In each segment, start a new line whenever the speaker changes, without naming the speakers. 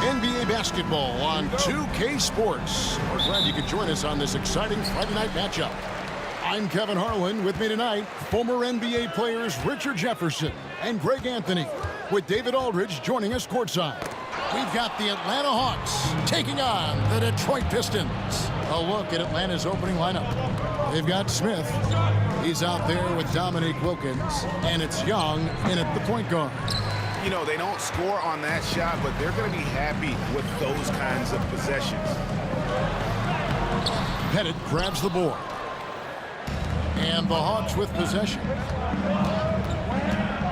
NBA basketball on 2K Sports. We're glad you could join us on this exciting Friday night matchup. I'm Kevin Harlan. With me tonight, former NBA players Richard Jefferson and Greg Anthony, with David Aldridge joining us courtside. We've got the Atlanta Hawks taking on the Detroit Pistons. A look at Atlanta's opening lineup. They've got Smith. He's out there with Dominique Wilkins, and it's Young in at the point guard.
You know, they don't score on that shot, but they're going to be happy with those kinds of possessions.
Pettit grabs the board. And the Hawks with possession.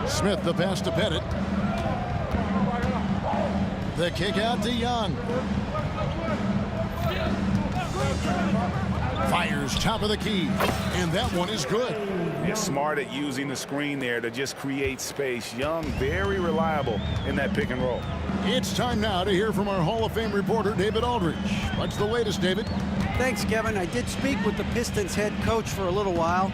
Smith the pass to Pettit. The kick out to Young. Fires top of the key. And that one is good.
They're smart at using the screen there to just create space. Young, very reliable in that pick and roll.
It's time now to hear from our Hall of Fame reporter, David Aldridge. What's the latest, David?
Thanks, Kevin. I did speak with the Pistons head coach for a little while.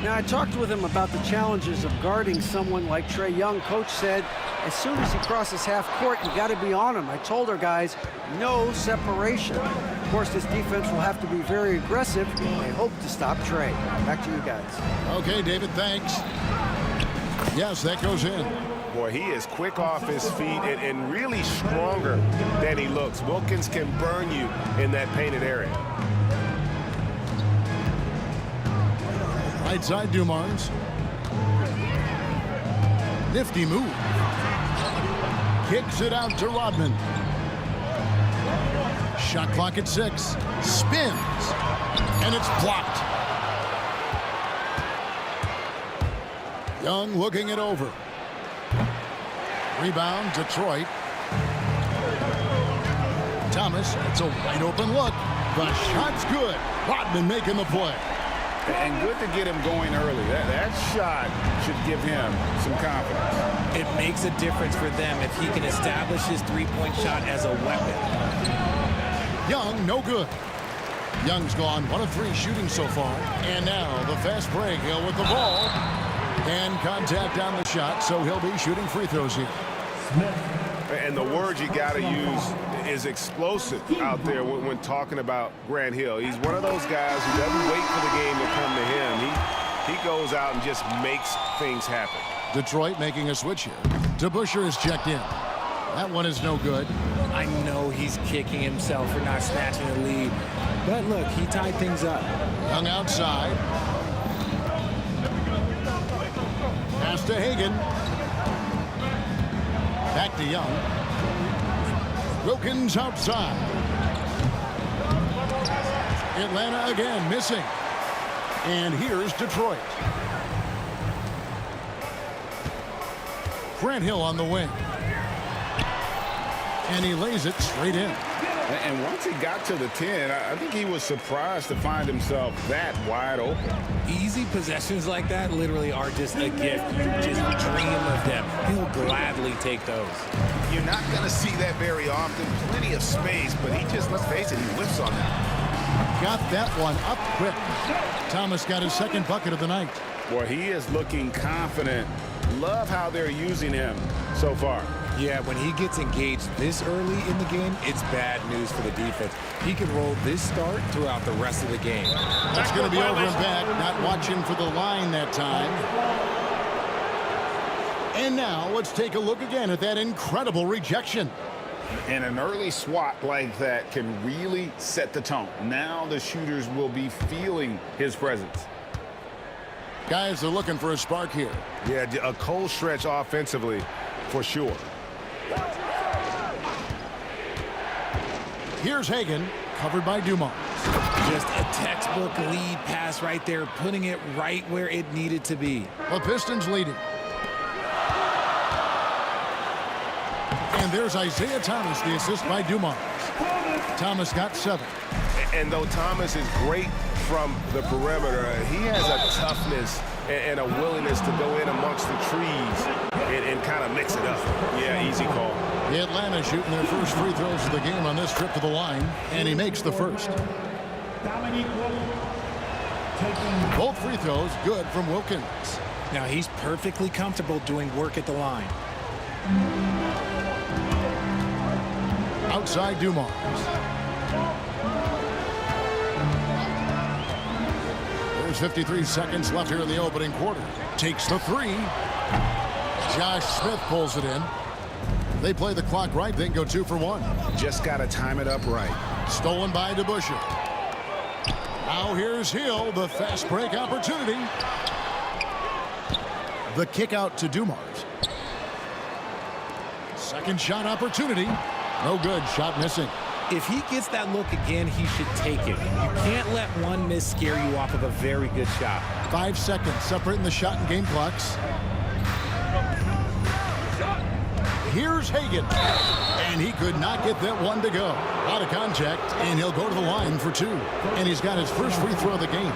Now, I talked with him about the challenges of guarding someone like Trae Young. Coach said, as soon as he crosses half court, you got to be on him. I told our guys, no separation. Of course, this defense will have to be very aggressive. They hope to stop Trae. Back to you guys.
Okay, David, thanks. Yes, that goes in.
Boy, he is quick off his feet and really stronger than he looks. Wilkins can burn you in that painted area.
Right side, Dumars. Nifty move. Kicks it out to Rodman. Shot clock at 6. Spins. And it's blocked. Young looking it over. Rebound, Detroit. Thomas, it's a wide open look. The shot's good. Rodman making the play.
And good to get him going early. That shot should give him some confidence.
It makes a difference for them if he can establish his three-point shot as a weapon.
Young, no good. Young's gone 1 of 3 shooting so far. And now the fast break. Hill with the ball. And contact on the shot, so he'll be shooting free throws here.
And the word you got to use is explosive out there when talking about Grant Hill. He's one of those guys who doesn't wait for the game to come to him. He goes out and just makes things happen.
Detroit making a switch here. DeBusschere is checked in. That one is no good.
I know he's kicking himself for not snatching the lead. But look, he tied things up.
Young outside. Pass to Hagan. Back to Young. Wilkins outside. Atlanta again missing. And here's Detroit. Grant Hill on the wing. And he lays it straight in.
And once he got to the 10, I think he was surprised to find himself that wide open.
Easy possessions like that literally are just a gift. You just dream of them. He'll gladly take those.
You're not going to see that very often. Plenty of space, but he just, let's face it, he whiffs on that.
Got that one up quick. Thomas got his second bucket of the night.
Boy, he is looking confident. Love how they're using him so far.
Yeah, when he gets engaged this early in the game, it's bad news for the defense. He can roll this start throughout the rest of the game.
That's going to be over and back. Not watching for the line that time. And now let's take a look again at that incredible rejection.
And an early swat like that can really set the tone. Now the shooters will be feeling his presence.
Guys are looking for a spark here.
Yeah, a cold stretch offensively for sure.
Here's Hagan, covered by Dumars.
Just a textbook lead pass right there, putting it right where it needed to be.
The Pistons leading. And there's Isaiah Thomas, the assist by Dumars. Thomas got 7.
And though Thomas is great from the perimeter, he has a toughness and a willingness to go in amongst the trees and kind of mix it up. Yeah, easy call.
The Atlanta shooting their first free throws of the game on this trip to the line, and he makes the first. Both free throws good from Wilkins.
Now he's perfectly comfortable doing work at the line.
Outside Dumars. There's 53 seconds left here in the opening quarter. Takes the 3. Josh Smith pulls it in. They play the clock right, then go 2 for 1.
Just got to time it up right.
Stolen by DeBusschere. Now here's Hill, the fast break opportunity. The kick out to Dumars. Second shot opportunity. No good. Shot missing.
If he gets that look again, he should take it. You can't let one miss scare you off of a very good shot.
5 seconds separating the shot and game clocks. Here's Hagan. And he could not get that one to go. Out of contact, and he'll go to the line for 2. And he's got his first free throw of the game.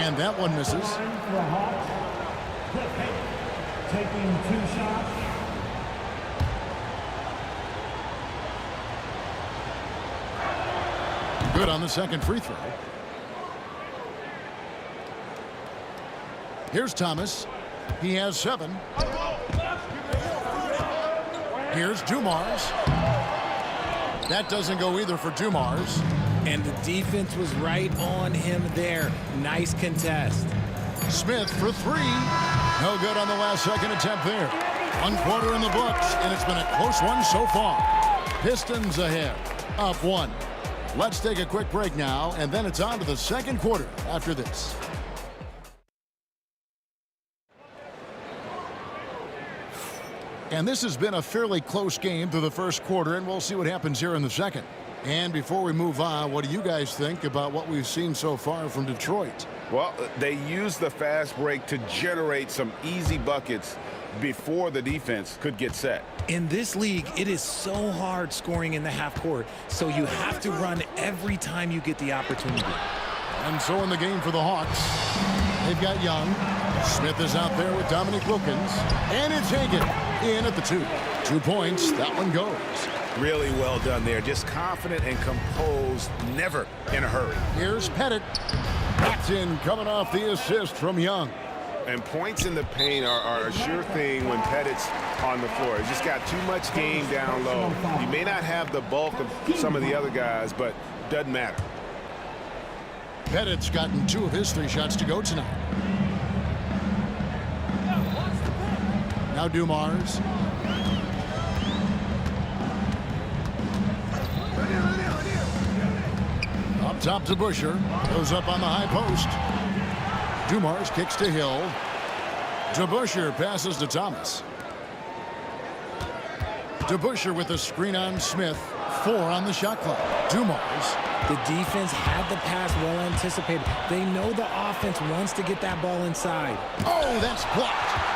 And that one misses.
Taking 2 shots.
Good on the second free throw. Here's Thomas. He has 7. Here's Dumars. That doesn't go either for Dumars.
And the defense was right on him there. Nice contest.
Smith for 3. No good on the last second attempt there. 1 quarter in the books, and it's been a close one so far. Pistons ahead, up 1. Let's take a quick break now, and then it's on to the second quarter after this. And this has been a fairly close game through the first quarter, and we'll see what happens here in the second. And before we move on, what do you guys think about what we've seen so far from Detroit?
Well, they used the fast break to generate some easy buckets before the defense could get set.
In this league, it is so hard scoring in the half court, so you have to run every time you get the opportunity.
And so in the game for the Hawks, they've got Young. Smith is out there with Dominique Wilkins. And it's Hagan in at the 2. 2 points. That one goes.
Really well done there. Just confident and composed, never in a hurry.
Here's Pettit. That's in, coming off the assist from Young.
And points in the paint are a sure thing when Pettit's on the floor. He's just got too much game down low. He may not have the bulk of some of the other guys, but doesn't matter.
Pettit's gotten 2 of his 3 shots to go tonight. Now Dumars. Up top to Busher. Goes up on the high post. Dumars kicks to Hill. DeBusschere passes to Thomas. DeBusschere with a screen on Smith. 4 on the shot clock. Dumars.
The defense had the pass well anticipated. They know the offense wants to get that ball inside.
Oh, that's blocked.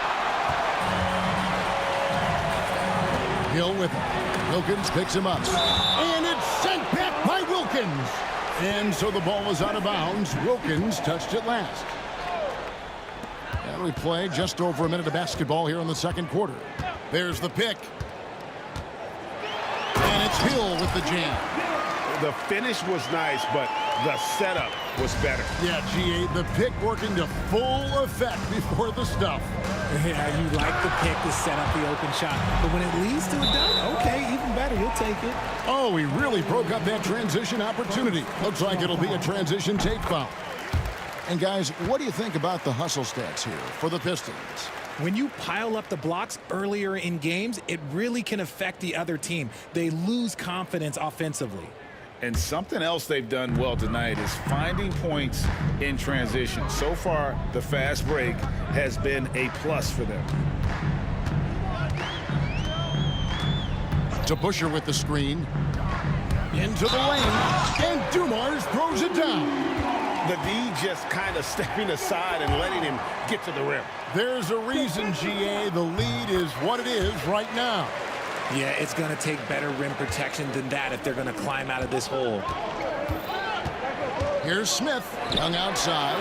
Hill with it. Wilkins picks him up. And it's sent back by Wilkins. And so the ball is out of bounds. Wilkins touched it last. And we play just over a minute of basketball here in the second quarter. There's the pick. And it's Hill with the jam.
The finish was nice, but the setup was better.
Yeah, G8, the pick working to full effect before the stuff.
Yeah, you like the pick to set up the open shot. But when it leads to a dunk, okay, even better, you'll take it.
Oh, he really broke up that transition opportunity. Looks like it'll be a transition take foul. And guys, what do you think about the hustle stats here for the Pistons?
When you pile up the blocks earlier in games, it really can affect the other team. They lose confidence offensively.
And something else they've done well tonight is finding points in transition. So far, the fast break has been a plus for them.
DeBusschere with the screen. Into the lane, and Dumars throws it down.
The D just kind of stepping aside and letting him get to the rim.
There's a reason, GA, the lead is what it is right now.
Yeah, it's going to take better rim protection than that if they're going to climb out of this hole.
Here's Smith, Young outside.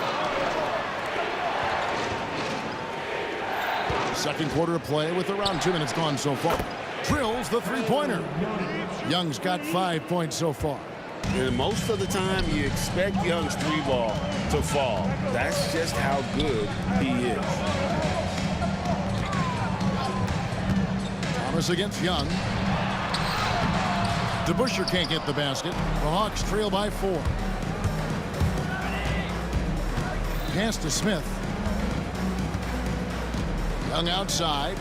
Second quarter of play with around 2 minutes gone so far. Drills the three-pointer. Young's got 5 points so far.
And most of the time, you expect Young's three ball to fall. That's just how good he is.
Thomas against Young. DeBusschere can't get the basket. The Hawks trail by 4. Pass to Smith. Young outside.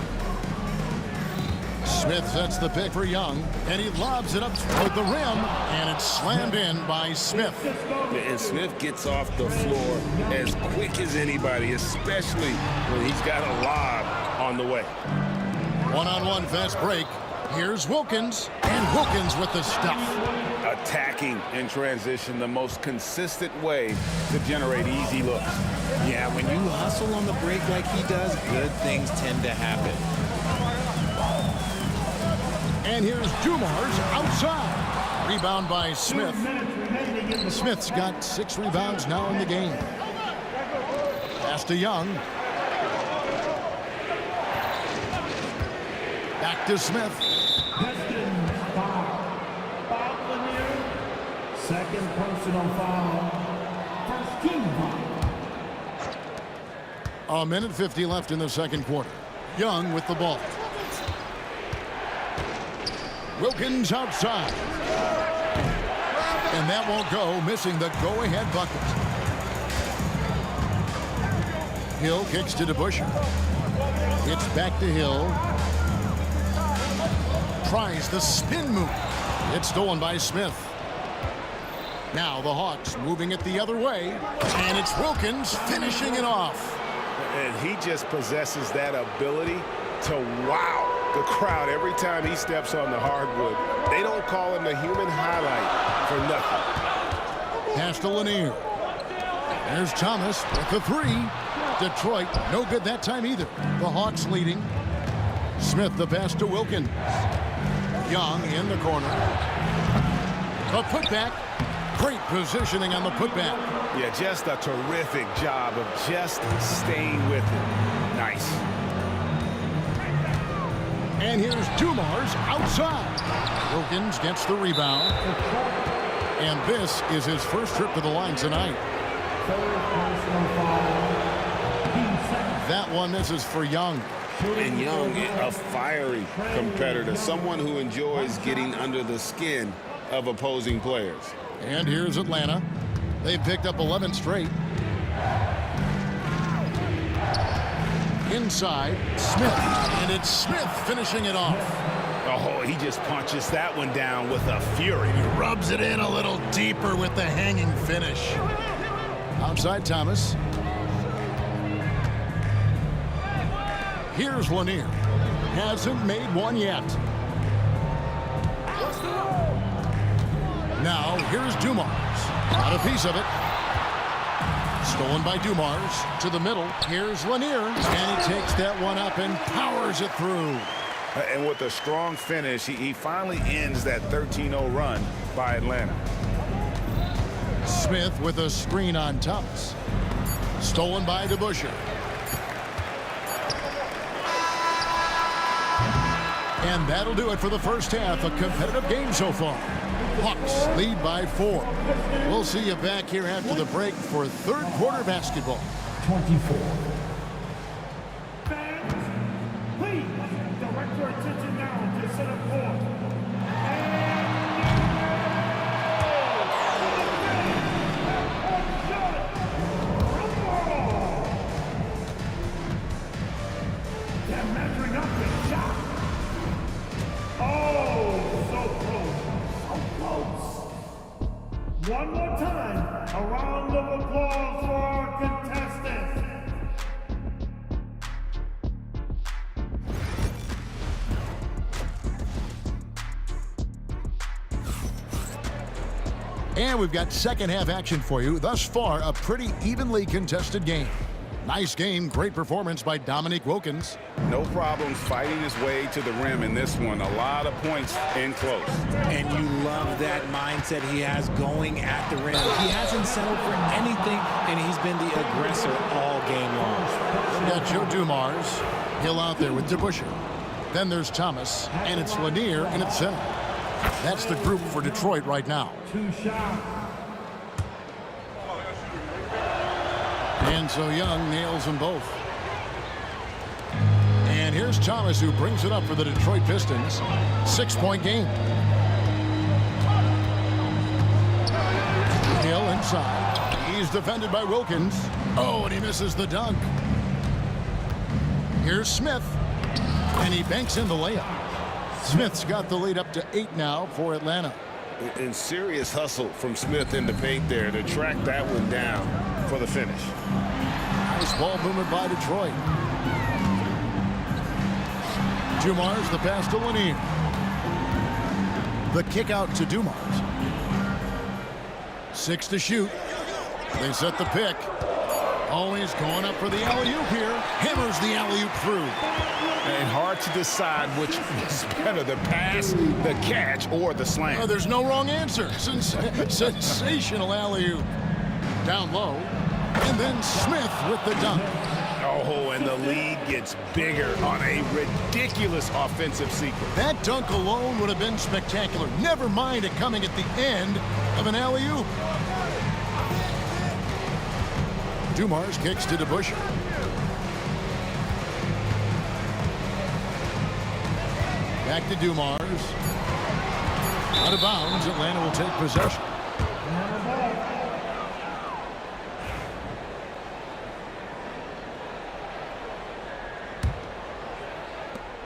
Smith sets the pick for Young, and he lobs it up toward the rim, and it's slammed in by Smith.
And Smith gets off the floor as quick as anybody, especially when he's got a lob on the way.
One-on-one fast break. Here's Wilkins, and Wilkins with the stuff.
Attacking in transition, the most consistent way to generate easy looks.
Yeah, when you hustle on the break like he does, good things tend to happen.
And here's Dumars outside. Rebound by Smith. Smith's got 6 rebounds now in the game. Pass to Young. Back to Smith.
Second personal foul. First team foul.
A minute 50 left in the second quarter. Young with the ball. Wilkins outside. And that won't go, missing the go-ahead bucket. Hill kicks to DeBusschere. It's back to Hill. Tries the spin move. It's stolen by Smith. Now the Hawks moving it the other way. And it's Wilkins finishing it off.
And he just possesses that ability to wow the crowd every time he steps on the hardwood. They don't call him the human highlight for nothing.
Pass to Lanier. There's Thomas with the 3. Detroit, no good that time either. The Hawks leading. Smith the pass to Wilkins. Young in the corner. A putback. Great positioning on the putback.
Yeah, just a terrific job of just staying with it. Nice.
And here's Dumars outside. Wilkins gets the rebound. And this is his first trip to the line tonight. That one misses for Young.
And Young, a fiery competitor, someone who enjoys getting under the skin of opposing players.
And here's Atlanta. They've picked up 11 straight. Inside, Smith. And it's Smith finishing it off.
Oh, he just punches that one down with a fury.
He rubs it in a little deeper with the hanging finish. Outside Thomas. Here's Lanier. Hasn't made one yet. Now, here's Dumars. Got a piece of it. Stolen by Dumars to the middle. Here's Lanier. And he takes that one up and powers it through.
And with a strong finish, he finally ends that 13-0 run by Atlanta.
Smith with a screen on Thomas. Stolen by DeBusschere. And that'll do it for the first half. A competitive game so far. Hawks lead by 4. We'll see you back here after the break for third quarter basketball.
24. Fans, please direct your attention now to center court. They're measuring up the shot. Oh, so close. So close. One more time, a round of applause for our contestants.
And we've got second half action for you. Thus far, a pretty evenly contested game. Nice game, great performance by Dominique Wilkins.
No problems fighting his way to the rim in this one. A lot of points in close.
And you love that mindset he has going at the rim. He hasn't settled for anything, and he's been the aggressor all game long.
We've got Joe Dumars. Hill out there with DeBusschere. Then there's Thomas, and it's Lanier in its center. That's the group for Detroit right now.
2 shots.
And so Young nails them both. And here's Thomas, who brings it up for the Detroit Pistons. 6-point game. Hill inside. He's defended by Wilkins. Oh, and he misses the dunk. Here's Smith. And he banks in the layup. Smith's got the lead up to 8 now for Atlanta.
And serious hustle from Smith in the paint there to track that one down for the finish.
Nice ball movement by Detroit. Dumars, the pass to Lanier. The kick out to Dumars. 6 to shoot. They set the pick. Always going up for the alley-oop here. Hammers the alley-oop through.
And hard to decide which is better, the pass, the catch, or the slam.
Oh, there's no wrong answer. Sensational alley-oop. Down low. And then Smith with the dunk.
Oh, and the lead gets bigger on a ridiculous offensive sequence.
That dunk alone would have been spectacular. Never mind it coming at the end of an alley-oop. Dumars kicks to DeBusschere. Back to Dumars. Out of bounds, Atlanta will take possession.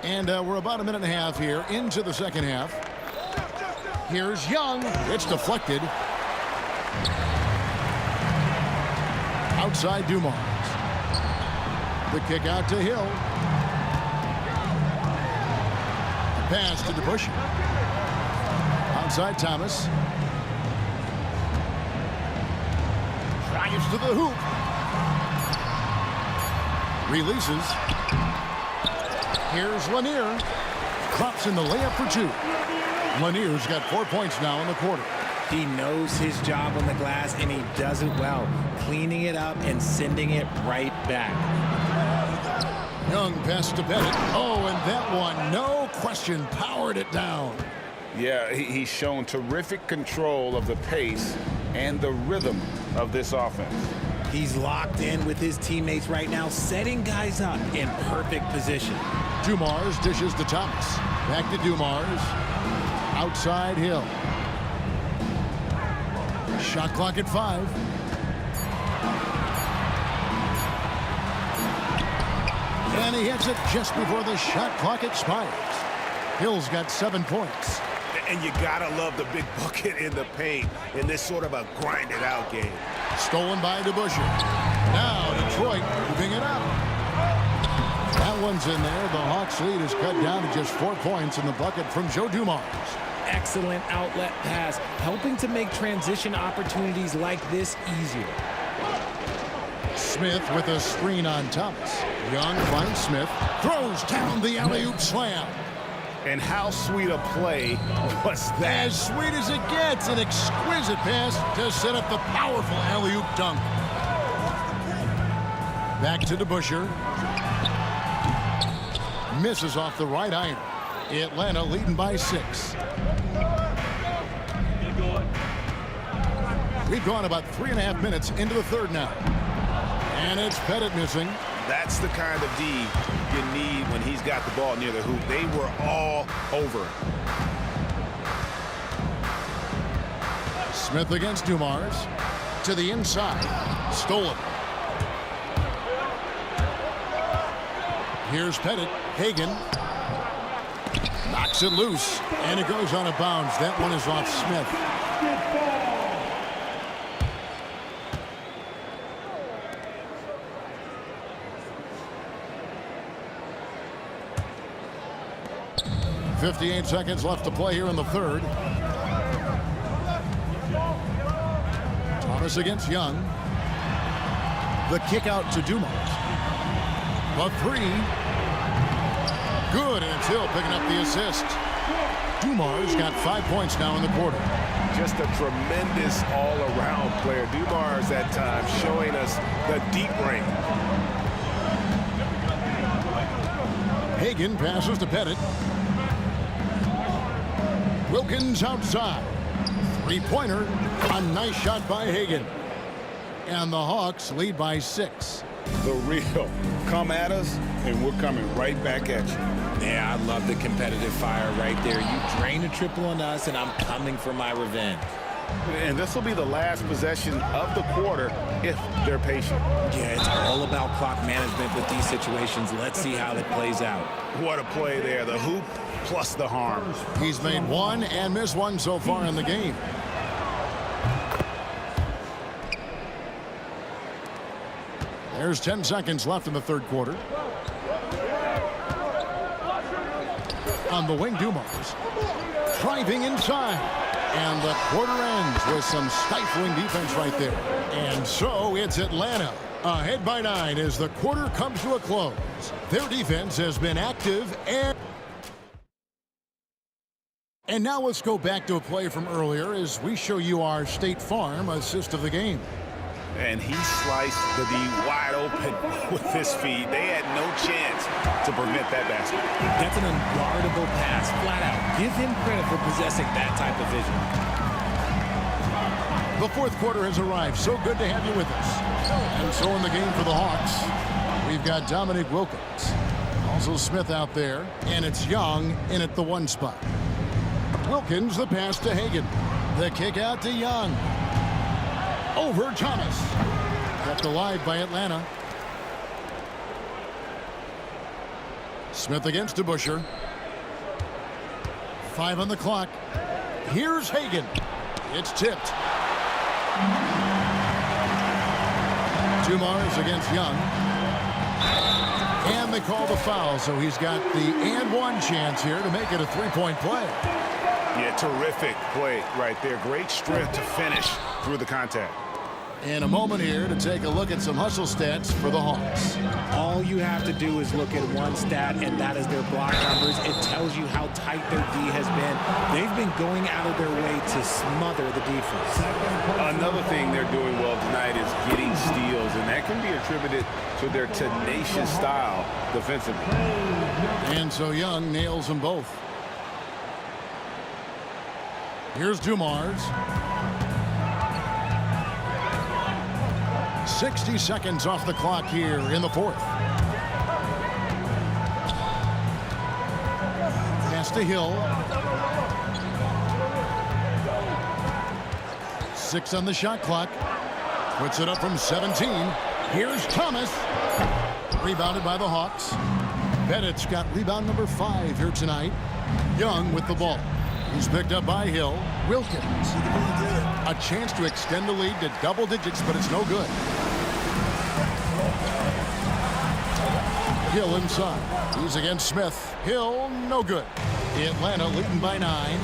And we're about a minute and a half here into the second half. Here's Young. It's deflected. Outside Dumars. The kick out to Hill. The pass to DeBusschere. Outside Thomas. Drives to the hoop. Releases. Here's Lanier. Drops in the layup for 2. Lanier's got 4 points now in the quarter.
He knows his job on the glass, and he does it well, cleaning it up and sending it right back.
Young pass to Bennett. Oh, and that one, no question, powered it down.
Yeah, he's shown terrific control of the pace and the rhythm of this offense.
He's locked in with his teammates right now, setting guys up in perfect position.
Dumars dishes to Thomas. Back to Dumars. Outside Hill. Shot clock at 5. And he hits it just before the shot clock expires. Hill's got 7 points.
And you gotta love the big bucket in the paint in this sort of a grinded-out game.
Stolen by DeBusschere. Now Detroit moving it up. That one's in there. The Hawks lead is cut down to just 4 points in the bucket from Joe Dumars.
Excellent outlet pass, helping to make transition opportunities like this easier.
Smith with a screen on Thomas. Young finds Smith. Throws down the alley-oop slam.
And how sweet a play was that?
As sweet as it gets. An exquisite pass to set up the powerful alley-oop dunk. Back to DeBusschere. Misses off the right iron. Atlanta leading by 6. We've gone about 3.5 minutes into the third now. And it's Pettit missing.
That's the kind of D you need when he's got the ball near the hoop. They were all over.
Smith against Dumars. To the inside. Stolen. Here's Pettit. Hagan. Knocks it loose. And it goes out of bounds. That one is off Smith. 58 seconds left to play here in the third. Thomas against Young. The kick out to Dumars. The three. Good, and it's Hill picking up the assist. Dumars got 5 points now in the quarter.
Just a tremendous all-around player. Dumars at times showing us the deep range.
Hagan passes to Pettit. Wilkins outside. Three-pointer. A nice shot by Hagan. And the Hawks lead by 6.
The real. Come at us, and we're coming right back at you.
Yeah, I love the competitive fire right there. You drain a triple on us, and I'm coming for my revenge.
And this will be the last possession of the quarter if they're patient.
Yeah, it's all about clock management with these situations. Let's see how it plays out.
What a play there. The hoop plus the harm.
He's made one and missed one so far in the game. There's 10 seconds left in the third quarter. On the wing, Dumars. Driving inside. And the quarter ends with some stifling defense right there. And so it's Atlanta ahead by 9 as the quarter comes to a close. Their defense has been active and now let's go back to a play from earlier as we show you our State Farm assist of the game.
And he sliced the D wide open with his feet. They had no chance to prevent that basket.
That's an unguardable pass, flat out. Give him credit for possessing that type of vision.
The fourth quarter has arrived. So good to have you with us. And so in the game for the Hawks, we've got Dominic Wilkins. Also Smith out there. And it's Young in at the 1 spot. Wilkins, the pass to Hagan. The kick out to Young. Over Thomas. Kept alive by Atlanta. Smith against DeBuscher. 5 on the clock. Here's Hagan. It's tipped. Dumars against Young. And they call the foul, so he's got the and one chance here to make it a three-point play.
Yeah, terrific play right there. Great strength to finish through the contact.
In a moment here to take a look at some hustle stats for the Hawks.
All you have to do is look at one stat, and that is their block numbers. It tells you how tight their D has been. They've been going out of their way to smother the defense.
Another thing they're doing well tonight is getting steals, and that can be attributed to their tenacious style defensively.
And so Young nails them both. Here's Dumars. 60 seconds off the clock here in the fourth. Pass to Hill. 6 on the shot clock. Puts it up from 17. Here's Thomas. Rebounded by the Hawks. Pettit's got rebound number 5 here tonight. Young with the ball. He's picked up by Hill. Wilkins. A chance to extend the lead to double digits, but it's no good. Hill inside. He's against Smith. Hill, no good. Atlanta leading by 9.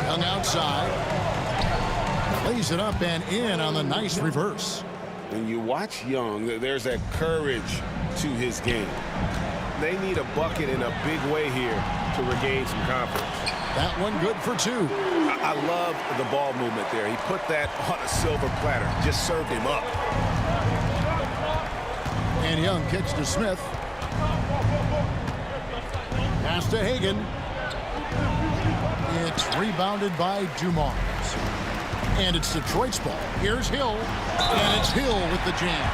Young outside. Lays it up and in on the nice reverse.
When you watch Young, there's that courage to his game. They need a bucket in a big way here to regain some confidence.
That one good for 2.
I love the ball movement there. He put that on a silver platter. Just served him up.
And Young kicks to Smith. Pass to Hagan. It's rebounded by Dumars. And it's Detroit's ball. Here's Hill. And it's Hill with the jam.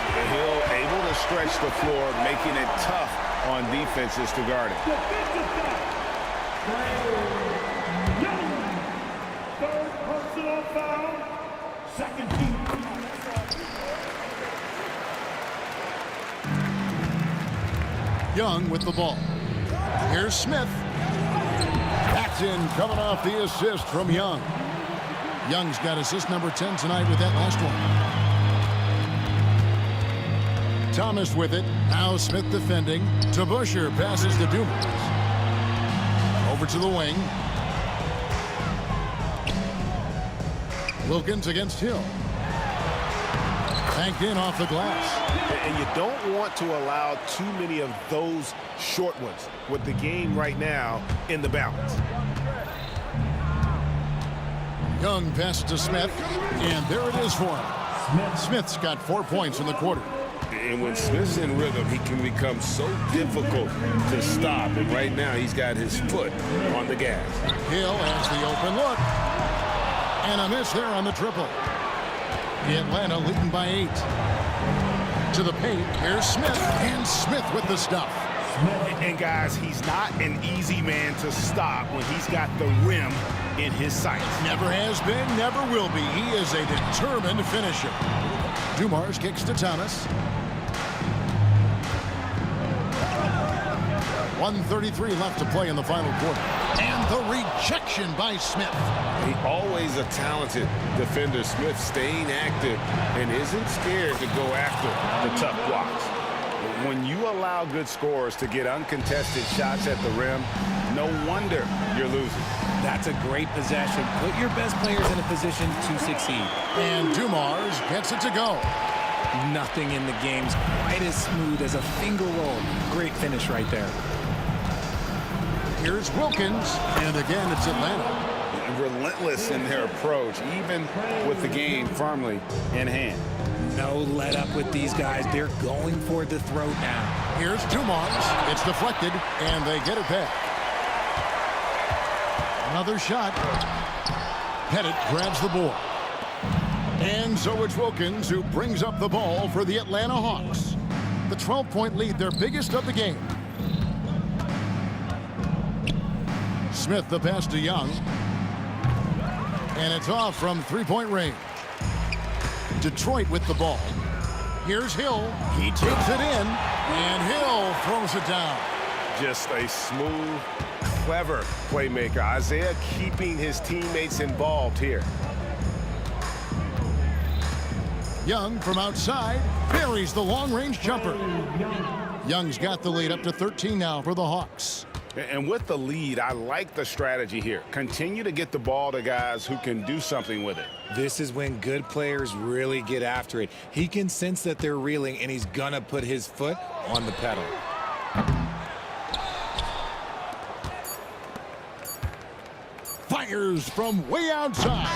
Hill able to stretch the floor, making it tough on defenses to guard it.
Third personal foul. Second team.
Young with the ball. Here's Smith. That's in, coming off the assist from Young. Young's got assist number 10 tonight with that last one. Thomas with it. Now Smith defending. DeBuscher passes to Dumars. Over to the wing. Wilkins against Hill. Banked in off the glass.
And you don't want to allow too many of those short ones with the game right now in the balance.
Young passes to Smith, and there it is for him. Smith's got 4 points in the quarter.
And when Smith's in rhythm, he can become so difficult to stop. And right now, he's got his foot on the gas.
Hill has the open look. And a miss there on the triple. Atlanta leading by 8. To the paint, here's Smith. And Smith with the stuff.
And guys, he's not an easy man to stop when he's got the rim in his sights.
Never has been, never will be. He is a determined finisher. Dumars kicks to Thomas. 1:33 left to play in the final quarter. And the rejection by Smith.
He always a talented defender. Smith staying active and isn't scared to go after the tough blocks. When you allow good scorers to get uncontested shots at the rim, no wonder you're losing.
That's a great possession. Put your best players in a position to succeed.
And Dumars gets it to go.
Nothing in the game's quite as smooth as a finger roll. Great finish right there.
Here's Wilkins, and again it's Atlanta.
Relentless in their approach, even with the game firmly in hand.
No let up with these guys. They're going for the throat now.
Here's Dumars. It's deflected, and they get it back. Another shot. Pettit grabs the board. And so it's Wilkins who brings up the ball for the Atlanta Hawks. The 12-point lead, their biggest of the game. Smith the pass to Young. And it's off from three-point range. Detroit with the ball. Here's Hill. He takes it in, and Hill throws it down.
Just a smooth, clever playmaker. Isaiah keeping his teammates involved here.
Young from outside buries the long-range jumper. Young's got the lead up to 13 now for the Hawks.
And with the lead, I like the strategy here. Continue to get the ball to guys who can do something with it.
This is when good players really get after it. He can sense that they're reeling, and he's going to put his foot on the pedal.
Fires from way outside.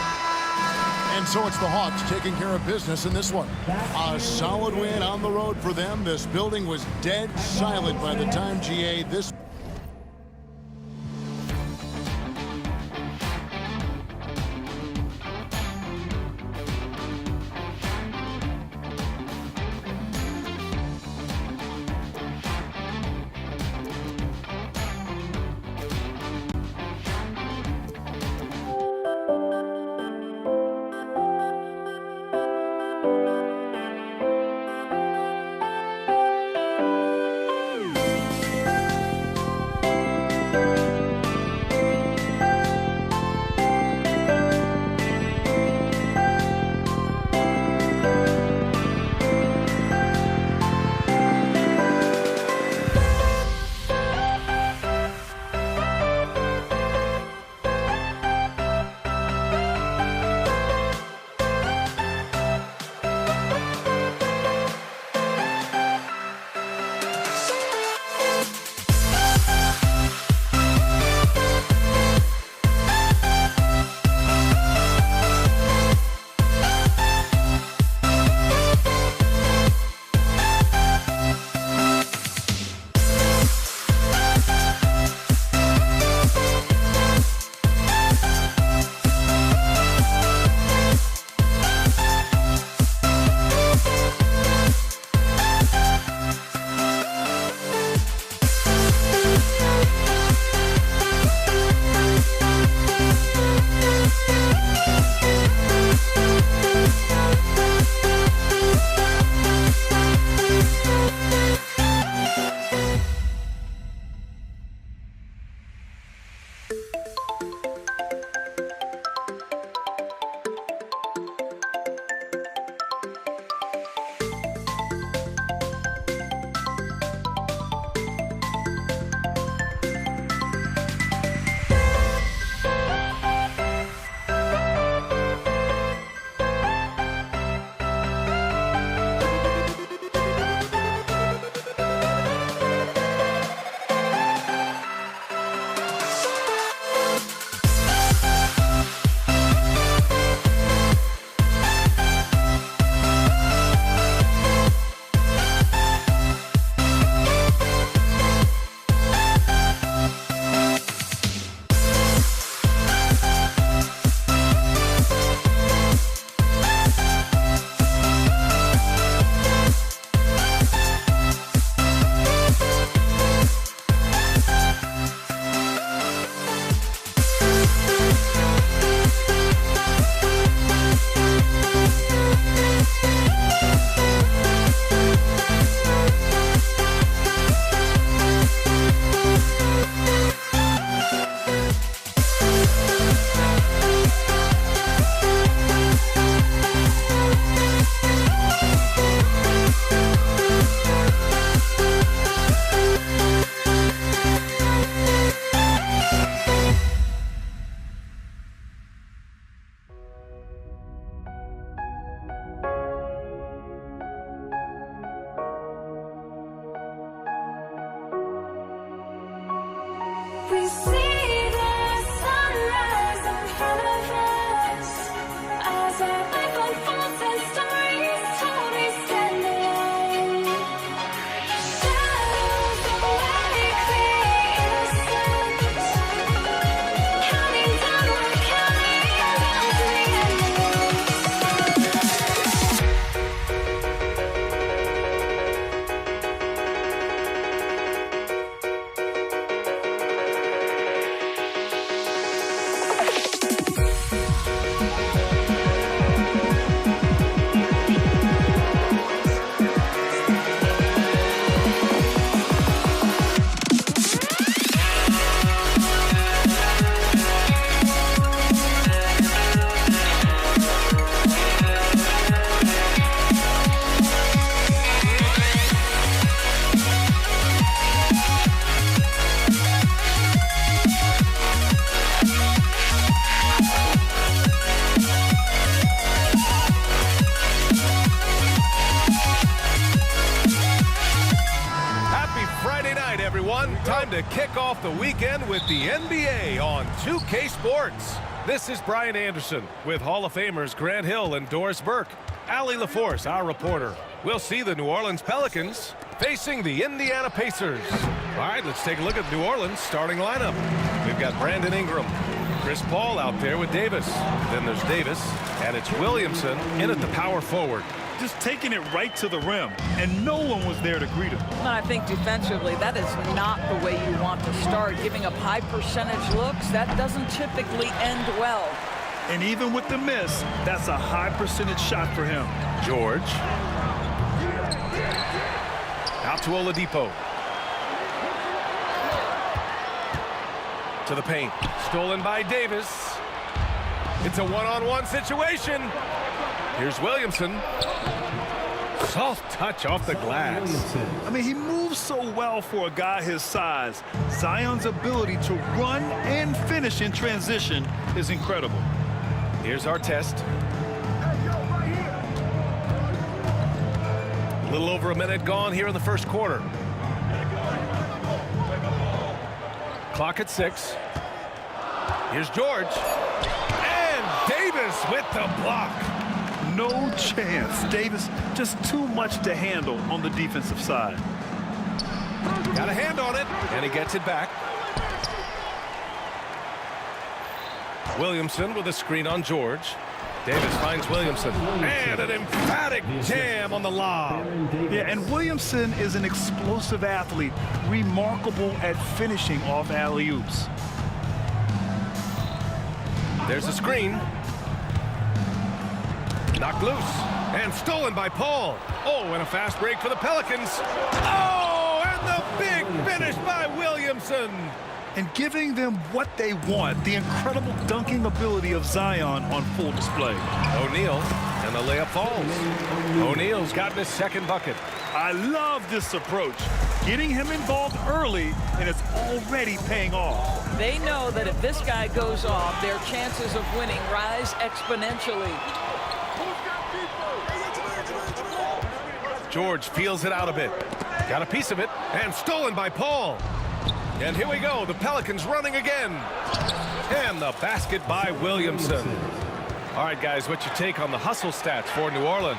And so it's the Hawks taking care of business in this one. A solid win on the road for them. This building was dead silent by the time GA this
to kick off the weekend with the NBA on 2K Sports. This is Brian Anderson with Hall of Famers Grant Hill and Doris Burke. Allie LaForce, our reporter. We'll see the New Orleans Pelicans facing the Indiana Pacers. All right, let's take a look at New Orleans' starting lineup. We've got Brandon Ingram, Chris Paul out there with Davis. Then there's Davis, and it's Williamson in at the power forward.
Just taking it right to the rim, and no one was there to greet him.
And I think defensively, that is not the way you want to start. Giving up high percentage looks, that doesn't typically end well.
And even with the miss, that's a high percentage shot for him.
George. Out to Oladipo. To the paint. Stolen by Davis. It's a one-on-one situation. Here's Williamson. Soft touch off the glass.
I mean, he moves so well for a guy his size. Zion's ability to run and finish in transition is incredible.
Here's our test. A little over a minute gone here in the first quarter. Clock at 6. Here's George. And Davis with the block.
No chance. Davis just too much to handle on the defensive side.
Got a hand on it, and he gets it back. Williamson with a screen on George. Davis finds Williamson. And an emphatic jam on the lob.
Yeah, and Williamson is an explosive athlete, remarkable at finishing off alley-oops.
There's a screen. Knocked loose. And stolen by Paul. Oh, and a fast break for the Pelicans. Oh, and the big finish by Williamson.
And giving them what they want, the incredible dunking ability of Zion on full display.
O'Neal, and the layup falls. O'Neal's gotten his second bucket.
I love this approach. Getting him involved early, and it's already paying off.
They know that if this guy goes off, their chances of winning rise exponentially.
George feels it out a bit. Got a piece of it, and stolen by Paul. And here we go, the Pelicans running again. And the basket by Williamson. All right, guys, what's your take on the hustle stats for New Orleans?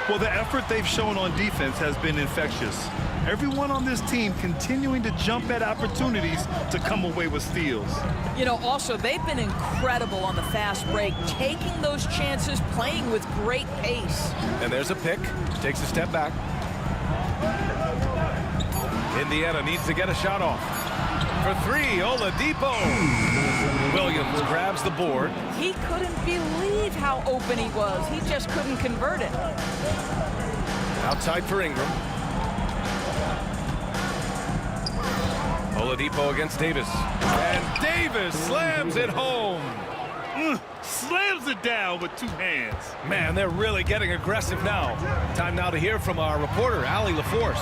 Well, the effort they've shown on defense has been infectious. Everyone on this team continuing to jump at opportunities to come away with steals.
You know, also, they've been incredible on the fast break, taking those chances, playing with great pace.
And there's a pick. Takes a step back. Indiana needs to get a shot off. For 3, Oladipo. Williams grabs the board.
He couldn't believe how open he was. He just couldn't convert it.
Outside for Ingram. Oladipo against Davis. And Davis slams it home.
Slams it down with 2 hands.
Man, they're really getting aggressive now. Time now to hear from our reporter, Allie LaForce.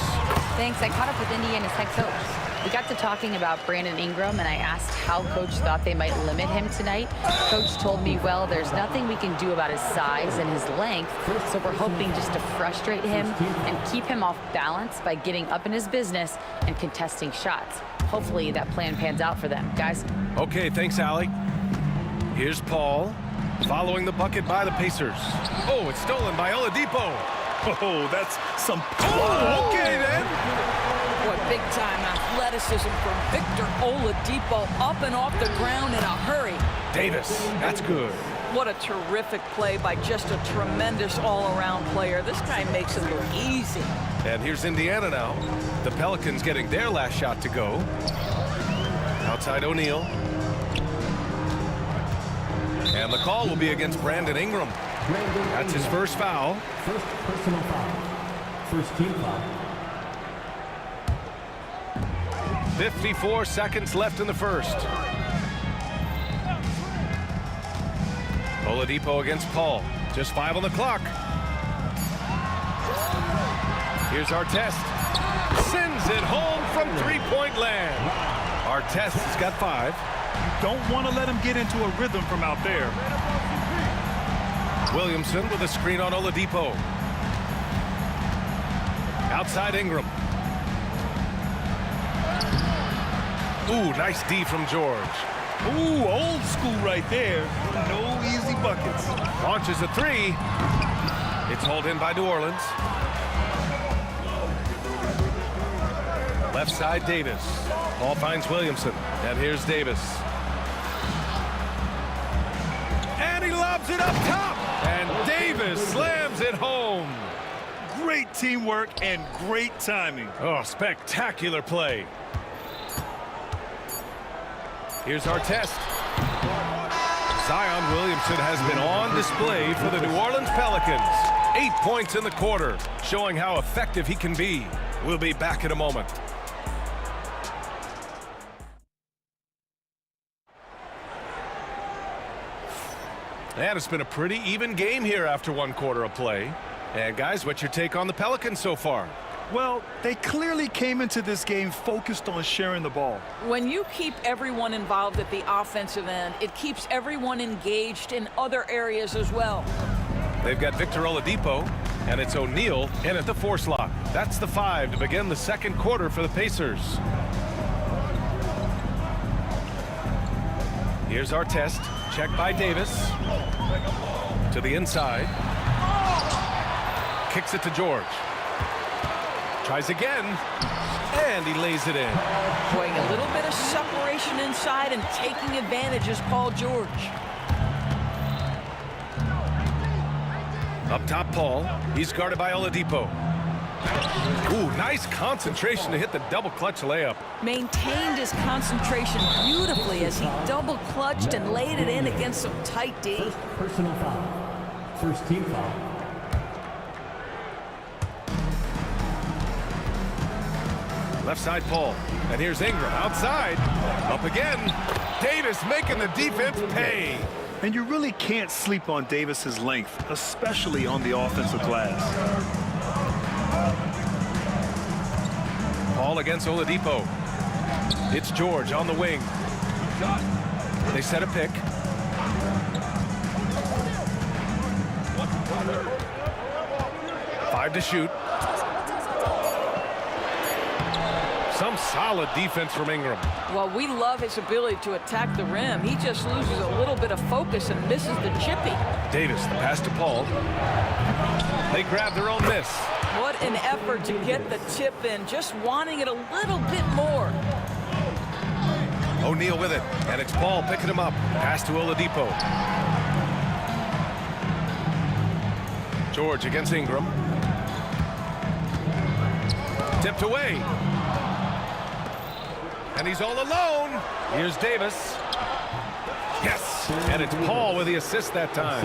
Thanks. I caught up with Indiana's head coach. We got to talking about Brandon Ingram, and I asked how coach thought they might limit him tonight. Coach told me, well, there's nothing we can do about his size and his length, so we're hoping just to frustrate him and keep him off balance by getting up in his business and contesting shots. Hopefully that plan pans out for them. Guys?
Okay, thanks, Allie. Here's Paul, following the bucket by the Pacers. Oh, it's stolen by Oladipo.
Oh, that's some...
Oh, okay, then.
What big-time athleticism from Victor Oladipo, up and off the ground in a hurry.
Davis, that's good.
What a terrific play by just a tremendous all-around player. This guy makes it look easy.
And here's Indiana now. The Pelicans getting their last shot to go. Outside O'Neal. And the call will be against Brandon Ingram. That's his first foul.
First personal foul. First team foul.
54 seconds left in the first. Oladipo against Paul. Just 5 on the clock. Here's Artest. Sends it home from three-point land. Artest has got 5.
You don't want to let him get into a rhythm from out there.
Williamson with a screen on Oladipo. Outside Ingram. Ooh, nice D from George.
Ooh, old school right there. No easy buckets.
Launches a three. It's hauled in by New Orleans. Left side, Davis. Ball finds Williamson. And here's Davis. And he lobs it up top. And Davis slams it home.
Great teamwork and great timing.
Oh, spectacular play. Here's our test. Zion Williamson has been on display for the New Orleans Pelicans. 8 points in the quarter, showing how effective he can be. We'll be back in a moment. And it's been a pretty even game here after 1 quarter of play. And guys, what's your take on the Pelicans so far?
Well, they clearly came into this game focused on sharing the ball.
When you keep everyone involved at the offensive end, it keeps everyone engaged in other areas as well.
They've got Victor Oladipo, and it's O'Neal in at the 4 slot. That's the 5 to begin the 2nd quarter for the Pacers. Here's our test. Check by Davis. To the inside. Kicks it to George. Tries again, and he lays it in.
Showing a little bit of separation inside and taking advantage is Paul George.
Up top, Paul. He's guarded by Oladipo. Ooh, nice concentration to hit the double clutch layup.
Maintained his concentration beautifully as he double clutched and laid it in against some tight D.
Personal foul. First team foul.
Left side, Paul. And here's Ingram outside. Up again. Davis making the defense pay.
And you really can't sleep on Davis's length, especially on the offensive glass.
Paul against Oladipo. It's George on the wing. They set a pick. Five to shoot. Some solid defense from Ingram.
Well, we love his ability to attack the rim. He just loses a little bit of focus and misses the chippy.
Davis, the pass to Paul. They grab their own miss.
What an effort to get the tip in, just wanting it a little bit more.
O'Neal with it, and it's Paul picking him up. Pass to Oladipo. George against Ingram. Tipped away. And he's all alone. Here's Davis. Yes, and it's Paul with the assist that time.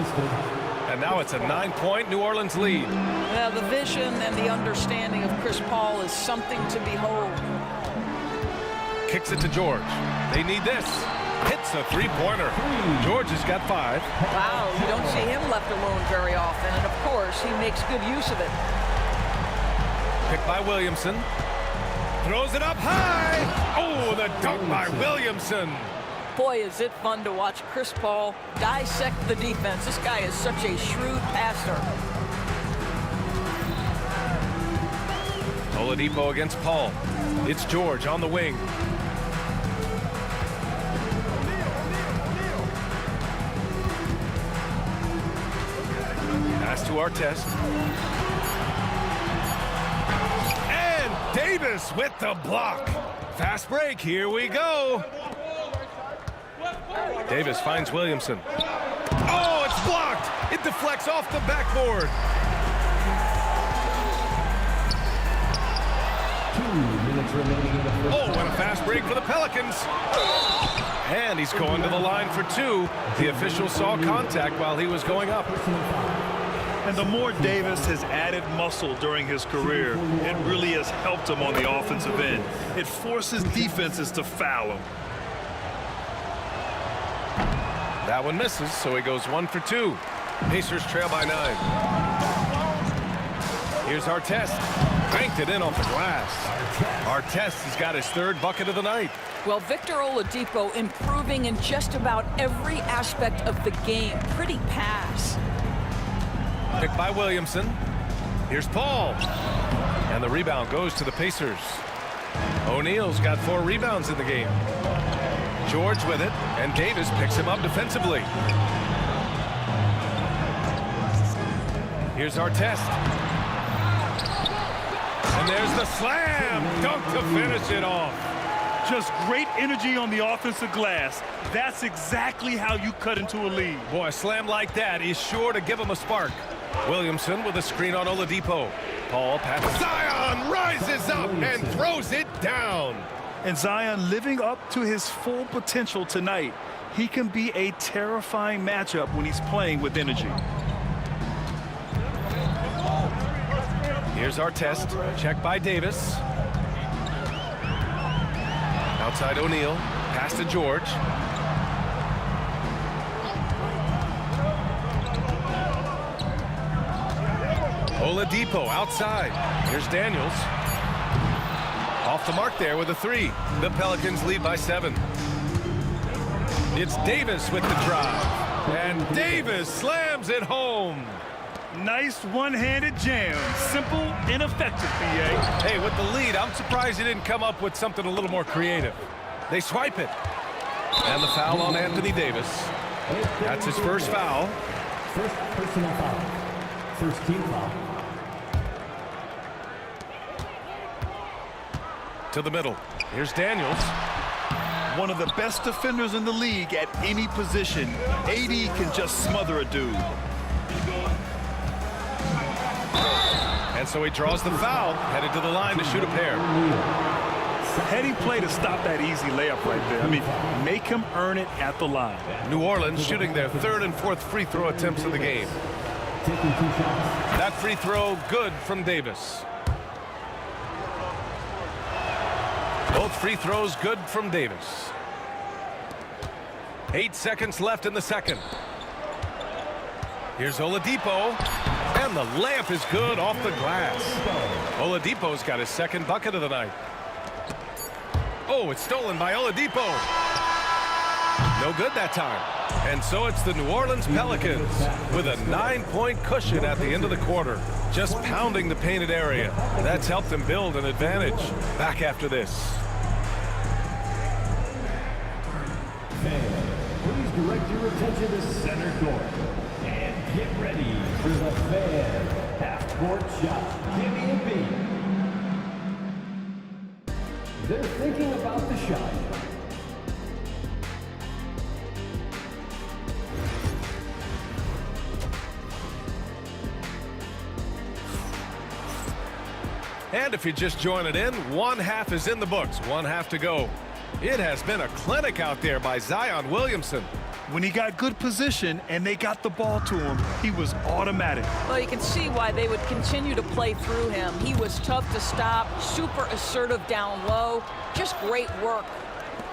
And now it's a 9-point New Orleans lead.
Well, the vision and the understanding of Chris Paul is something to behold.
Kicks it to George. They need this. Hits a three-pointer. George has got 5.
Wow, you don't see him left alone very often. And, of course, he makes good use of it.
Picked by Williamson. Throws it up high. Oh, the dunk by Williamson.
Boy, is it fun to watch Chris Paul dissect the defense. This guy is such a shrewd passer.
Oladipo against Paul. It's George on the wing. Pass to Artest. And Davis with the block. Fast break, here we go. Davis finds Williamson. Oh, it's blocked. It deflects off the backboard.
2 minutes remaining in the first.
Oh, and a fast break for the Pelicans. And he's going to the line for 2. The official saw contact while he was going up.
And the more Davis has added muscle during his career, it really has helped him on the offensive end. It forces defenses to foul him.
That one misses, so he goes 1 for 2. Pacers trail by 9. Here's Artest. Banked it in off the glass. Artest has got his 3rd bucket of the night.
Well, Victor Oladipo improving in just about every aspect of the game. Pretty pass.
Picked by Williamson. Here's Paul. And the rebound goes to the Pacers. O'Neal's got 4 rebounds in the game. George with it, and Davis picks him up defensively. Here's Artest. And there's the slam dunk to finish it off.
Just great energy on the offensive glass. That's exactly how you cut into a lead.
Boy, a slam like that is sure to give him a spark. Williamson with a screen on Oladipo. Paul passes. Zion rises up and throws it down.
And Zion living up to his full potential tonight. He can be a terrifying matchup when he's playing with energy.
Here's Artest. Check by Davis. Outside O'Neal. Pass to George. Oladipo outside. Here's Daniels. Off the mark there with a 3. The Pelicans lead by 7. It's Davis with the drive. And Davis slams it home.
Nice one-handed jam. Simple and effective, BA.
Hey, with the lead, I'm surprised he didn't come up with something a little more creative. They swipe it. And the foul on Anthony Davis. That's his first foul.
First personal foul. First team foul.
To the middle. Here's Daniels.
One of the best defenders in the league at any position. AD can just smother a dude.
And so he draws the foul, headed to the line to shoot a pair.
Heady play to stop that easy layup right there. I mean, make him earn it at the line.
New Orleans shooting their 3rd and 4th free throw attempts of the game. That free throw good from Davis. Both free throws good from Davis. 8 seconds left in the second. Here's Oladipo. And the layup is good off the glass. Oladipo's got his 2nd bucket of the night. Oh, it's stolen by Oladipo. No good that time. And so it's the New Orleans Pelicans with a 9-point cushion at the end of the quarter. Just pounding the painted area. That's helped them build an advantage. Back after this.
Please direct your attention to center court. And get ready for the fan half-court shot. Give me a beat. They're thinking about the shot.
And if you just join it in, 1 half is in the books. 1 half to go. It has been a clinic out there by Zion Williamson.
When he got good position and they got the ball to him, he was automatic.
Well, you can see why they would continue to play through him. He was tough to stop, super assertive down low. Just great work.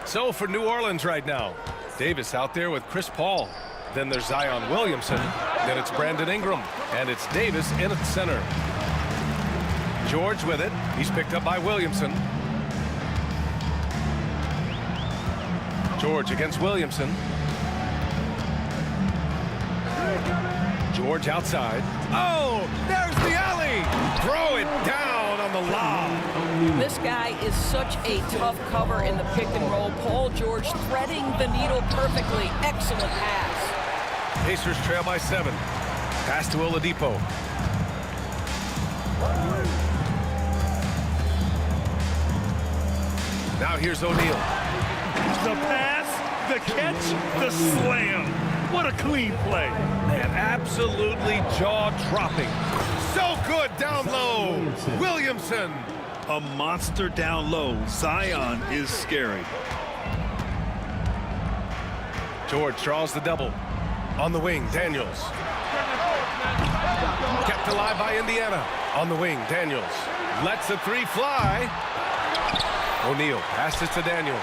So for New Orleans right now, Davis out there with Chris Paul. Then there's Zion Williamson. Then it's Brandon Ingram. And it's Davis in at center. George with it. He's picked up by Williamson. George against Williamson. George outside. Oh, there's the alley. Throw it down on the lob.
This guy is such a tough cover in the pick and roll. Paul George threading the needle perfectly. Excellent pass.
Pacers trail by 7. Pass to Oladipo. Now here's O'Neal.
The pass, the catch, the slam. What a clean play.
And absolutely jaw-dropping. So good down low. Williamson.
A monster down low. Zion is scary.
George draws the double. On the wing, Daniels. Kept alive by Indiana. On the wing, Daniels. Lets the 3 fly. O'Neal passes to Daniels.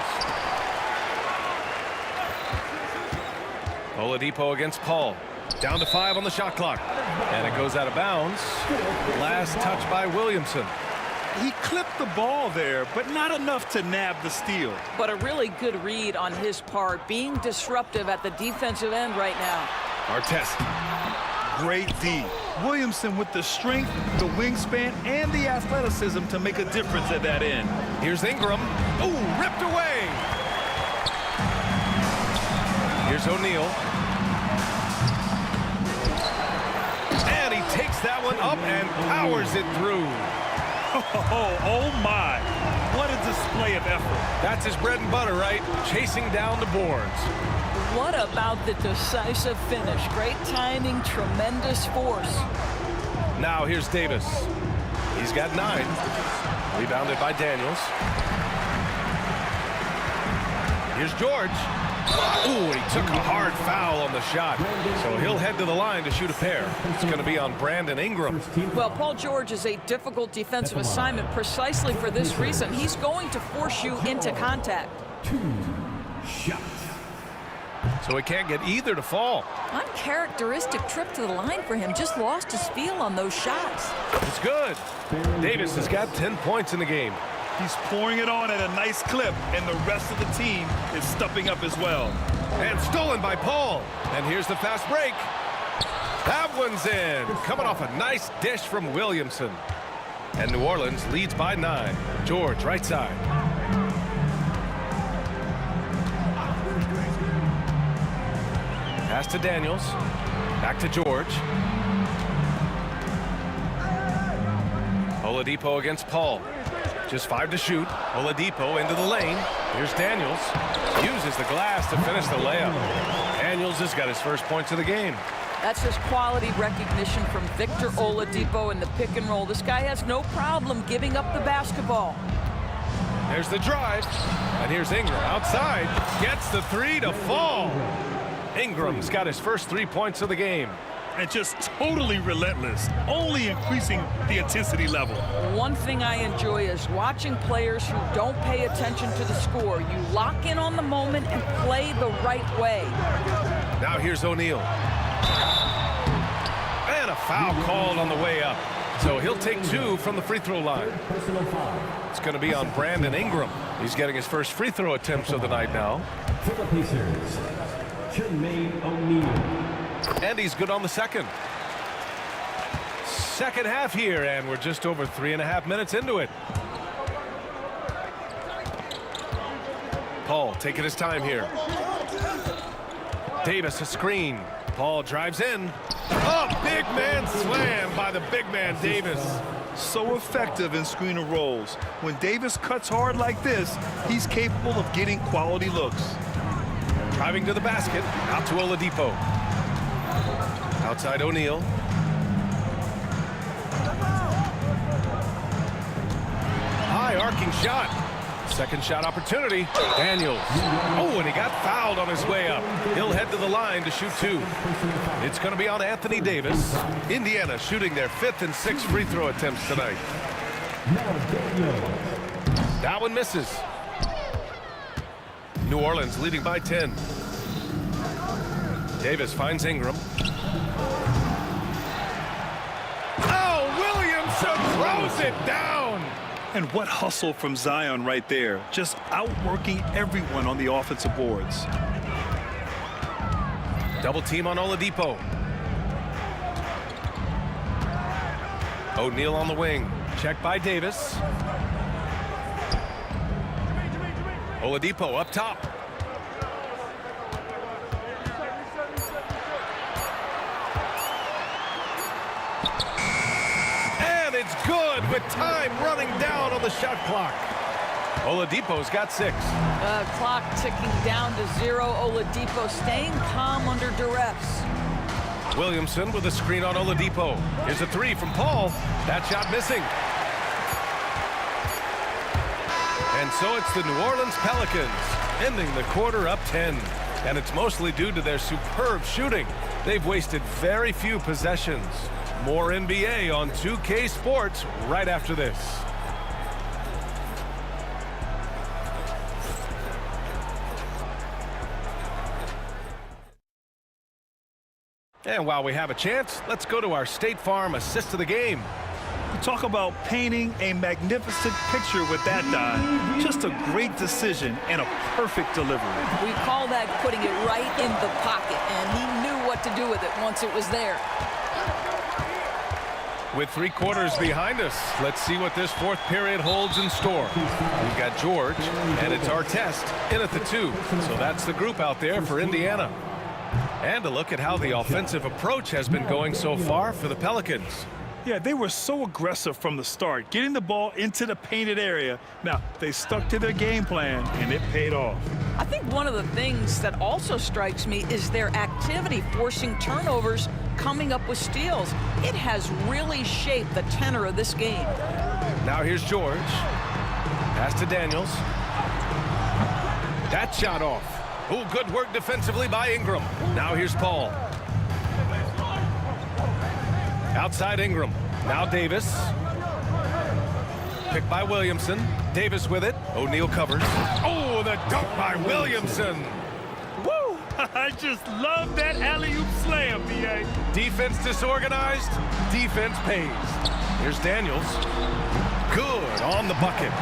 Oladipo against Paul. Down to 5 on the shot clock. And it goes out of bounds. Last touch by Williamson.
He clipped the ball there, but not enough to nab the steal.
But a really good read on his part, being disruptive at the defensive end right now.
Artest.
great D. Williamson with the strength, the wingspan, and the athleticism to make a difference at that end.
Here's Ingram. Ooh, ripped away. Here's O'Neal. And he takes that one up and powers it through.
Oh my. What a display of effort.
That's his bread and butter, right? Chasing down the boards.
What about the decisive finish? Great timing, tremendous force.
Now here's Davis. He's got 9. Rebounded by Daniels. Here's George. Ooh, he took a hard foul on the shot. So he'll head to the line to shoot a pair. It's going to be on Brandon Ingram.
Well, Paul George is a difficult defensive assignment precisely for this reason. He's going to force you into contact.
2 shots.
So he can't get either to fall.
Uncharacteristic trip to the line for him. Just lost his feel on those shots.
It's good. Davis has got 10 points in the game.
He's pouring it on at a nice clip, and the rest of the team is stepping up as well.
And stolen by Paul. And here's the fast break. That one's in. Coming off a nice dish from Williamson. And New Orleans leads by 9. George, right side. Pass to Daniels. Back to George. Oladipo against Paul. Just 5 to shoot. Oladipo into the lane. Here's Daniels. Uses the glass to finish the layup. Daniels has got his first points of the game.
That's just quality recognition from Victor Oladipo in the pick and roll. This guy has no problem giving up the basketball.
There's the drive. And here's Ingram outside. Gets the 3 to fall. Ingram's got his first 3 points of the game.
And just totally relentless, only increasing the intensity level.
One thing I enjoy is watching players who don't pay attention to the score. You lock in on the moment and play the right way.
Now here's O'Neal. And a foul called on the way up. So he'll take 2 from the free throw line. It's going to be on Brandon Ingram. He's getting his first free throw attempts of the night now.
For the Pacers, Jermaine O'Neal.
And he's good on the second. Second half here, and we're just over 3.5 minutes into it. Paul taking his time here. Davis a screen. Paul drives in. Oh, big man slam by the big man Davis.
So effective in screen and rolls. When Davis cuts hard like this, he's capable of getting quality looks.
Driving to the basket, out to Oladipo. Outside O'Neal. High arcing shot. Second shot opportunity. Daniels. Oh, and he got fouled on his way up. He'll head to the line to shoot 2. It's going to be on Anthony Davis. Indiana shooting their 5th and 6th free throw attempts tonight. That one misses. New Orleans leading by 10. Davis finds Ingram. Oh, Williamson throws it down.
And what hustle from Zion right there. Just outworking everyone on the offensive boards.
Double team on Oladipo. O'Neal on the wing. Checked by Davis. Oladipo up top. And it's good with time running down on the shot clock. Oladipo's got 6.
Clock ticking down to 0. Oladipo staying calm under duress.
Williamson with a screen on Oladipo. Here's a 3 from Paul. That shot missing. And so it's the New Orleans Pelicans ending the quarter up 10. And it's mostly due to their superb shooting. They've wasted very few possessions. More NBA on 2K Sports right after this. And while we have a chance, let's go to our State Farm assist of the game.
You talk about painting a magnificent picture with that dive. Just a great decision and a perfect delivery.
We call that putting it right in the pocket, and he knew what to do with it once it was there.
With 3 quarters behind us, let's see what this 4th period holds in store. We've got George, and it's Artest in at the 2. So that's the group out there for Indiana. And a look at how the offensive approach has been going so far for the Pelicans.
Yeah, they were so aggressive from the start, getting the ball into the painted area. Now, they stuck to their game plan, and it paid off.
I think one of the things that also strikes me is their activity forcing turnovers, coming up with steals. It has really shaped the tenor of this game.
Now here's George. Pass to Daniels. That shot off. Oh, good work defensively by Ingram. Now here's Paul. Outside Ingram. Now Davis. Picked by Williamson. Davis with it. O'Neal covers. Oh, the dunk by Williamson.
Woo! I just love that alley-oop slam, B.A.
Defense disorganized. Defense pays. Here's Daniels. Good on the bucket.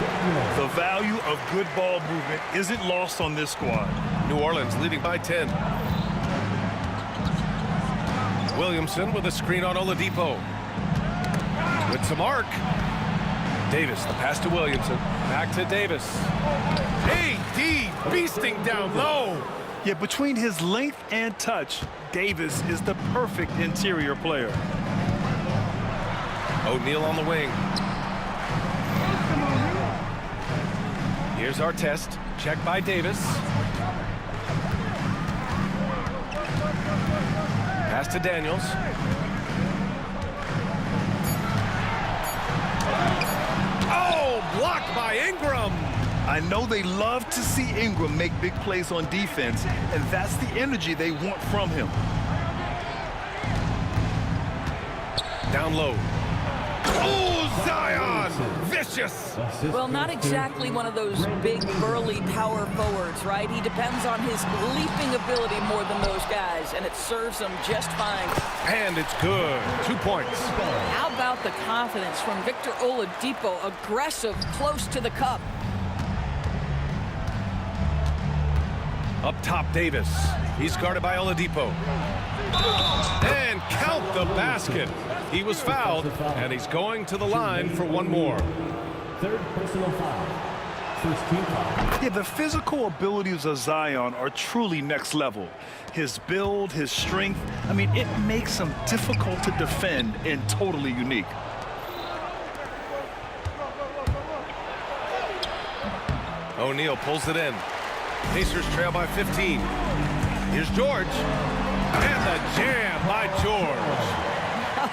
The value of good ball movement isn't lost on this squad.
New Orleans leading by 10. Williamson with a screen on Oladipo. With some arc. Davis, the pass to Williamson. Back to Davis. AD beasting down low.
Yeah, between his length and touch, Davis is the perfect interior player.
O'Neal on the wing. Here's Artest. Check by Davis. Pass to Daniels. Oh, blocked by Ingram.
I know they love to see Ingram make big plays on defense, and that's the energy they want from him.
Down low. Oh, Zion! Vicious!
Well, not exactly one of those big, burly power forwards, right? He depends on his leaping ability more than those guys, and it serves him just fine.
And it's good. 2 points.
How about the confidence from Victor Oladipo? Aggressive, close to the cup.
Up top, Davis. He's guarded by Oladipo. And count the basket. He was fouled, and he's going to the line for one more.
3rd personal foul. First team foul.
Yeah, the physical abilities of Zion are truly next level. His build, his strength, I mean, it makes him difficult to defend and totally unique.
O'Neal pulls it in. Pacers trail by 15. Here's George. And the jam by George.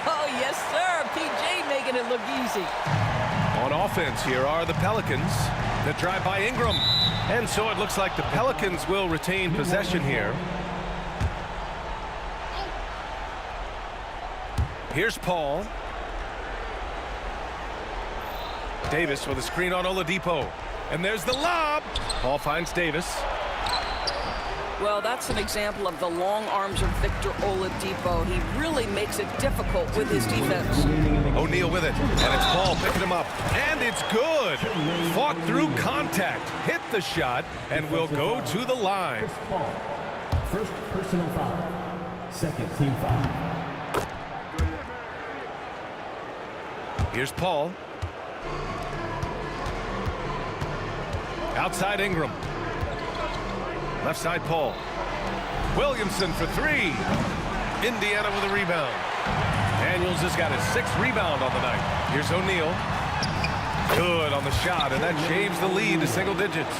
Oh, yes, sir. PJ making it look easy.
On offense, here are the Pelicans. The drive by Ingram. And so it looks like the Pelicans will retain possession here. Here's Paul. Davis with a screen on Oladipo. And there's the lob. Paul finds Davis.
Well, that's an example of the long arms of Victor Oladipo. He really makes it difficult with his defense.
O'Neal with it, and it's Paul picking him up. And it's good. Fought through contact, hit the shot, and will go to the line.
First personal foul. 2nd team foul.
Here's Paul. Outside Ingram. Left side Paul. Williamson for 3. Indiana with a rebound. Daniels has got his 6th rebound on the night. Here's O'Neal. Good on the shot, and that shaves the lead to single digits.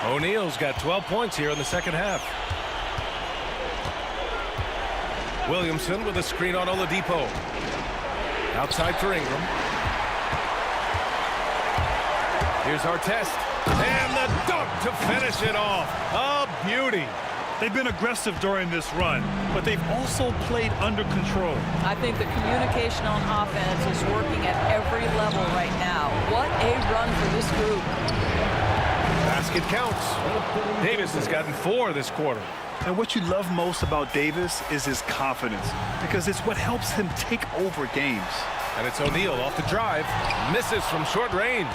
O'Neal's got 12 points here in the second half. Williamson with a screen on Oladipo. Outside for Ingram. Here's Artest. And the dunk to finish it off. A beauty.
They've been aggressive during this run, but they've also played under control.
I think the communication on offense is working at every level right now. What a run for this group.
Basket counts. Davis has gotten 4 this quarter.
And what you love most about Davis is his confidence, because it's what helps him take over games.
And it's O'Neal off the drive. Misses from short range.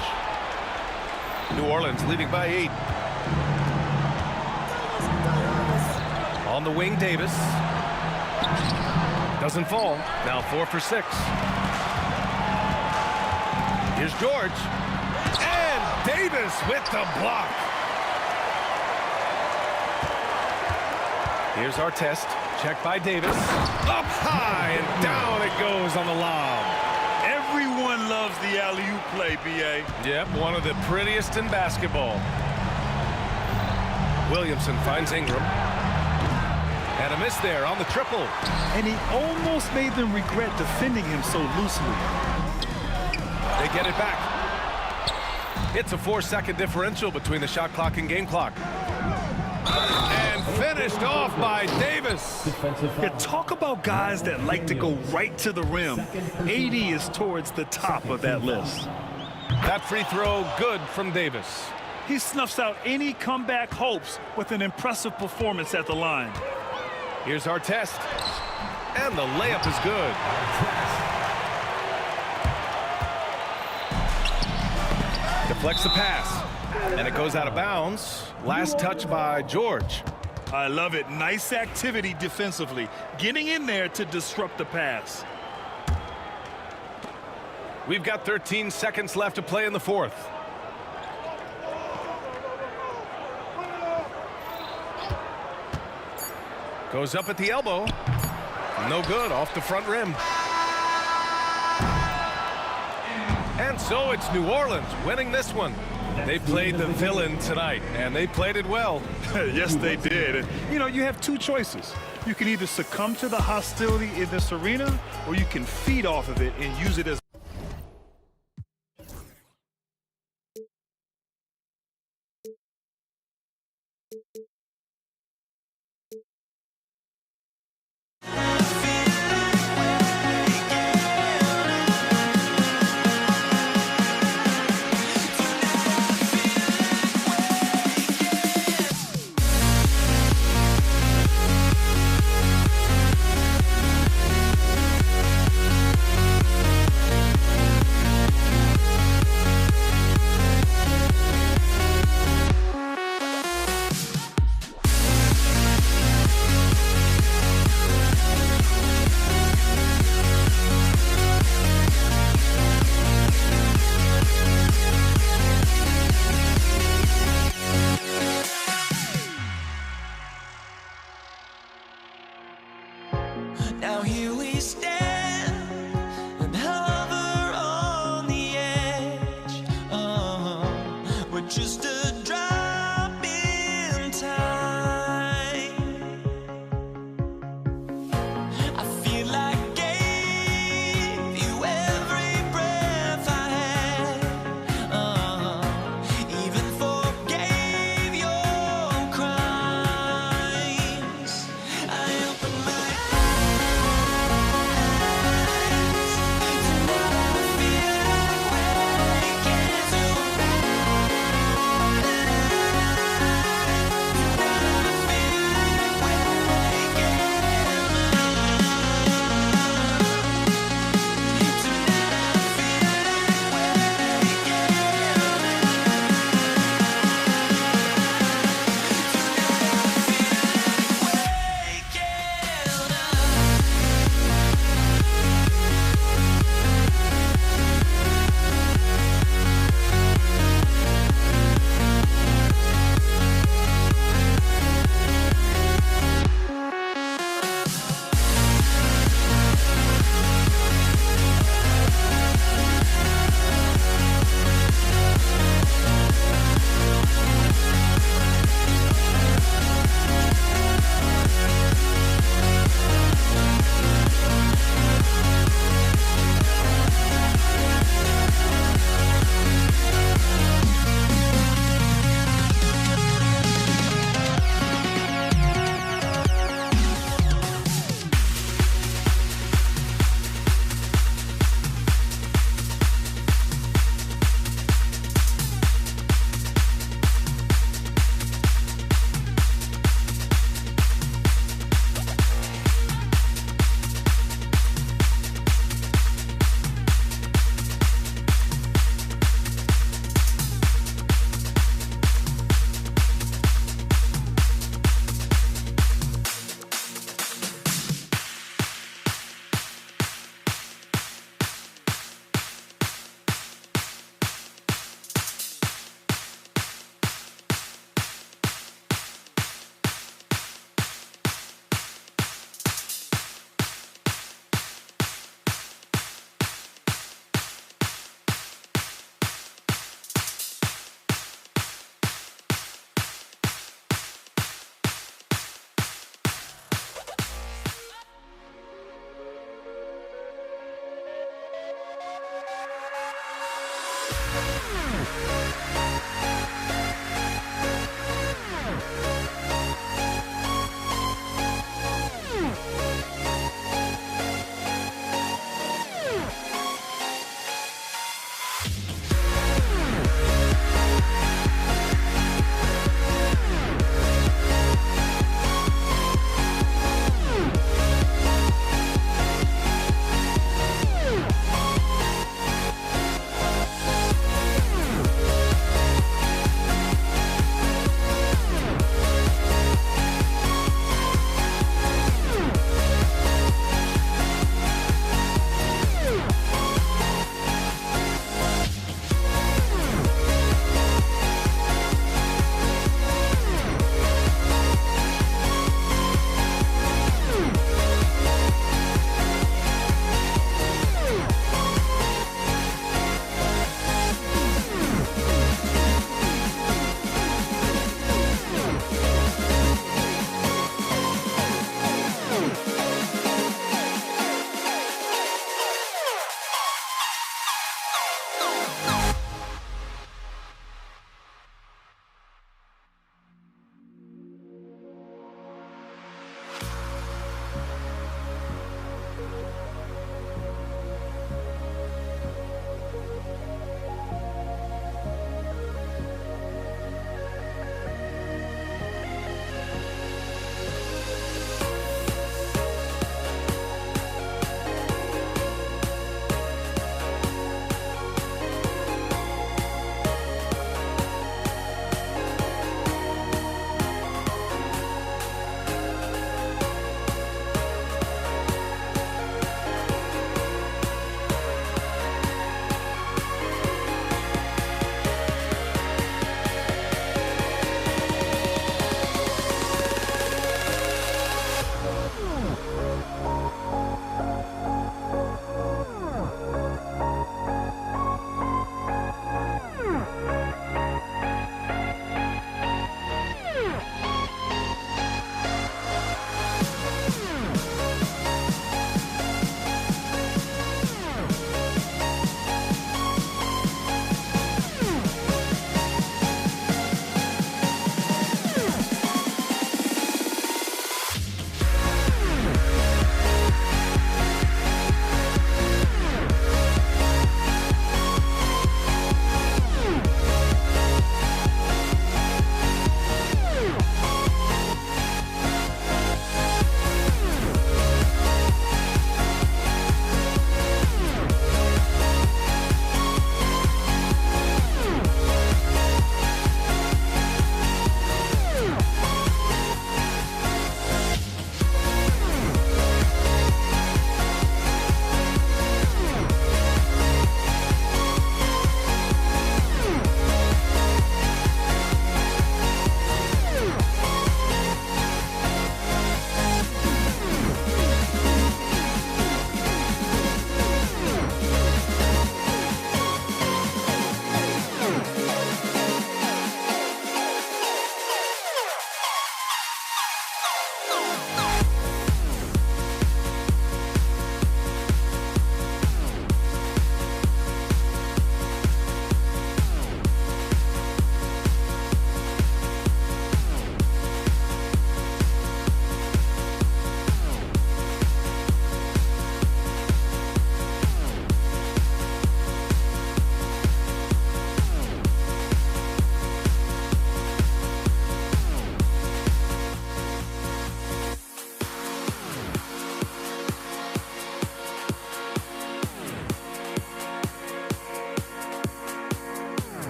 New Orleans leading by 8. On the wing, Davis. Doesn't fall. Now 4 for 6. Here's George. And Davis with the block. Here's our test. Check by Davis. Up high and down it goes on the lob.
Everyone loves the alley-oop play, B.A.
Yep, one of the prettiest in basketball. Williamson finds Ingram. And a miss there on the triple.
And he almost made them regret defending him so loosely.
They get it back. It's a 4-second differential between the shot clock and game clock. And finished off by Davis.
Yeah, talk about guys that like to go right to the rim. AD is towards the top of that list.
That free throw good from Davis.
He snuffs out any comeback hopes with an impressive performance at the line.
Here's our test. And the layup is good. Deflects the pass. And it goes out of bounds. Last touch by George.
I love it. Nice activity defensively. Getting in there to disrupt the pass.
We've got 13 seconds left to play in the fourth. Goes up at the elbow. No good, off the front rim. And so it's New Orleans winning this one. They played the villain tonight, and they played it well.
Yes, they did. And, you know, you have two choices. You can either succumb to the hostility in this arena, or you can feed off of it and use it as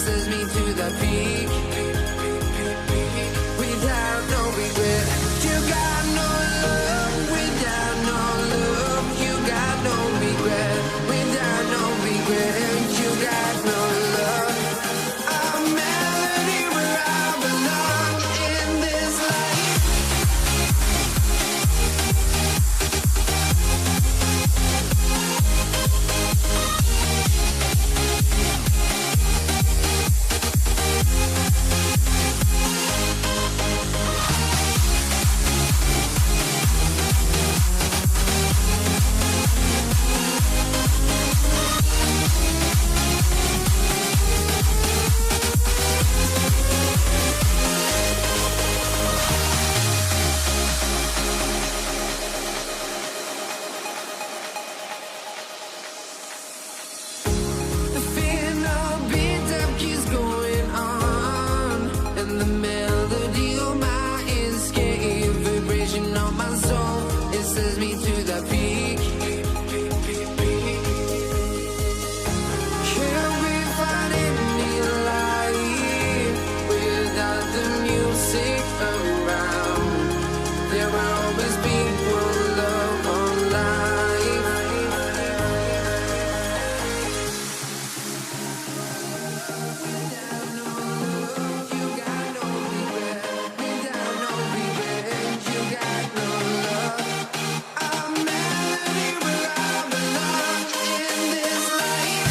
sends me to the peak. Without no regret, you got no love. Without no love, you got no regret. Without no regret, you got no love. A melody where I belong in this life. The final beat up keeps going on, and the melody of my escape, vibration on my soul, it sends me to the peak. Can't we find any light without the music around? There will always be one love on life. You got no regret. Without no regret, you got no love. A melody where I belong in this life.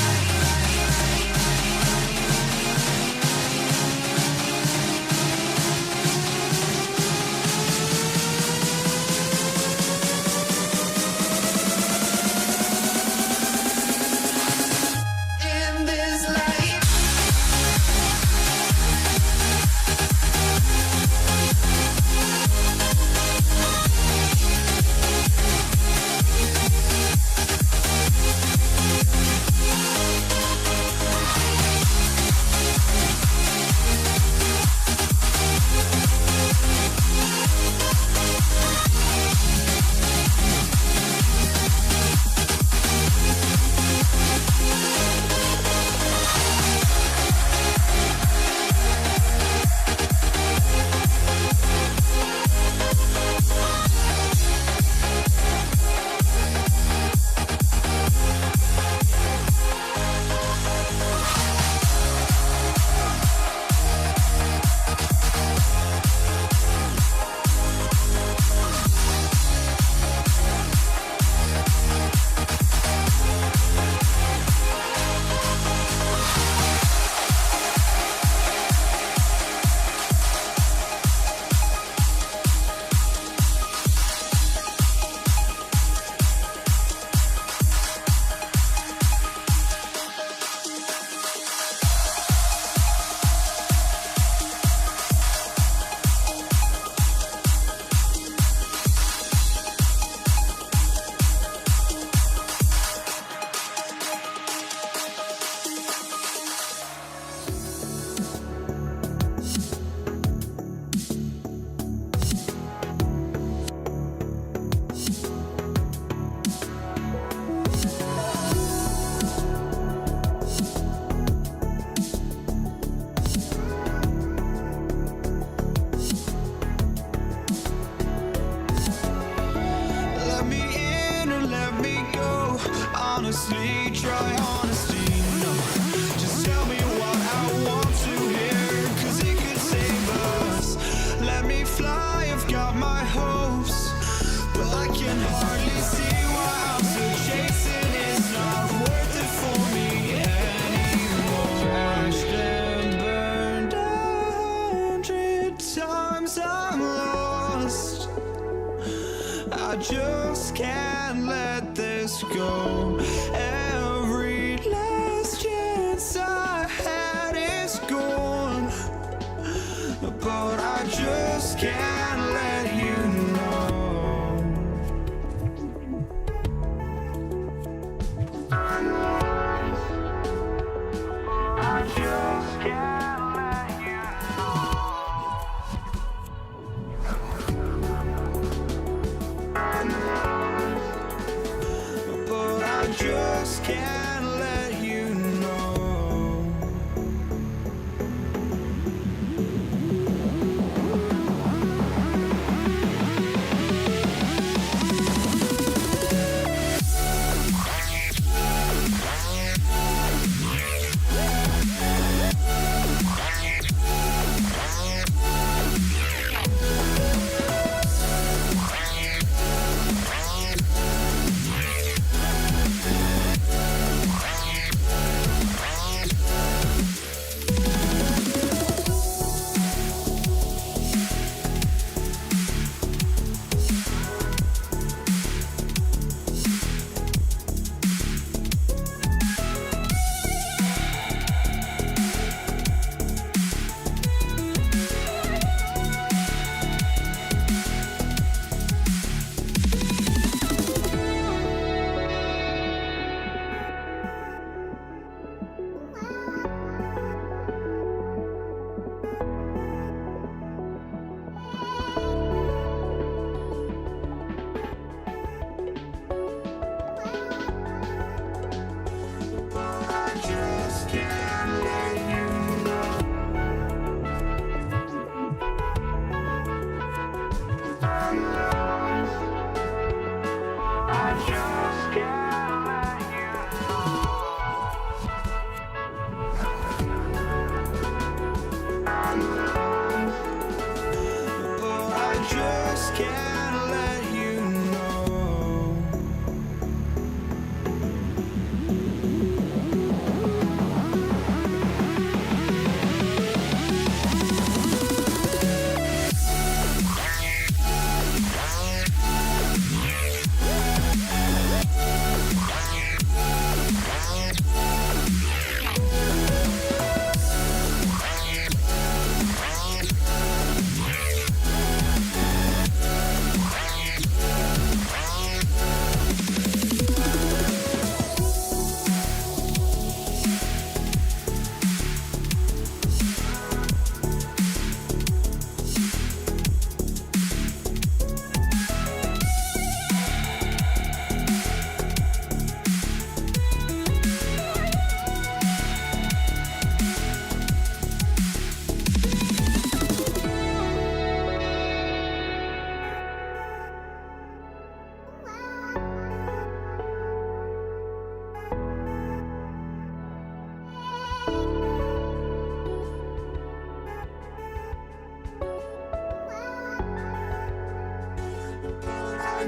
In this life. Let me in or let me go. Honestly, try honesty. No, just tell me what I want to hear, 'cause it could save us. Let me fly, I've got my hopes, but I can hardly see why I'm still chasing. It's not worth it for me anymore. Crashed and burned 100 times, I'm lost. I just can't let this go. Every last chance I had is gone, but I just can't let you know. I just can't let you know. But I just can't let you know.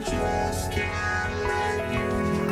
just can't let you go.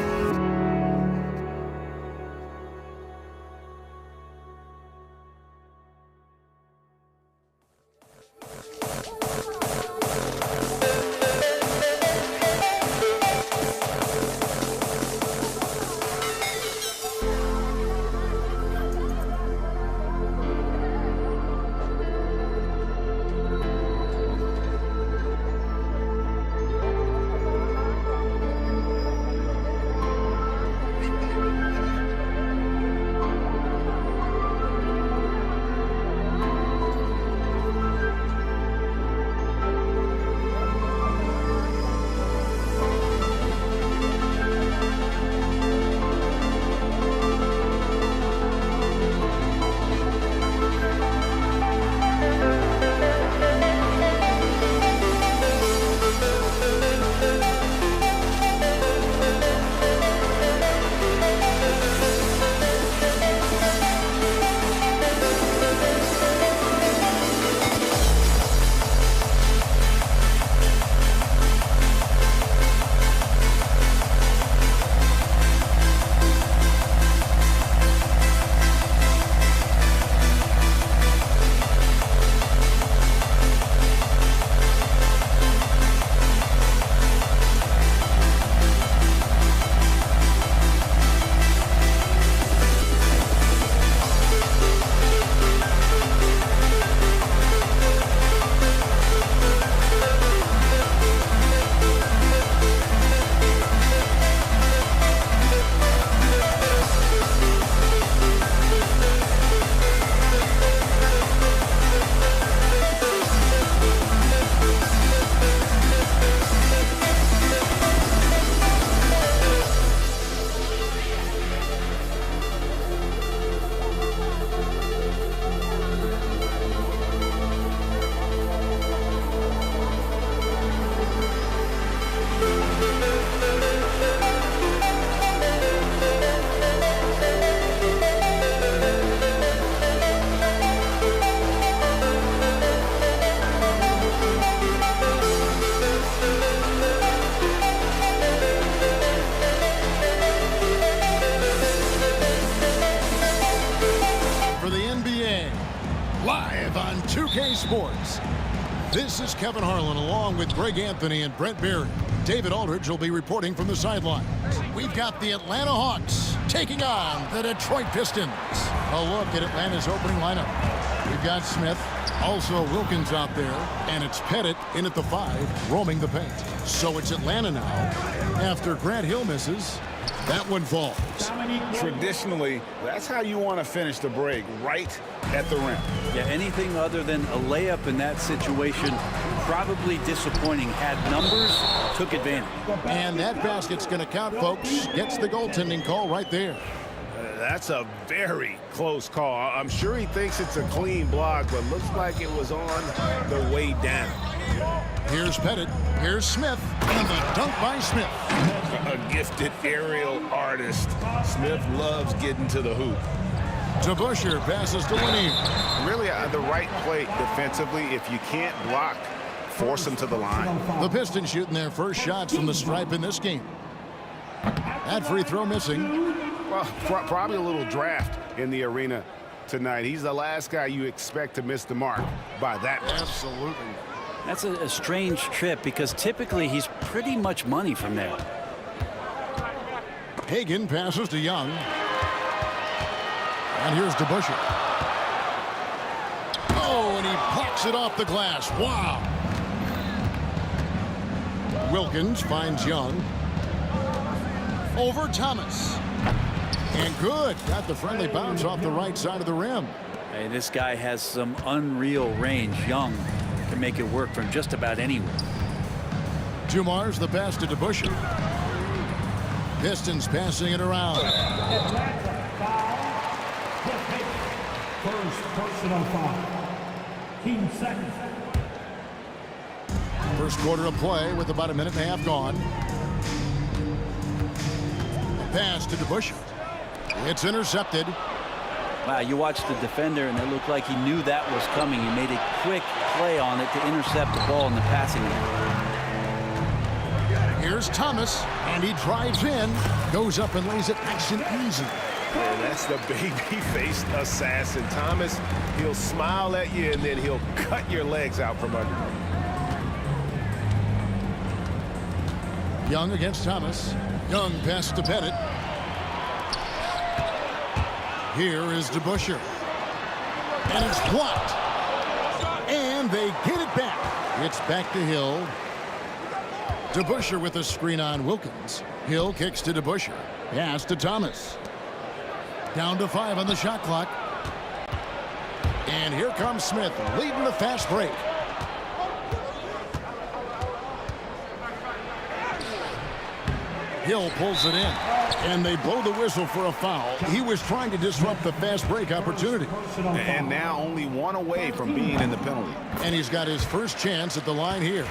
Live on 2K Sports. This is Kevin Harlan along with Greg Anthony and Brent Berry. David Aldridge will be reporting from the sideline. We've got the Atlanta Hawks taking on the Detroit Pistons. A look at Atlanta's opening lineup. We've got Smith, also Wilkins out there, and it's Pettit in at the 5, roaming the paint. So it's Atlanta now. After Grant Hill misses, that one falls.
Traditionally, that's how you want to finish the break, right at the rim.
Yeah, anything other than a layup in that situation, probably disappointing. Had numbers, took advantage.
And that basket's going to count, folks. Gets the goaltending call right there.
That's a very close call. I'm sure he thinks it's a clean block, but looks like it was on the way down.
Here's Pettit. Here's Smith. And the dunk by Smith.
A gifted aerial artist. Smith loves getting to the hoop.
DeBusschere passes to Lanier.
Really the right play defensively. If you can't block, force them to the line.
The Pistons shooting their first shots from the stripe in this game. That free throw missing.
Well, probably a little draft in the arena tonight. He's the last guy you expect to miss the mark by that much.
Absolutely.
That's a strange trip because typically he's pretty much money from there.
Hagan passes to Young. And here's DeBusschere. Oh, and he plucks it off the glass. Wow. Wilkins finds Young. Over Thomas. And good. Got the friendly bounce off the right side of the rim.
Hey, this guy has some unreal range. Young can make it work from just about anywhere.
Dumar's the pass to DeBusschere. Pistons passing it around.
First personal foul. Team second.
First quarter of play with about a minute and a half gone. Pass to DeBusschere. It's intercepted.
Wow, you watched the defender, and it looked like he knew that was coming. He made a quick play on it to intercept the ball in the passing game.
Here's Thomas, and he drives in, goes up and lays it nice and easy.
Yeah, that's the baby-faced assassin. Thomas, he'll smile at you, and then he'll cut your legs out from under you.
Young against Thomas. Young pass to Pettit. Here is DeBusschere. And it's blocked. And they get it back. It's back to Hill. DeBusschere with a screen on Wilkins. Hill kicks to DeBusschere. Pass to Thomas. Down to 5 on the shot clock. And here comes Smith leading the fast break. Hill pulls it in. And they blow the whistle for a foul. He was trying to disrupt the fast break opportunity.
And now only one away from being in the penalty.
And he's got his first chance at the line here.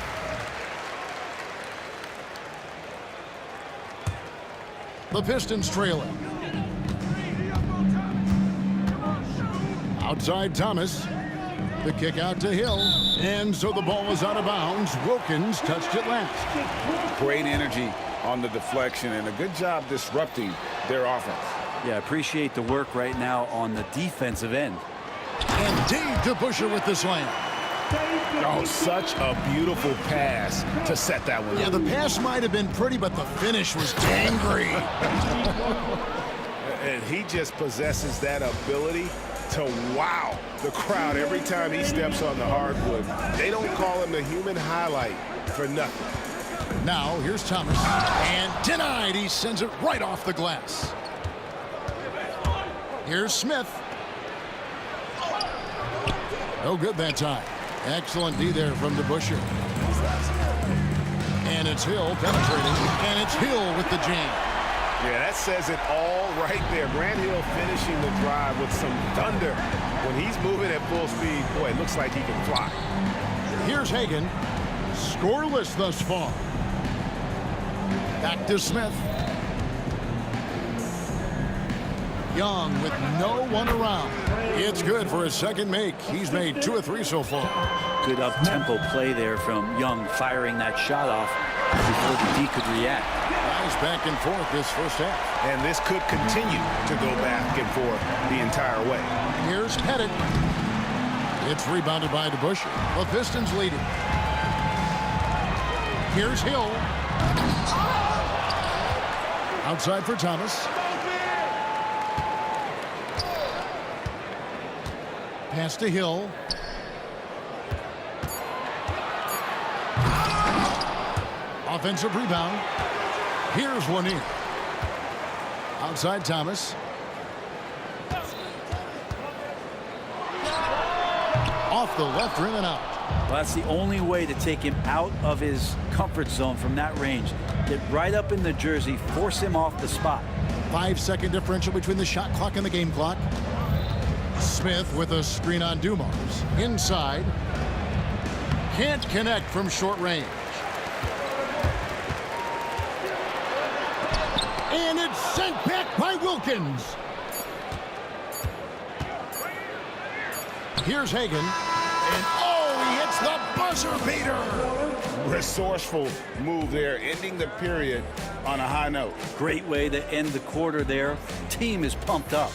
The Pistons trailing. Outside Thomas. The kick out to Hill. And so the ball is out of bounds. Wilkins touched it last.
Great energy on the deflection and a good job disrupting their offense.
Yeah, appreciate the work right now on the defensive end.
And Dave DeBusschere with the slam.
Oh, such a beautiful pass to set that one.
Yeah, the pass might have been pretty, but the finish was angry.
And he just possesses that ability to wow the crowd every time he steps on the hardwood. They don't call him the human highlight for nothing.
Now, here's Thomas. And denied. He sends it right off the glass. Here's Smith. No good that time. Excellent D there from DeBusschere. And it's Hill penetrating. And it's Hill with the jam.
Yeah, that says it all right there. Grant Hill finishing the drive with some thunder. When he's moving at full speed, boy, it looks like he can fly.
Here's Hagan. Scoreless thus far. Back to Smith. Young with no one around. It's good for his second make. He's made 2 of 3 so far.
Good up-tempo play there from Young, firing that shot off before the D could react.
Nice back and forth this first half.
And this could continue to go back and forth the entire way.
Here's Pettit. It's rebounded by DeBusschere. The Pistons leading. Here's Hill. Outside for Thomas. Pass to Hill. Offensive rebound. Here's one in. Outside Thomas. Off the left rim and out.
Well, that's the only way to take him out of his comfort zone from that range. Get right up in the jersey, force him off the spot.
5-second differential between the shot clock and the game clock. Smith with a screen on Dumars. Inside. Can't connect from short range. And it's sent back by Wilkins. Here's Hagan. And oh, he hits the buzzer beater.
Resourceful move there, ending the period on a high note.
Great way to end the quarter there. Team is pumped up.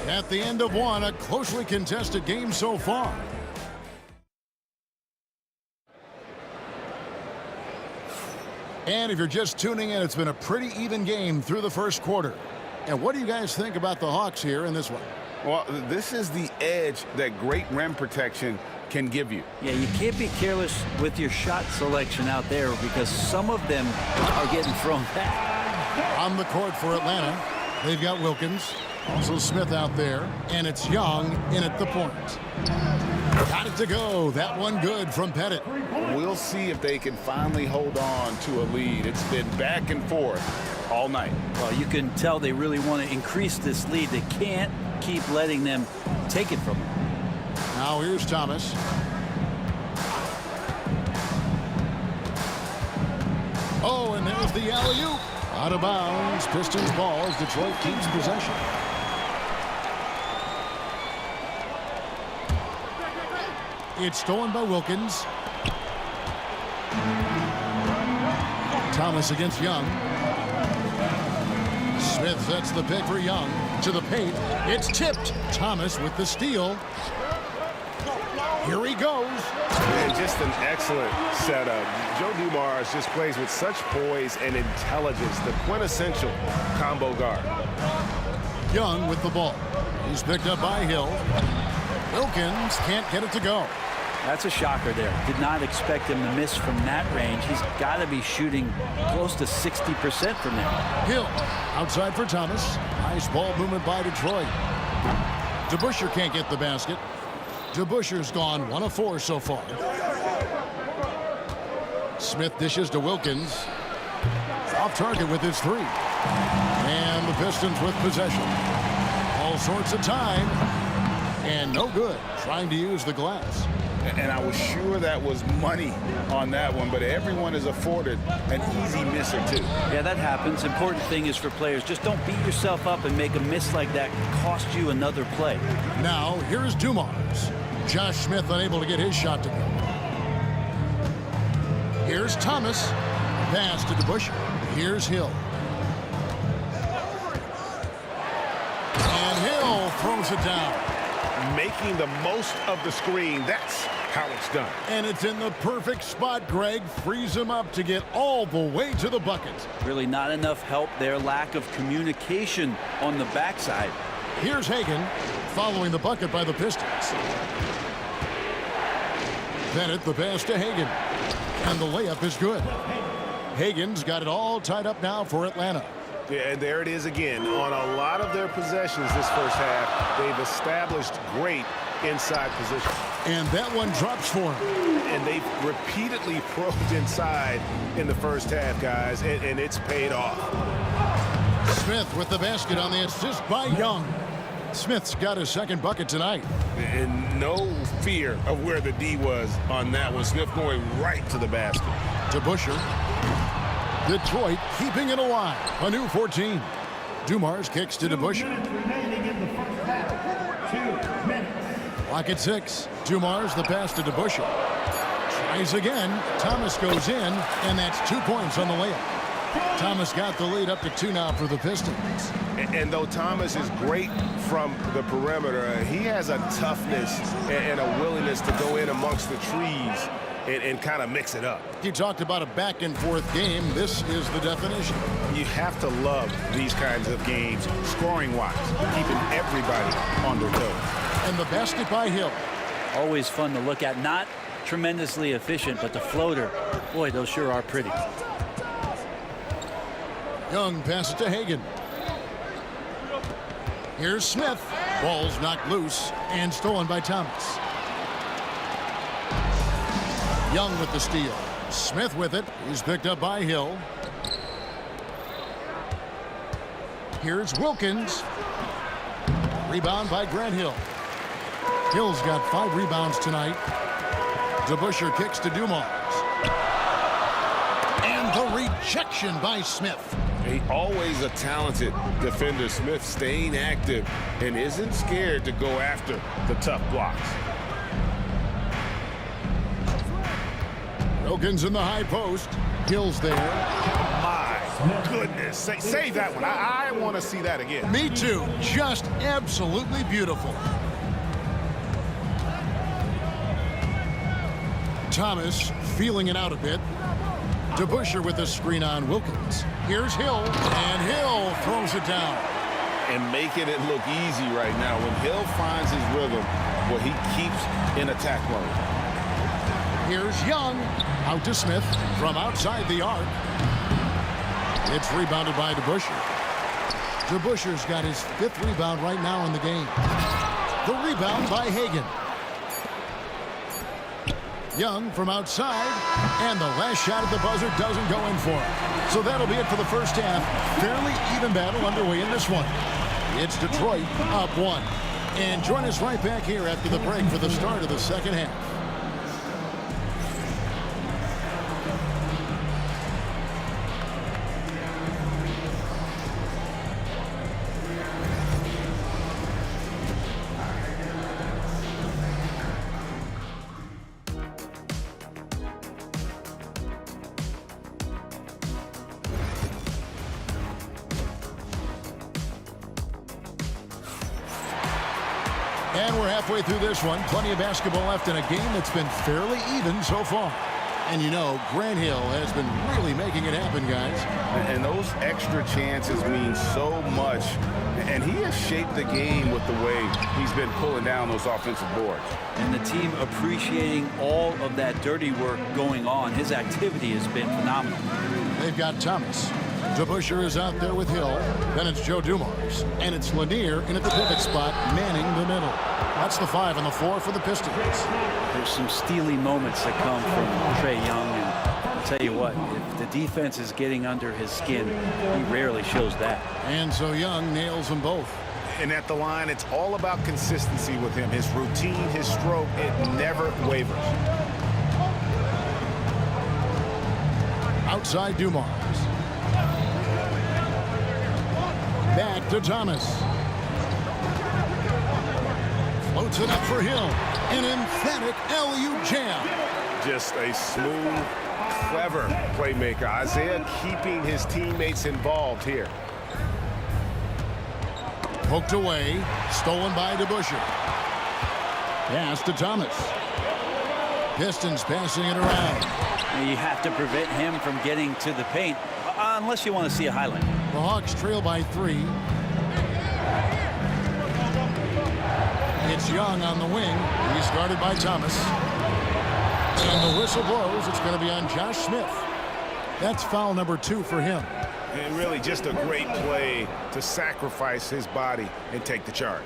At the end of one, a closely contested game so far. And if you're just tuning in, it's been a pretty even game through the first quarter. And what do you guys think about the Hawks here in this one?
Well, this is the edge that great rim protection can give you.
Yeah, you can't be careless with your shot selection out there because some of them are getting thrown back.
On the court for Atlanta, they've got Wilkins, also Smith out there, and it's Young in at the point. Got it to go. That one good from Pettit.
We'll see if they can finally hold on to a lead. It's been back and forth all night.
Well, you can tell they really want to increase this lead. They can't keep letting them take it from them.
Now here's Thomas. Oh, and there's the alley-oop. Out of bounds. Pistons ball as Detroit keeps possession. It's stolen by Wilkins. Thomas against Young. Smith sets the pick for Young. To the paint. It's tipped. Thomas with the steal. Here he goes.
And just an excellent setup. Joe Dumars just plays with such poise and intelligence. The quintessential combo guard.
Young with the ball. He's picked up by Hill. Wilkins can't get it to go.
That's a shocker there. Did not expect him to miss from that range. He's got to be shooting close to 60% from there.
Hill outside for Thomas. Nice ball movement by Detroit. DeBusschere can't get the basket. DeBusschere's gone 1 of 4 so far. Smith dishes to Wilkins. Off target with his 3. And the Pistons with possession. All sorts of time. And no good. Trying to use the glass.
And I was sure that was money on that one, but everyone is afforded an easy miss or 2.
Yeah, that happens. Important thing is for players, just don't beat yourself up and make a miss like that cost you another play.
Now, here's Dumars. Josh Smith unable to get his shot to go. Here's Thomas. Pass to DeBusschere. Here's Hill. And Hill throws it down.
Making the most of the screen. That's how it's done.
And it's in the perfect spot. Greg frees him up to get all the way to the bucket.
Really not enough help there. Lack of communication on the backside.
Here's Hagan following the bucket by the Pistons. Bennett the pass to Hagan. And the layup is good. Hagan's got it all tied up now for Atlanta.
Yeah, and there it is again. On a lot of their possessions this first half, they've established great inside position.
And that one drops for him.
And they've repeatedly probed inside in the first half, guys, and it's paid off.
Smith with the basket on the assist by Young. Smith's got his second bucket tonight.
And no fear of where the D was on that one. Smith going right to the basket.
DeBusschere. Detroit keeping it alive. A new 14. Dumars kicks to DeBusschere. Clock at 6. Dumars the pass to DeBusschere. Tries again. Thomas goes in, and that's 2 points on the layup. Thomas got the lead up to 2 now for the Pistons.
And though Thomas is great from the perimeter, he has a toughness and a willingness to go in amongst the trees and kind of mix it up.
You talked about a back-and-forth game. This is the definition.
You have to love these kinds of games, scoring-wise, keeping everybody on their toes.
And the basket by Hill.
Always fun to look at. Not tremendously efficient, but the floater, boy, those sure are pretty.
Young passes to Hagan. Here's Smith. Ball's knocked loose and stolen by Thomas. Young with the steal. Smith with it. He's picked up by Hill. Here's Wilkins. Rebound by Grant Hill. Hill's got 5 rebounds tonight. DeBusschere kicks to Dumars. And the rejection by Smith.
Always a talented defender. Smith staying active and isn't scared to go after the tough blocks.
Wilkins in the high post. Hill's there.
My goodness. Save that one. I want to see that again.
Me too. Just absolutely beautiful. Thomas feeling it out a bit. DeBusschere with the screen on Wilkins. Here's Hill, and Hill throws it down.
And making it look easy right now. When Hill finds his rhythm, well, he keeps in attack mode.
Here's Young, out to Smith from outside the arc. It's rebounded by DeBusschere. DeBusschere's got his 5th rebound right now in the game. The rebound by Hagan. Young from outside, and the last shot at the buzzer doesn't go in for him. So that'll be it for the first half. Fairly even battle underway in this one. It's Detroit up 1. And join us right back here after the break for the start of the second half. And we're halfway through this one. Plenty of basketball left in a game that's been fairly even so far. And you know, Grant Hill has been really making it happen, guys.
And those extra chances mean so much. And he has shaped the game with the way he's been pulling down those offensive boards.
And the team appreciating all of that dirty work going on. His activity has been phenomenal.
They've got Thomas. DeBusschere is out there with Hill. Then it's Joe Dumars. And it's Lanier in at the pivot spot, manning the middle. That's the 5 and the 4 for the Pistons.
There's some steely moments that come from Trae Young. And I'll tell you what, if the defense is getting under his skin, he rarely shows that.
And so Young nails them both.
And at the line, it's all about consistency with him. His routine, his stroke, it never wavers.
Outside Dumars. Back to Thomas. Floats it up for Hill. An emphatic alley-oop jam.
Just a smooth, clever playmaker. Isaiah keeping his teammates involved here.
Poked away. Stolen by DeBusschere. Pass to Thomas. Pistons passing it around.
You have to prevent him from getting to the paint, unless you want to see a highlight.
The Hawks trail by 3. It's Young on the wing. He's guarded by Thomas. And the whistle blows. It's going to be on Josh Smith. That's foul number 2 for him.
And really just a great play to sacrifice his body and take the charge.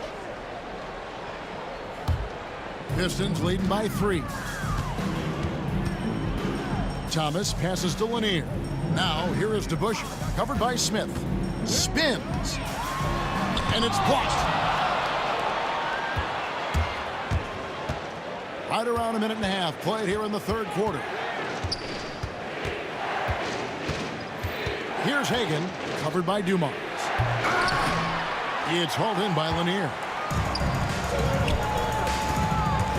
Pistons leading by 3. Thomas passes to Lanier. Now here is DeBusschere, covered by Smith. Spins. And it's blocked. Right around a minute and a half played here in the third quarter. Here's Hagan, covered by Dumars. It's hauled in by Lanier.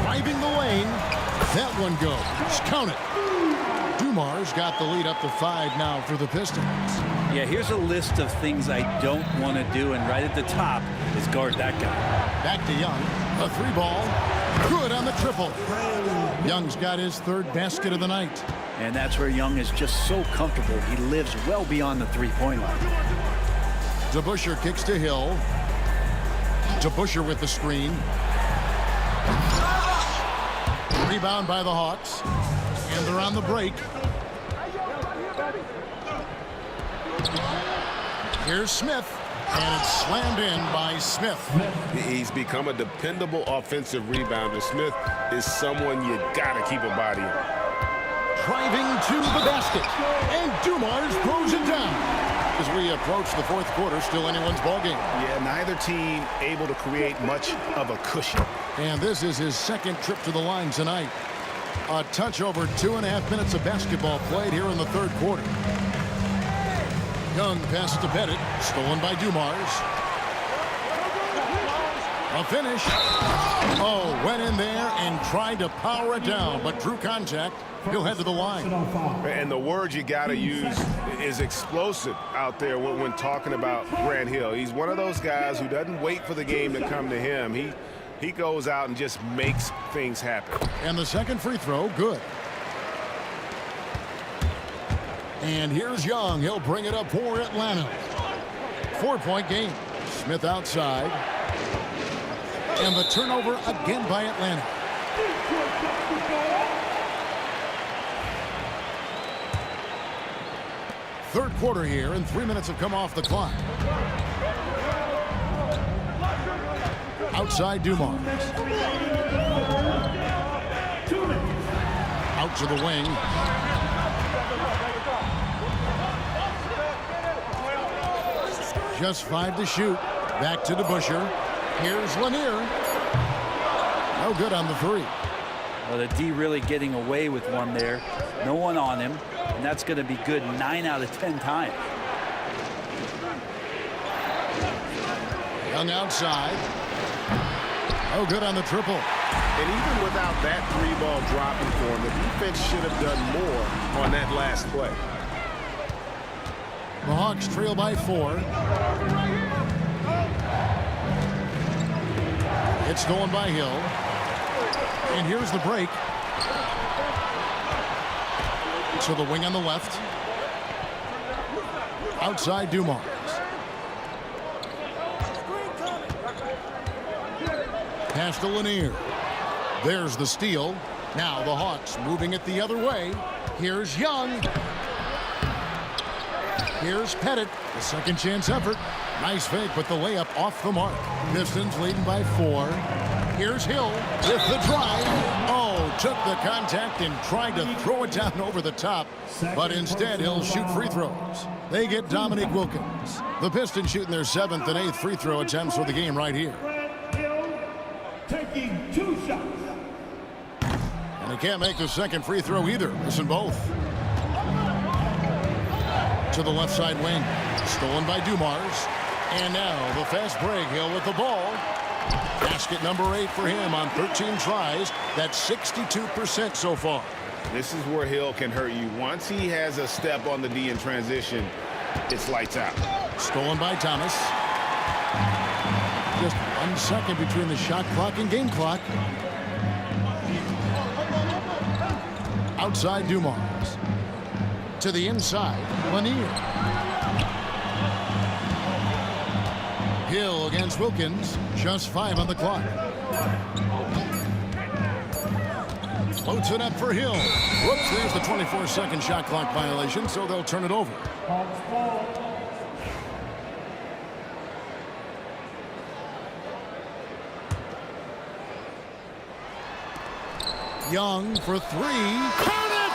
Driving the lane. That one goes. Count it. Dumars got the lead up to 5 now for the Pistons.
Yeah, here's a list of things I don't want to do, and right at the top is guard that guy.
Back to Young. A 3-ball. Good on the triple. Young's got his 3rd basket of the night.
And that's where Young is just so comfortable. He lives well beyond the three-point line.
DeBusschere kicks to Hill. DeBusschere with the screen. Rebound by the Hawks. And they're on the break. Here's Smith. And it's slammed in by Smith.
He's become a dependable offensive rebounder. Smith is someone you got to keep a body on.
Driving to the basket. And Dumars throws it down. As we approach the fourth quarter, still anyone's ballgame.
Yeah, neither team able to create much of a cushion.
And this is his 2nd trip to the line tonight. A touch over 2.5 minutes of basketball played here in the third quarter. Young passes to Bennett, stolen by Dumars. A finish. Oh, went in there and tried to power it down, but drew contact. He'll head to the line.
And the word you got to use is explosive out there when talking about Grant Hill. He's one of those guys who doesn't wait for the game to come to him. He goes out and just makes things happen.
And the 2nd free throw, good. And here's Young. He'll bring it up for Atlanta. 4-point game. Smith outside. And the turnover again by Atlanta. Third quarter here, and 3 minutes have come off the clock. Outside Dumars. Out to the wing. Just 5 to shoot. Back to DeBusschere. Here's Lanier. No good on the 3.
Well, the D really getting away with one there. No one on him. And that's going to be good 9 out of 10 times.
Young outside. No good on the triple.
And even without that 3-ball dropping for him, the defense should have done more on that last play.
The Hawks trail by 4. It's stolen by Hill. And here's the break. To the wing on the left. Outside Dumars. Pass to Lanier. There's the steal. Now the Hawks moving it the other way. Here's Young. Here's Pettit. The second chance effort. Nice fake, but the layup off the mark. Pistons leading by 4. Here's Hill with the drive. Oh, took the contact and tried to throw it down over the top. But instead, he'll shoot free throws. They get Dominique Wilkins. The Pistons shooting their 7th and 8th free throw attempts for the game right here.
Taking 2 shots.
And he can't make the second free throw either. Listen both. To the left side wing. Stolen by Dumars. And now the fast break. Hill with the ball. Basket number 8 for him on 13 tries. That's 62% so far.
This is where Hill can hurt you. Once he has a step on the D in transition, it's lights out.
Stolen by Thomas. Just 1 second between the shot clock and game clock. Outside Dumars. To the inside, Lanier. Hill against Wilkins. Just 5 on the clock. Floats it up for Hill. Whoops, there's the 24-second shot clock violation, so they'll turn it over. Young for 3. Count it!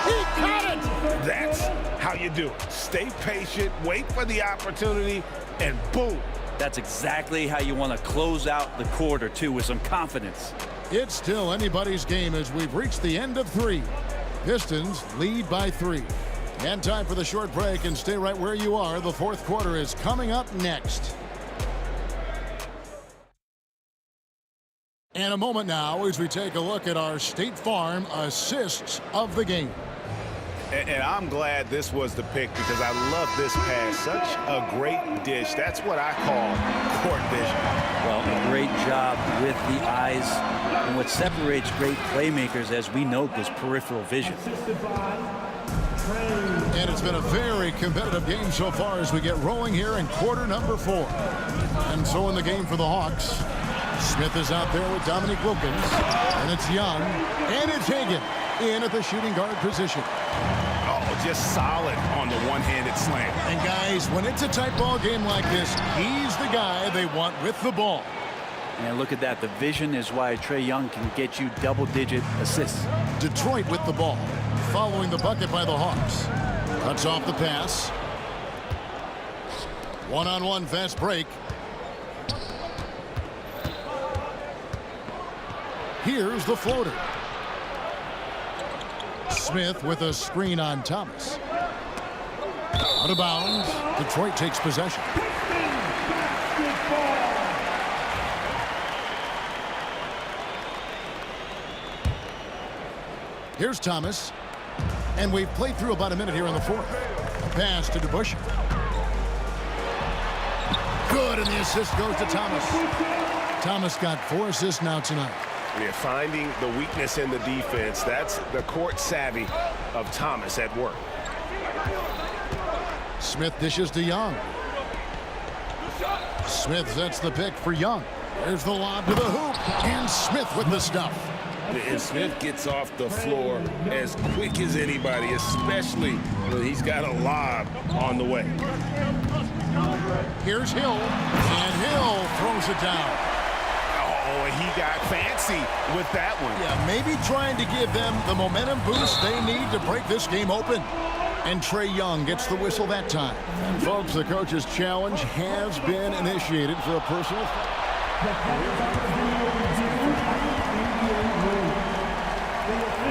He caught it!
That's how you do it. Stay patient, wait for the opportunity, and boom.
That's exactly how you want to close out the quarter, too, with some confidence.
It's still anybody's game as we've reached the end of 3. Pistons lead by 3. And time for the short break, and stay right where you are. The 4th quarter is coming up next. And a moment now as we take a look at our State Farm assists of the game.
And I'm glad this was the pick because I love this pass. Such a great dish. That's what I call court vision.
Well, a great job with the eyes. And what separates great playmakers, as we know, is peripheral vision.
And it's been a very competitive game so far as we get rolling here in quarter number 4. And so in the game for the Hawks, Smith is out there with Dominique Wilkins. And it's Young. And it's Hagan in at the shooting guard position.
Oh, just solid on the one-handed slam.
And guys, when it's a tight ball game like this, he's the guy they want with the ball.
And look at that. The vision is why Trae Young can get you double-digit assists.
Detroit with the ball, following the bucket by the Hawks. Cuts off the pass. One-on-one fast break. Here's the floater. Smith with a screen on Thomas. Out of bounds. Detroit takes possession. Here's Thomas. And we've played through about a minute here in the 4th. A pass to DeBusschere. Good, and the assist goes to Thomas. Thomas got 4 assists now tonight.
We're finding the weakness in the defense. That's the court savvy of Thomas at work.
Smith dishes to Young. Smith sets the pick for Young. There's the lob to the hoop. And Smith with the stuff.
And Smith gets off the floor as quick as anybody, especially when he's got a lob on the way.
Here's Hill. And Hill throws it down.
Oh, he got fancy with that one.
Yeah, maybe trying to give them the momentum boost they need to break this game open. And Trae Young gets the whistle that time. And folks, the coach's challenge has been initiated for a personal.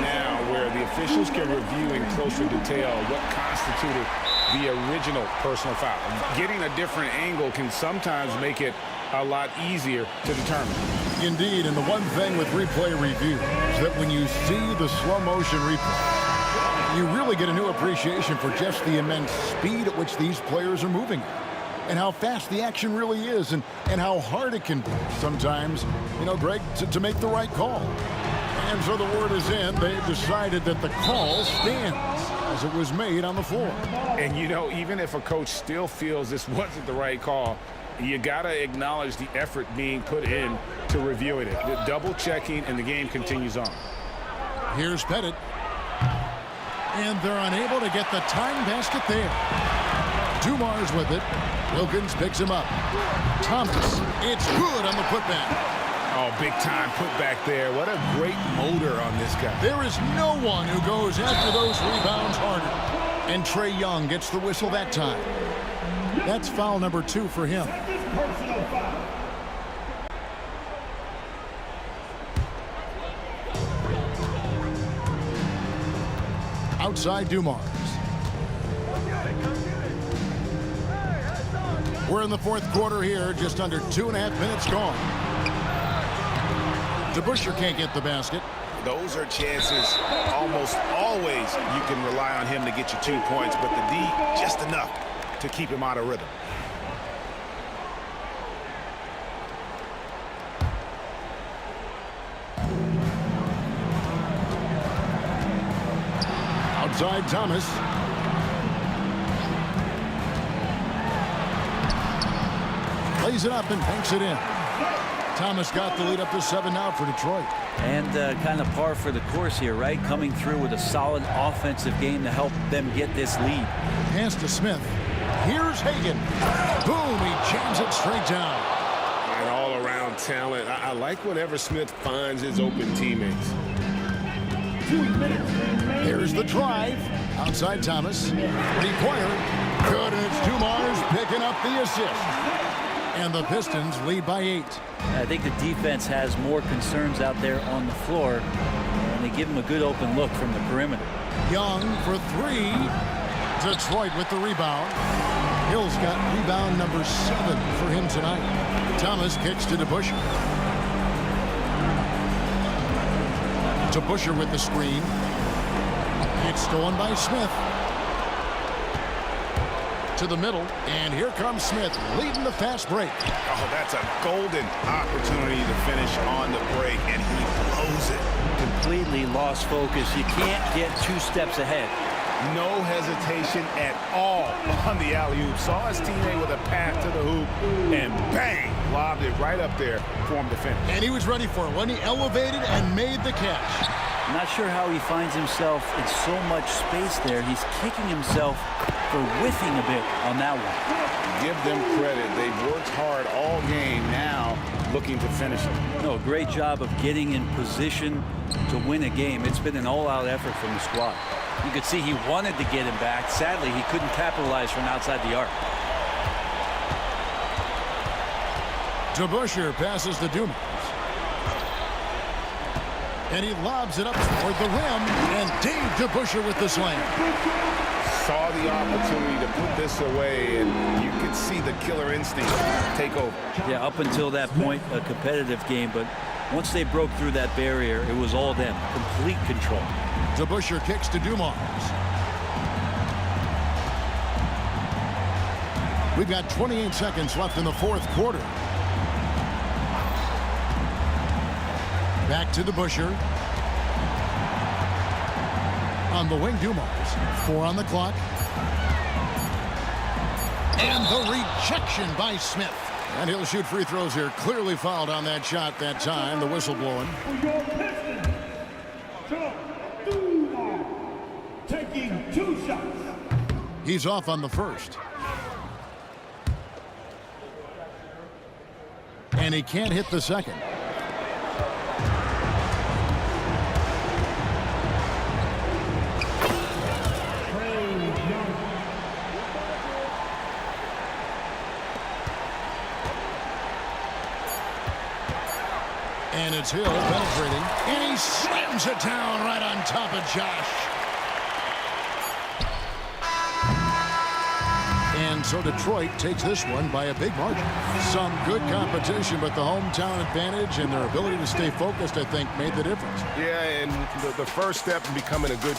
Now, where the officials can review in closer detail what constituted the original personal foul. Getting a different angle can sometimes make it a lot easier to determine.
Indeed, and the one thing with replay review is that when you see the slow motion replay, you really get a new appreciation for just the immense speed at which these players are moving. and how fast the action really is and how hard it can be sometimes, Greg, to make the right call. And so the word is in. They've decided that the call stands as it was made on the floor.
And, even if a coach still feels this wasn't the right call, you got to acknowledge the effort being put in to reviewing it. The double checking, and the game continues on.
Here's Pettit. And they're unable to get the tying basket there. Dumars with it. Wilkins picks him up. Thomas, it's good on the putback.
Oh, big time putback there. What a great motor on this guy.
There is no one who goes after those rebounds harder. And Trae Young gets the whistle that time. That's foul number 2 for him.
Personal foul.
Outside Dumars. We're in the fourth quarter here, just under 2.5 minutes gone. DeBusschere can't get the basket.
Those are chances almost always you can rely on him to get you 2 points, but the D just enough to keep him out of rhythm.
Outside Thomas. Plays it up and banks it in. Thomas got the lead up to 7 now for Detroit.
And kind of par for the course here, right? Coming through with a solid offensive game to help them get this lead.
Pass to Smith. Here's Hagan. Boom, he jams it straight down.
And all-around talent. I like whenever Smith finds his open teammates.
2 minutes remaining.
Here's the drive. Outside Thomas. Three-pointer. Good, and it's Dumars picking up the assist. And the Pistons lead by 8.
I think the defense has more concerns out there on the floor, and they give him a good open look from the perimeter.
Young for 3. Detroit with the rebound. Hill's got rebound number 7 for him tonight. Thomas kicks to DeBusschere. DeBusschere with the screen. It's stolen by Smith. To the middle, and here comes Smith leading the fast break.
Oh, that's a golden opportunity to finish on the break, and he blows it.
Completely lost focus. You can't get 2 steps ahead.
No hesitation at all on the alley-oop. Saw his teammate with a pass to the hoop, and bang, lobbed it right up there for him to finish.
And he was ready for it when he elevated and made the catch.
I'm not sure how he finds himself in so much space there. He's kicking himself for whiffing a bit on that one.
Give them credit. They've worked hard all game, now looking to finish it.
No, great job of getting in position to win a game. It's been an all-out effort from the squad. You could see he wanted to get him back. Sadly, he couldn't capitalize from outside the arc.
DeBusschere passes to Dumars. And he lobs it up toward the rim, and Dave DeBusschere with the slam.
Saw the opportunity to put this away, and you could see the killer instinct take over.
Yeah, up until that point, a competitive game, but once they broke through that barrier, it was all them. Complete control.
DeBusschere kicks to Dumars. We've got 28 seconds left in the fourth quarter. Back to DeBusschere. On the wing, Dumars. 4 on the clock. And the rejection by Smith. And he'll shoot free throws here. Clearly fouled on that shot that time. The whistle blowing.
For your Pistons, Dumars, taking 2 shots.
He's off on the first. And he can't hit the second. And it's Hill penetrating. And he slams it down right on top of Josh. And so Detroit takes this one by a big margin. Some good competition, but the hometown advantage and their ability to stay focused, I think, made the difference.
Yeah, and the first step in becoming a good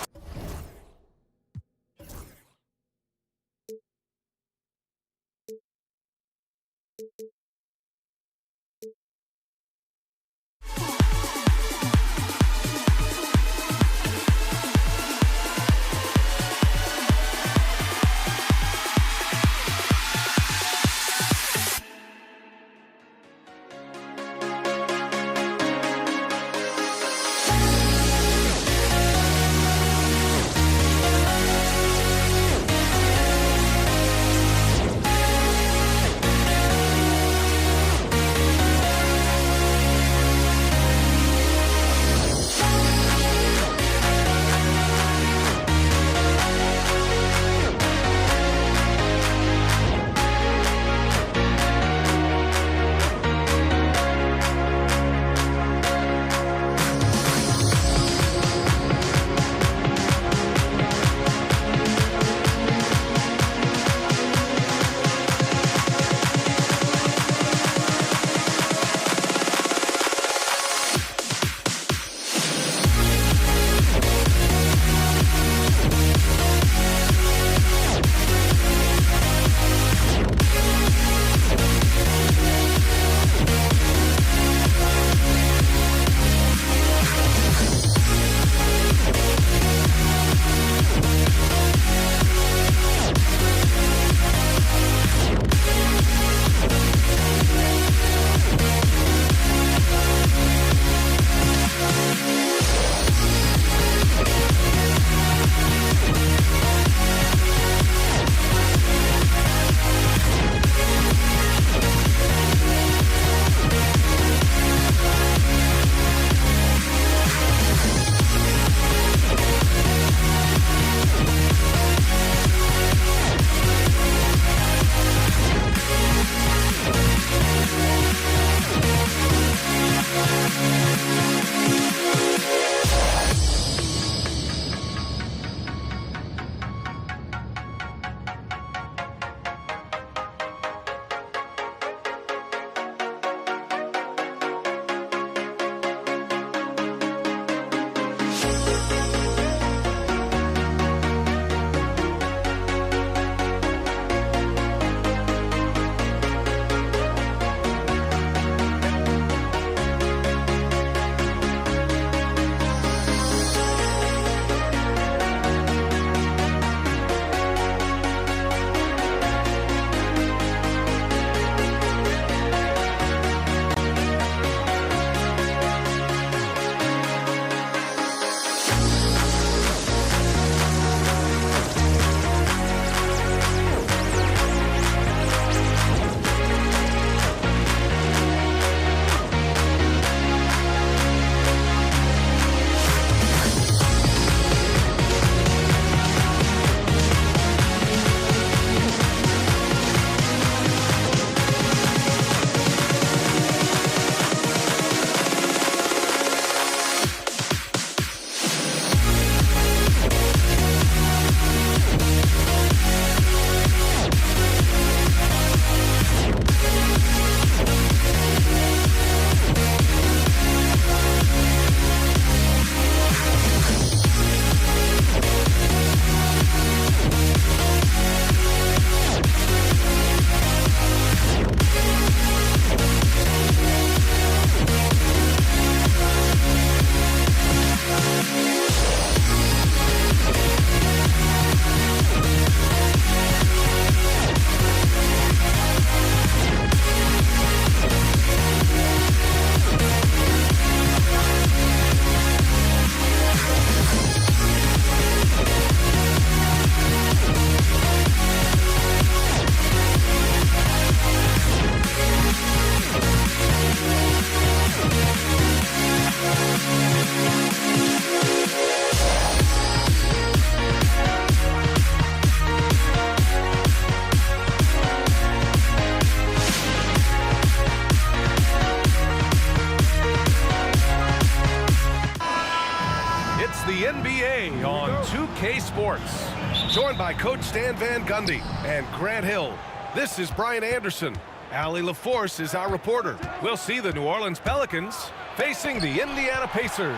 the NBA on 2K Sports. Joined by Coach Stan Van Gundy and Grant Hill. This is Brian Anderson. Allie LaForce is our reporter. We'll see the New Orleans Pelicans facing the Indiana Pacers.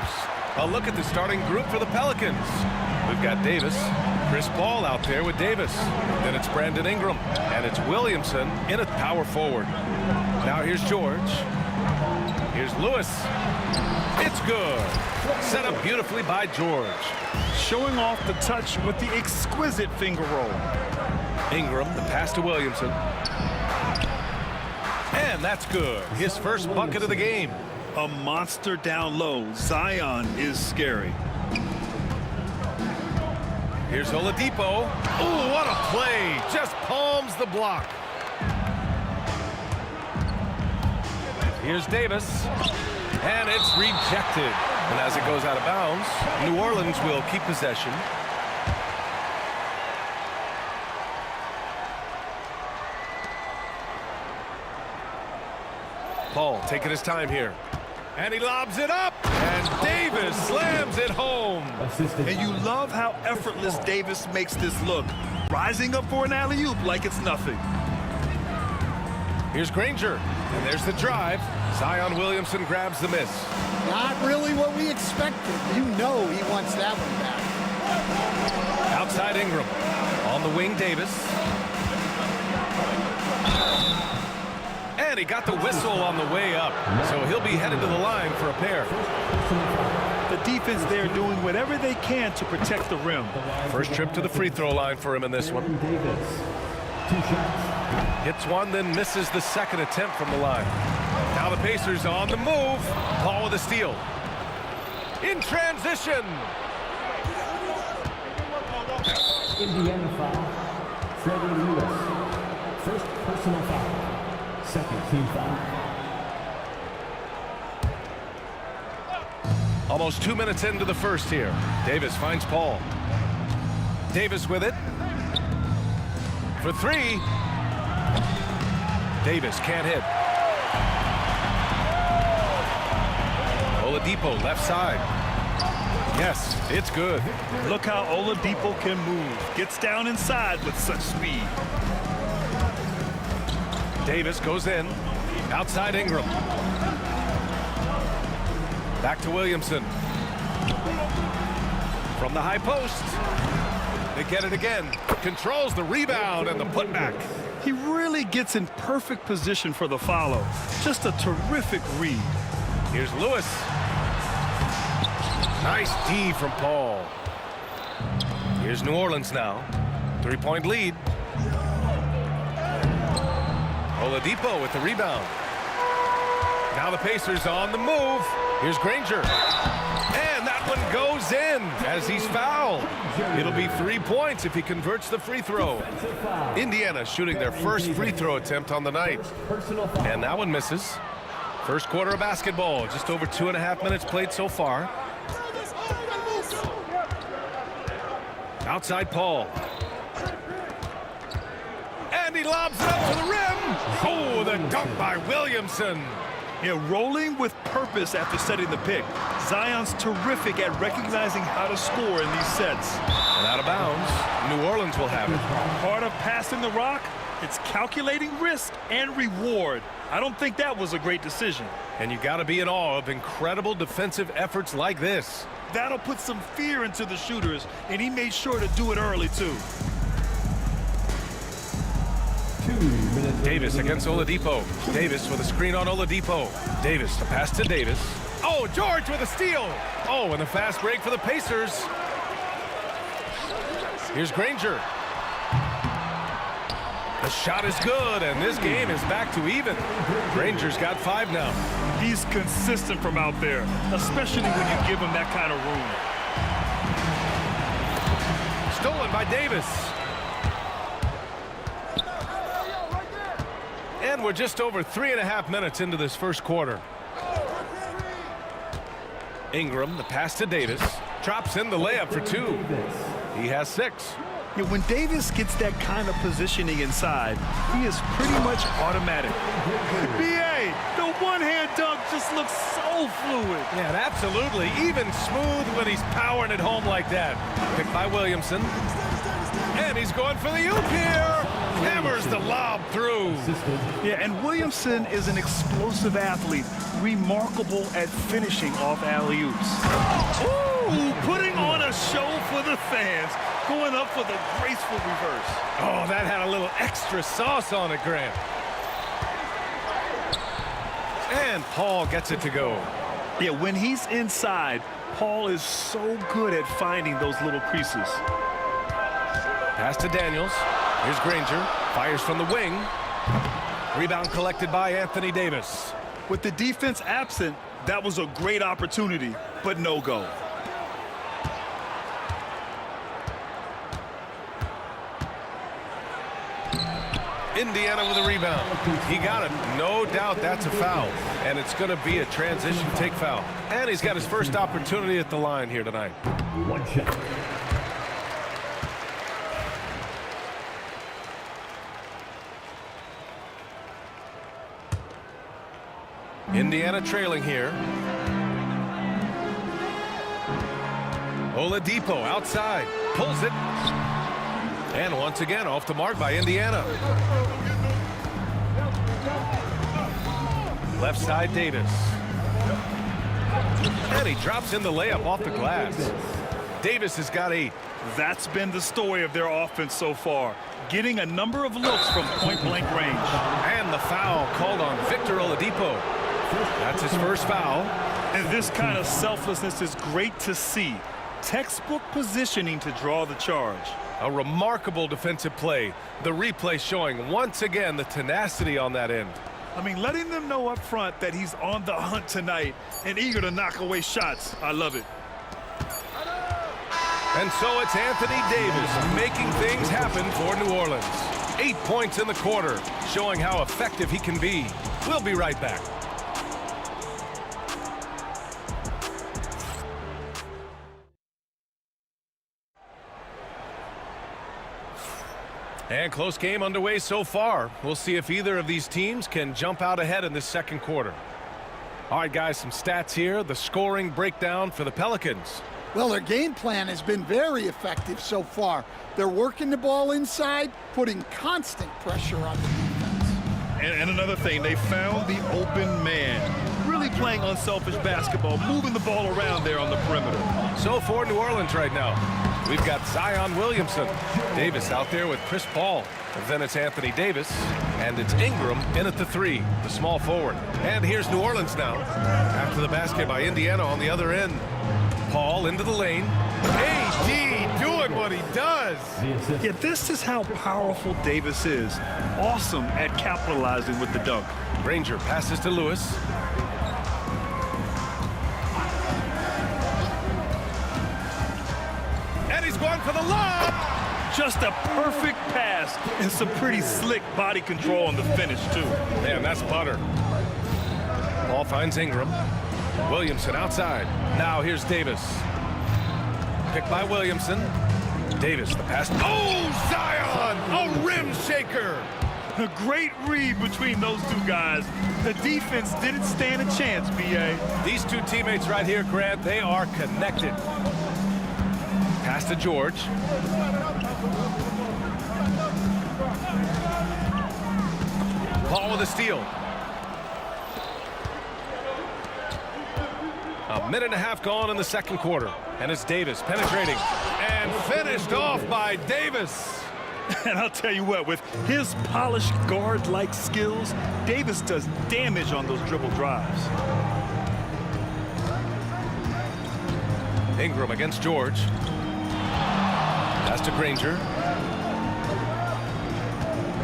A look at the starting group for the Pelicans. We've got Davis, Chris Paul out there with Davis. Then it's Brandon Ingram. And it's Williamson in at power forward. Now here's George. Here's Lewis. It's good. Set up beautifully by George.
Showing off the touch with the exquisite finger roll.
Ingram, the pass to Williamson. And that's good. His first bucket of the game.
A monster down low. Zion is scary.
Here's Oladipo. Oh, what a play. Just palms the block. Here's Davis. And it's rejected. And as it goes out of bounds, New Orleans will keep possession. Paul taking his time here. And he lobs it up. And Davis slams it home.
And you love how effortless Davis makes this look. Rising up for an alley-oop like it's nothing.
Here's Granger. And there's the drive. Zion Williamson grabs the miss.
Not really what we expected. You know he wants that one back.
Outside Ingram. On the wing, Davis. And he got the whistle on the way up. So he'll be headed to the line for a pair.
The defense there doing whatever they can to protect the rim.
First trip to the free throw line for him in this one. Hits one, then misses the second attempt from the line. Now the Pacers on the move. Paul with a steal. In transition.
Indiana foul. Freddie Lewis. First personal foul. Second team foul.
Almost 2 minutes into the first here. Davis finds Paul. Davis with it. For three. Davis can't hit. Oladipo left side. Yes, it's good.
Look how Oladipo can move. Gets down inside with such speed.
Davis goes in. Outside Ingram. Back to Williamson. From the high post. They get it again. Controls the rebound and the putback.
He really gets in perfect position for the follow. Just a terrific read.
Here's Lewis. Nice D from Paul. Here's New Orleans now. 3-point lead. Oladipo with the rebound. Now the Pacers on the move. Here's Granger. And that one goes in as he's fouled. It'll be 3 points if he converts the free throw. Indiana shooting their first free throw attempt on the night. And that one misses. First quarter of basketball. Just over 2.5 minutes played so far. Outside Paul. And he lobs it up to the rim. Oh, the dunk by Williamson.
Yeah, rolling with purpose after setting the pick. Zion's terrific at recognizing how to score in these sets.
And out of bounds, New Orleans will have it.
Part of passing the rock, it's calculating risk and reward. I don't think that was a great decision.
And you got to be in awe of incredible defensive efforts like this.
That'll put some fear into the shooters, and he made sure to do it early, too.
Davis against Oladipo. Davis with a screen on Oladipo. Davis, the pass to Davis. Oh, George with a steal. Oh, and the fast break for the Pacers. Here's Granger. The shot is good, and this game is back to even. Granger's got 5 now.
He's consistent from out there, especially when you give him that kind of room.
Stolen by Davis. And we're just over 3.5 minutes into this first quarter. Ingram, the pass to Davis. Drops in the layup for 2. He has 6.
Yeah, when Davis gets that kind of positioning inside, he is pretty much automatic. B.A., the one-hand dunk just looks so fluid.
Yeah, absolutely. Even smooth when he's powering it home like that. Picked by Williamson. And he's going for the oop here. Hammers the lob through.
Yeah, and Williamson is an explosive athlete, remarkable at finishing off alley-oops.
Ooh,
Ooh, putting on a show for the fans, going up for the graceful reverse.
Oh, that had a little extra sauce on it, Grant. And Paul gets it to go.
Yeah, when he's inside, Paul is so good at finding those little creases.
Pass to Daniels. Here's Granger. Fires from the wing. Rebound collected by Anthony Davis.
With the defense absent, that was a great opportunity, but no go.
Indiana with a rebound. He got it. No doubt that's a foul. And it's going to be a transition take foul. And he's got his first opportunity at the line here tonight.
One shot.
Indiana trailing here. Oladipo outside. Pulls it. And once again off the mark by Indiana. Left side Davis. And he drops in the layup off the glass. Davis has got 8.
That's been the story of their offense so far. Getting a number of looks from point-blank range.
And the foul called on Victor Oladipo. That's his first foul.
And this kind of selflessness is great to see. Textbook positioning to draw the charge.
A remarkable defensive play. The replay showing once again the tenacity on that end.
I mean, letting them know up front that he's on the hunt tonight and eager to knock away shots. I love it.
And so it's Anthony Davis making things happen for New Orleans. 8 points in the quarter, showing how effective he can be. We'll be right back. And close game underway so far. We'll see if either of these teams can jump out ahead in this second quarter. All right, guys, some stats here. The scoring breakdown for the Pelicans.
Well, their game plan has been very effective so far. They're working the ball inside, putting constant pressure on the defense.
And another thing, they found the open man. Really playing unselfish basketball, moving the ball around there on the perimeter.
So for New Orleans right now, we've got Zion Williamson. Davis out there with Chris Paul. And then it's Anthony Davis. And it's Ingram in at the 3, the small forward. And here's New Orleans now. After the basket by Indiana on the other end. Paul into the lane. AD doing what he does.
Yeah, this is how powerful Davis is. Awesome at capitalizing with the dunk.
Granger passes to Lewis. And he's going for the lob.
Just a perfect pass and some pretty slick body control on the finish, too.
Man, that's butter. Ball finds Ingram. Williamson outside. Now here's Davis. Picked by Williamson. Davis, the pass. Oh, Zion! A rim shaker!
A great read between those two guys. The defense didn't stand a chance, B.A.
These two teammates right here, Grant, they are connected. Pass to George. Paul with a steal. A minute and a half gone in the second quarter. And it's Davis penetrating. And finished off by Davis.
And I'll tell you what, with his polished guard-like skills, Davis does damage on those dribble drives.
Ingram against George. Pass to Granger.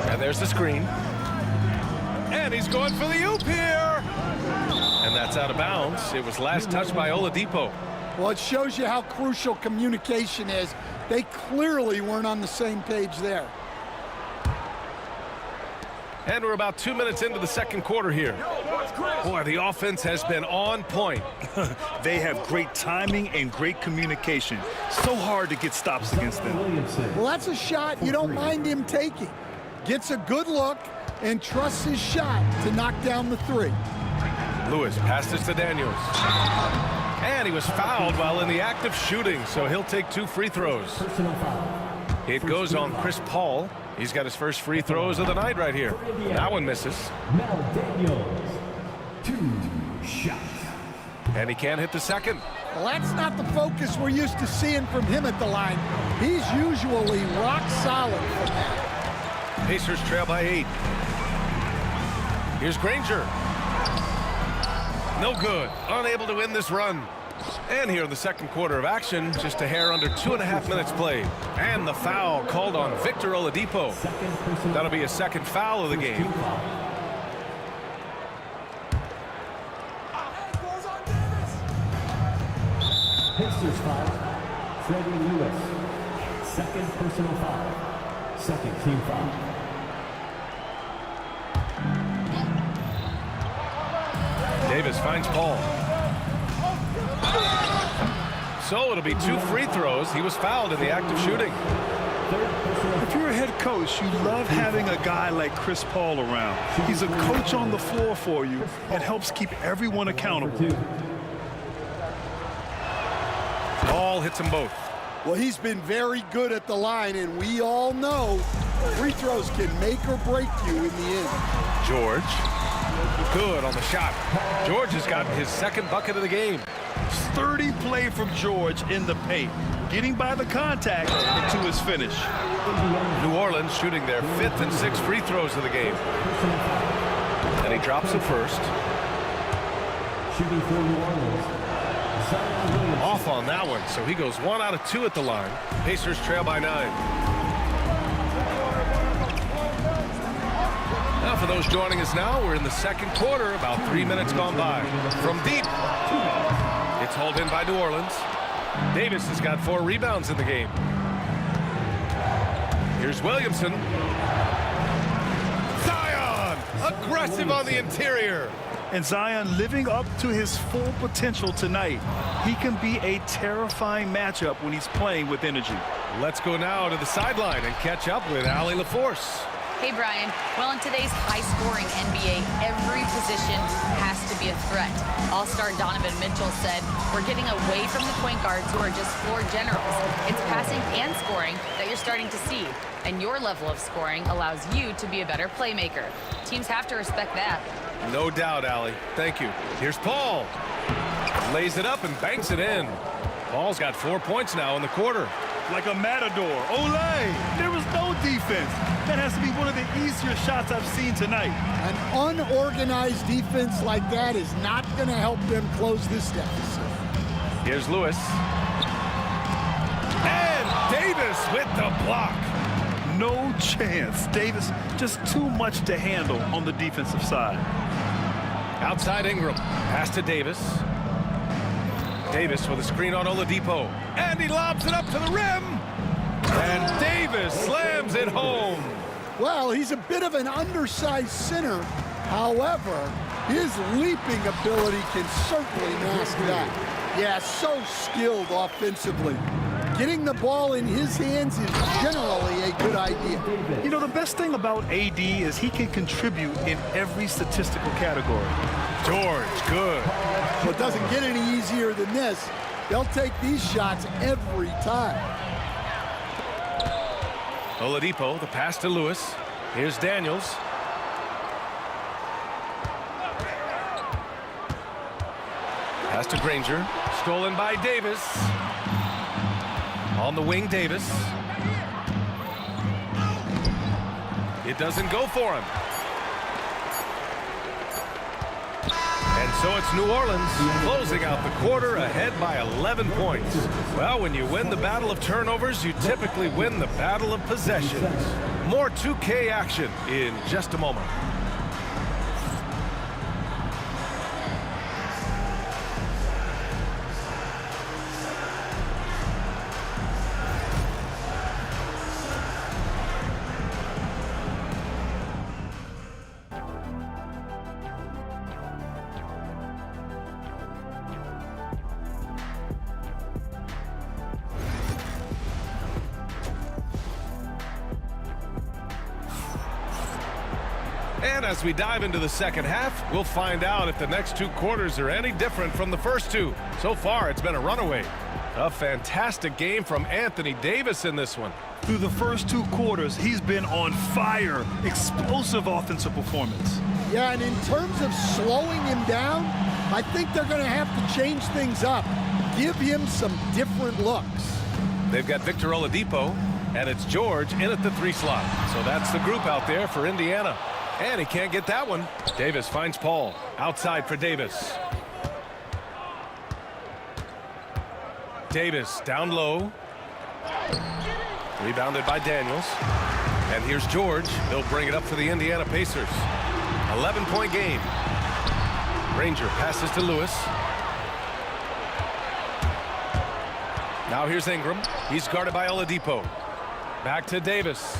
And there's the screen. And he's going for the oop here. And that's out of bounds. It was last touched by Oladipo.
Well, it shows you how crucial communication is. They clearly weren't on the same page there.
And we're about 2 minutes into the second quarter here. Boy, the offense has been on point.
They have great timing and great communication. So hard to get stops against them.
Well, that's a shot you don't mind him taking. Gets a good look and trusts his shot to knock down the 3.
Lewis passes to Daniels. And he was fouled while in the act of shooting, so he'll take 2 free throws. It goes on Chris Paul. He's got his first free throws of the night right here. That one misses.
Daniels, 2 shots.
And he can't hit the second.
Well, that's not the focus we're used to seeing from him at the line. He's usually rock solid from that.
Pacers trail by 8. Here's Granger. No good. Unable to win this run. And here in the second quarter of action, just a hair under 2.5 minutes played. And the foul called on Victor Oladipo. That'll be a second foul of the game.
Pacers foul, Freddie Lewis. Second personal foul. Second team foul.
Davis finds Paul. So it'll be 2 free throws. He was fouled in the act of shooting.
If you're a head coach, you love having a guy like Chris Paul around. He's a coach on the floor for you and helps keep everyone accountable.
Paul hits them both.
Well, he's been very good at the line, and we all know free throws can make or break you in the end.
George. Good on the shot. George has gotten his second bucket of the game.
Sturdy play from George in the paint, getting by the contact and to his finish.
New Orleans shooting their 5th and 6th free throws of the game. And he drops it first.
Shooting for New Orleans.
Off on that one, so he goes 1 out of 2 at the line. Pacers trail by 9. Now for those joining us now, we're in the second quarter, about 3 minutes gone by. From deep, it's hauled in by New Orleans. Davis has got 4 rebounds in the game. Here's Williamson. Zion, aggressive on the interior.
And Zion living up to his full potential tonight. He can be a terrifying matchup when he's playing with energy.
Let's go now to the sideline and catch up with Allie LaForce.
Hey, Brian. Well, in today's high-scoring NBA, every position has to be a threat. All-star Donovan Mitchell said, we're getting away from the point guards who are just floor generals. It's passing and scoring that you're starting to see. And your level of scoring allows you to be a better playmaker. Teams have to respect that.
No doubt, Allie. Thank you. Here's Paul. Lays it up and banks it in. Paul's got 4 points now in the quarter.
Like a matador. Olay! There was no defense. That has to be one of the easier shots I've seen tonight.
An unorganized defense like that is not going to help them close this deficit.
Here's Lewis. And Davis with the block.
No chance. Davis just too much to handle on the defensive side.
Outside Ingram. Pass to Davis. Davis with a screen on Oladipo. And he lobs it up to the rim. And Davis slams it home.
Well, he's a bit of an undersized center. However, his leaping ability can certainly mask that. Yeah, so skilled offensively. Getting the ball in his hands is generally a good idea.
You know, the best thing about AD is he can contribute in every statistical category.
George, good.
Well, it doesn't get any easier than this. They'll take these shots every time.
Oladipo, the pass to Lewis. Here's Daniels. Pass to Granger. Stolen by Davis. On the wing, Davis. It doesn't go for him. And so it's New Orleans closing out the quarter ahead by 11 points. Well, when you win the battle of turnovers, you typically win the battle of possessions. More 2K action in just a moment. And as we dive into the second half, we'll find out if the next 2 quarters are any different from the first 2. So far, it's been a runaway. A fantastic game from Anthony Davis in this one.
Through the first 2 quarters, he's been on fire. Explosive offensive performance.
Yeah, and in terms of slowing him down, I think they're going to have to change things up. give him some different looks.
They've got Victor Oladipo, and it's George in at the 3 slot. So that's the group out there for Indiana. And he can't get that one. Davis finds Paul. Outside for Davis. Davis down low. Rebounded by Daniels. And here's George. He'll bring it up for the Indiana Pacers. 11-point game. Granger passes to Lewis. Now here's Ingram. He's guarded by Oladipo. Back to Davis.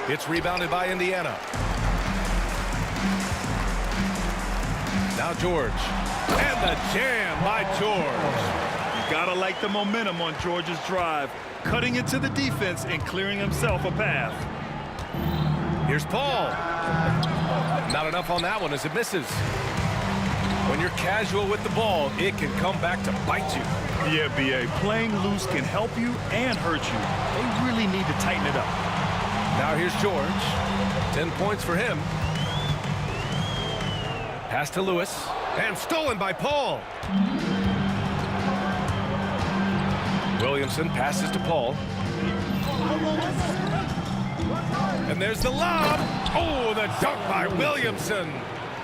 It's rebounded by Indiana. Now George. And the jam by George.
You gotta like the momentum on George's drive, cutting into the defense and clearing himself a path.
Here's Paul. Not enough on that one as it misses. When you're casual with the ball, it can come back to bite you.
Yeah, B.A. Playing loose can help you and hurt you. They really need to tighten it up.
Now here's George. 10 points for him. Pass to Lewis. And stolen by Paul. Williamson passes to Paul. And there's the lob. Oh, the dunk by Williamson.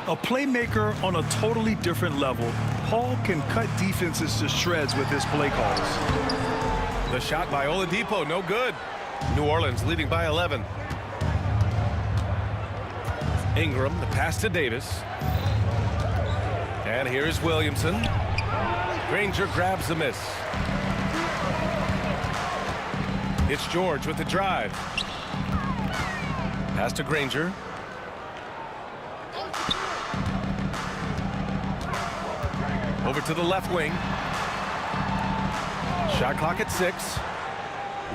A playmaker on a totally different level. Paul can cut defenses to shreds with his play calls.
The shot by Oladipo, no good. New Orleans leading by 11. Ingram, the pass to Davis. And here's Williamson. Granger grabs the miss. It's George with the drive. Pass to Granger. Over to the left wing. Shot clock at 6.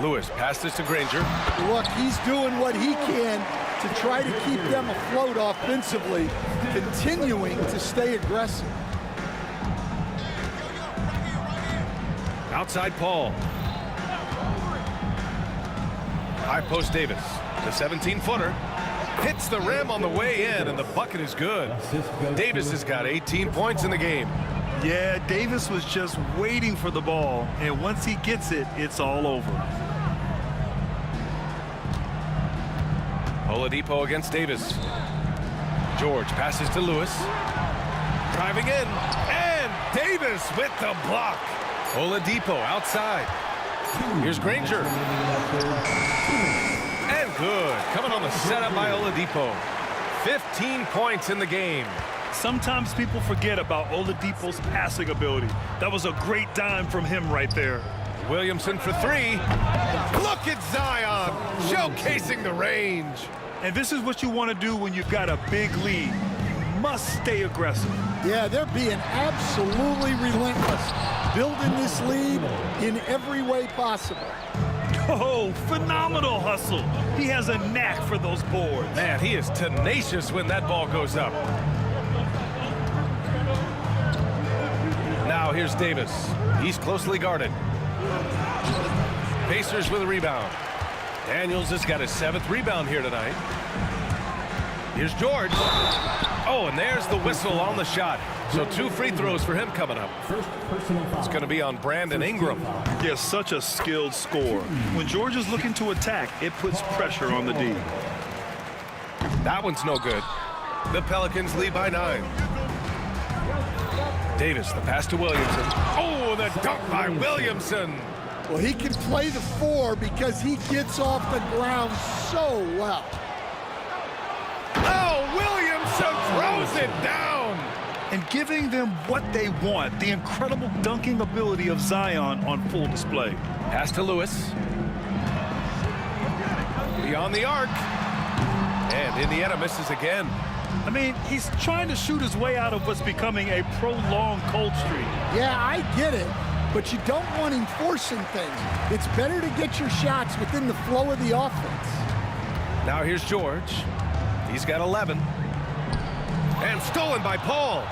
Lewis passes to Granger.
Look, he's doing what he can to try to keep them afloat offensively, continuing to stay aggressive.
Outside Paul. High post Davis. The 17-footer. Hits the rim on the way in, and the bucket is good. Davis has got 18 points in the game.
Yeah, Davis was just waiting for the ball, and once he gets it, it's all over.
Oladipo against Davis. George passes to Lewis. Driving in, and Davis with the block. Oladipo outside. Here's Granger. And good. Coming on the setup by Oladipo. 15 points in the game.
Sometimes people forget about Oladipo's passing ability. That was a great dime from him right there.
Williamson for 3. Look at Zion showcasing the range.
And this is what you want to do when you've got a big lead. You must stay aggressive.
Yeah, they're being absolutely relentless, building this lead in every way possible.
Oh, phenomenal hustle. He has a knack for those boards.
Man, he is tenacious when that ball goes up. Now here's Davis. He's closely guarded. Pacers with a rebound. Daniels has got his 7th rebound here tonight. Here's George. Oh, and there's the whistle on the shot. So 2 free throws for him coming up. It's going to be on Brandon Ingram.
Yeah, such a skilled scorer. When George is looking to attack, it puts pressure on the D.
That one's no good. The Pelicans lead by 9. Davis, the pass to Williamson. Oh, the dunk by Williamson.
Well, he can play the 4 because he gets off the ground so well.
Oh, Williamson throws it down.
And giving them what they want, the incredible dunking ability of Zion on full display.
Pass to Lewis. Beyond the arc. And Indiana misses again.
I mean, he's trying to shoot his way out of what's becoming a prolonged cold streak.
Yeah, I get it, but you don't want him forcing things. It's better to get your shots within the flow of the offense.
Now here's George. He's got 11. And stolen by Paul.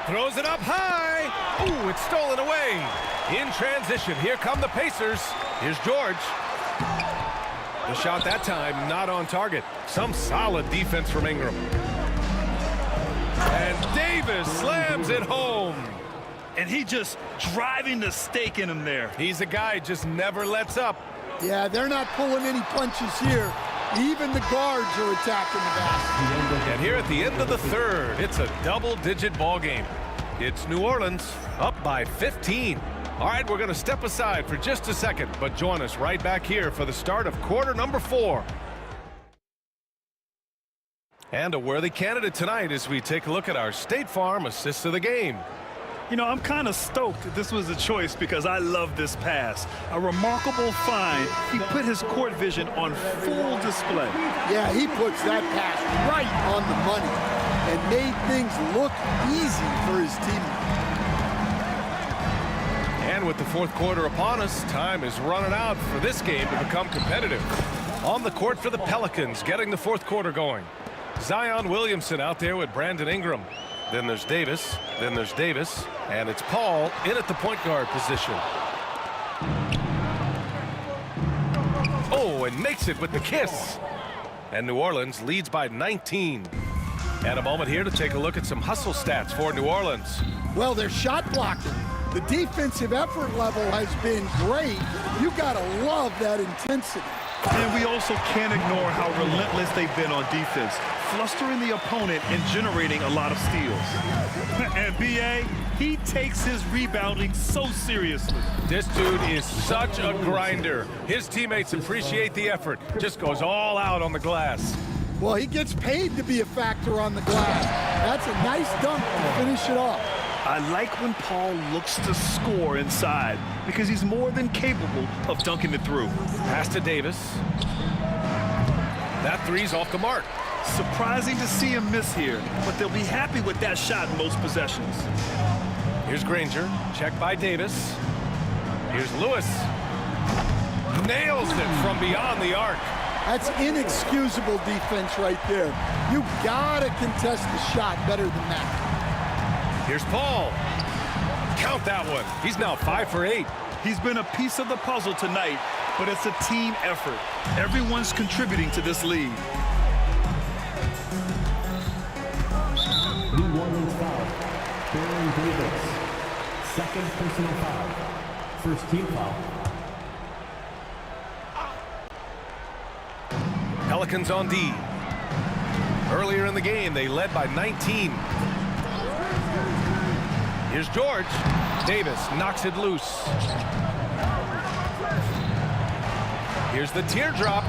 Throws it up high. Ooh, it's stolen away. In transition, here come the Pacers. Here's George. The shot that time not on target. Some solid defense from Ingram. And Davis slams it home.
And he just driving the stake in him there.
He's a guy just never lets up.
Yeah, they're not pulling any punches here. Even the guards are attacking the basket.
And here at the end of the third, it's a double-digit ball game. It's New Orleans up by 15. All right, we're going to step aside for just a second, but join us right back here for the start of quarter number 4. And a worthy candidate tonight as we take a look at our State Farm assist of the game.
You know, I'm kind of stoked that this was a choice because I love this pass. A remarkable find. He put his court vision on full display.
Yeah, he puts that pass right on the money and made things look easy for his team.
And with the fourth quarter upon us, time is running out for this game to become competitive. On the court for the Pelicans, getting the fourth quarter going. Zion Williamson out there with Brandon Ingram. Then there's Davis, and it's Paul in at the point guard position. Oh, and makes it with the kiss. And New Orleans leads by 19. And a moment here to take a look at some hustle stats for New Orleans.
Well, they're shot blocking. The defensive effort level has been great. You gotta love that intensity.
And we also can't ignore how relentless they've been on defense, flustering the opponent and generating a lot of steals. And B.A., he takes his rebounding so seriously.
This dude is such a grinder. His teammates appreciate the effort. Just goes all out on the glass.
Well, he gets paid to be a factor on the glass. That's a nice dunk to finish it off.
I like when Paul looks to score inside because he's more than capable of dunking it through.
Pass to Davis. That three's off the mark.
Surprising to see him miss here, but they'll be happy with that shot in most possessions.
Here's Granger, checked by Davis. Here's Lewis. Nails it from beyond the arc.
That's inexcusable defense right there. You gotta contest the shot better than that.
Here's Paul. Count that one. He's now 5 for 8.
He's been a piece of the puzzle tonight, but it's a team effort. Everyone's contributing to this lead.
New Orleans foul. Baron Davis. Second personal foul. First team foul.
Pelicans on D. Earlier in the game, they led by 19. Here's George. Davis knocks it loose. Here's the teardrop.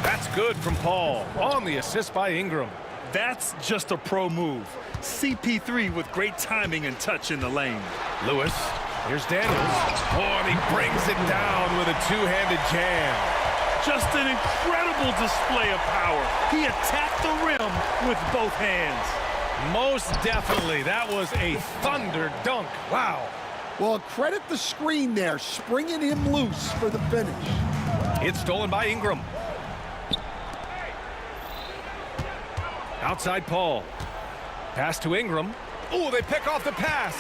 That's good from Paul on the assist by Ingram.
That's just a pro move. CP3 with great timing and touch in the lane.
Lewis. Here's Daniels. Oh, and he brings it down with a two-handed jam.
Just an incredible display of power. He attacked the rim with both hands.
Most definitely. That was a thunder dunk. Wow.
Well, credit the screen there, springing him loose for the finish.
It's stolen by Ingram. Outside Paul. Pass to Ingram. Oh, they pick off the pass.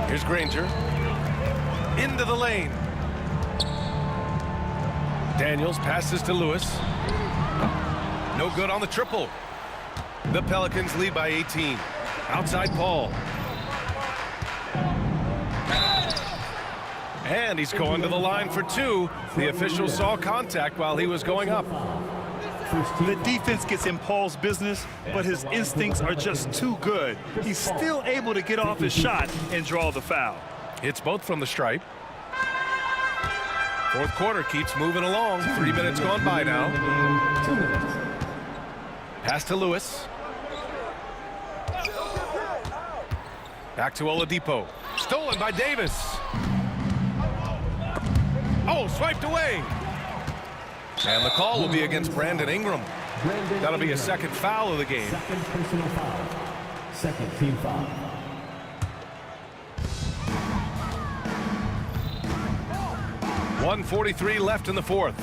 Here's Granger. Into the lane. Daniels passes to Lewis. No good on the triple. The Pelicans lead by 18. Outside Paul. And he's going to the line for two. The official saw contact while he was going up.
The defense gets in Paul's business, but his instincts are just too good. He's still able to get off his shot and draw the foul.
It's both from the stripe. Fourth quarter keeps moving along. 3 minutes gone by now.
2 minutes.
Pass to Lewis. Back to Oladipo. Stolen by Davis. Oh, swiped away. And the call will be against Brandon Ingram. That'll be a second foul of the game.
Second personal foul. Second team foul.
.143 left in the fourth.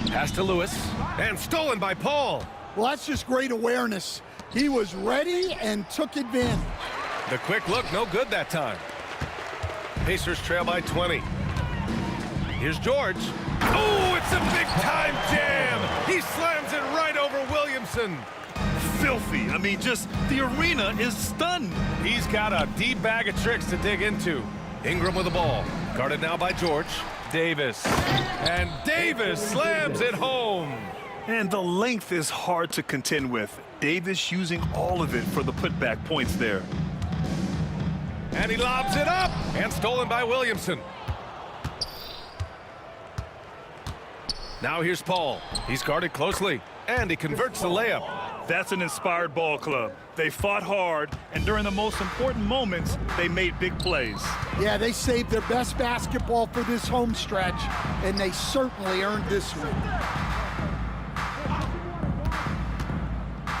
Pass to Lewis. And stolen by Paul.
Well, that's just great awareness. He was ready and took advantage.
The quick look, no good that time. Pacers trail by 20. Here's George. Oh, it's a big-time jam. He slams it right over Williamson.
filthy. I mean, just the arena is stunned.
He's got a deep bag of tricks to dig into. Ingram with the ball. Guarded now by George. Davis. And Davis slams it home.
And the length is hard to contend with. Davis using all of it for the putback points there.
And he lobs it up. And stolen by Williamson. Now here's Paul. He's guarded closely. And he converts the layup.
That's an inspired ball club. They fought hard, and during the most important moments, they made big plays.
Yeah, they saved their best basketball for this home stretch, and they certainly earned this one.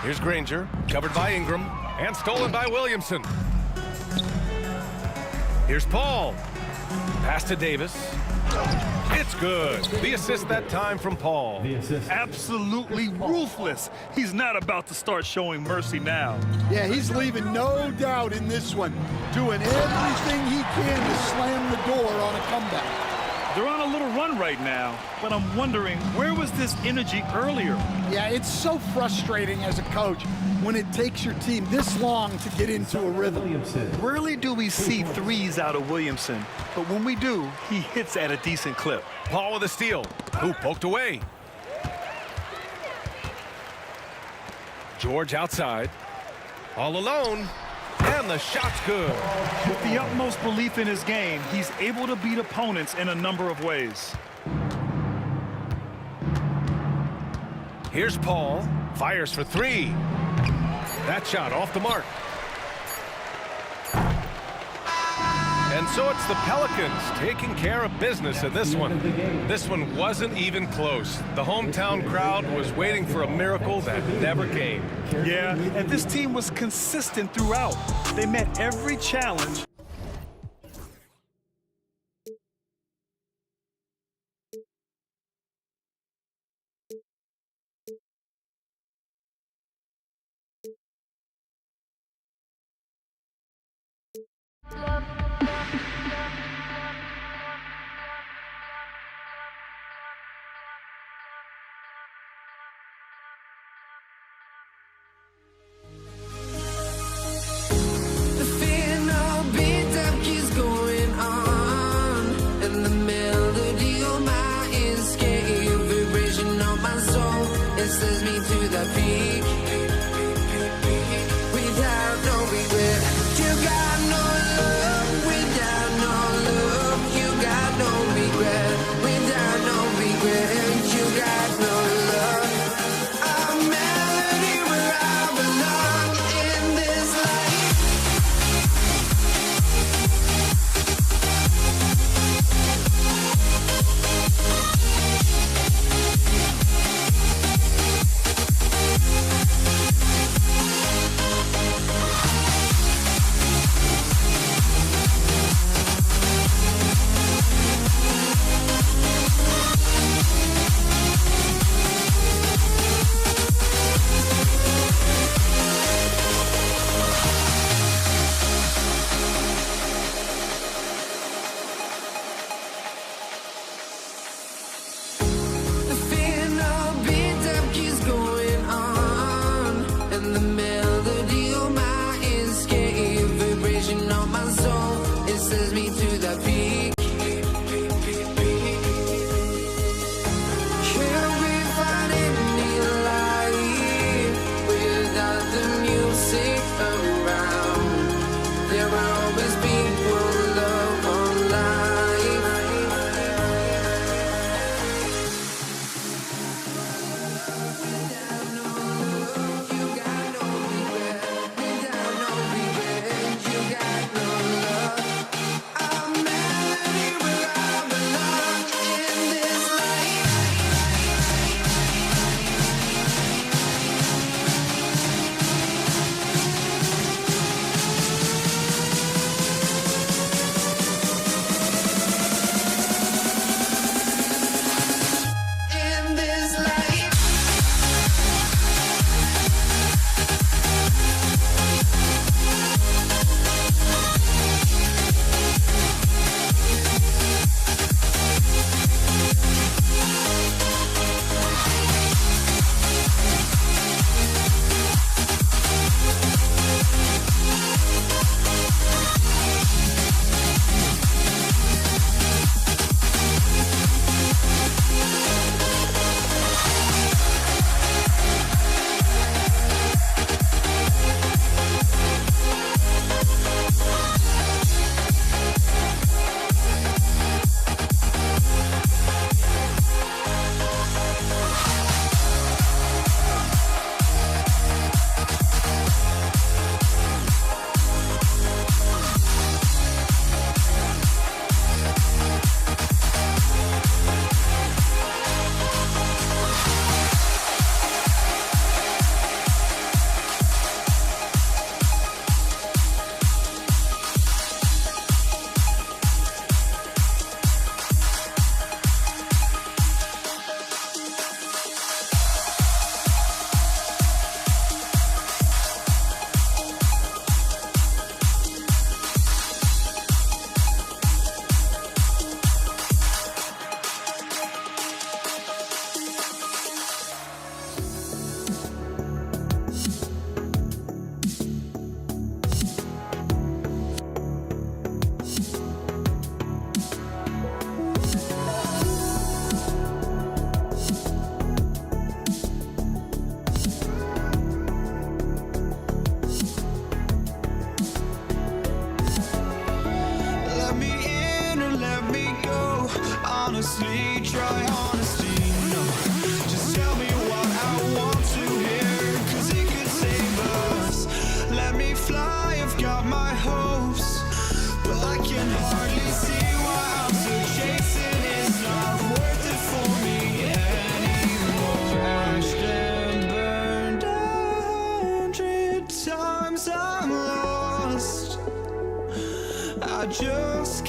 Here's Granger, covered by Ingram, and stolen by Williamson. Here's Paul. Pass to Davis. It's good. The assist that time from Paul.
Absolutely ruthless. He's not about to start showing mercy now.
Yeah, he's leaving no doubt in this one, doing everything he can to slam the door on a comeback.
They're on a little run right now, but I'm wondering, where was this energy earlier?
Yeah, it's so frustrating as a coach when it takes your team this long to get into a rhythm.
Rarely do we see threes out of Williamson, but when we do, he hits at a decent clip.
Paul with a steal. Who poked away? George outside. All alone. And the shot's good.
With the utmost belief in his game, he's able to beat opponents in a number of ways.
Here's Paul. Fires for three. That shot off the mark. And so it's the Pelicans taking care of business in this one. This one wasn't even close. The hometown crowd was waiting for a miracle that never came.
Yeah, and this team was consistent throughout. They met every challenge.
Sends me to the peak without no regret. You got no love without no love. You got no regret without no regret. You got no love. A melody where I belong in this life.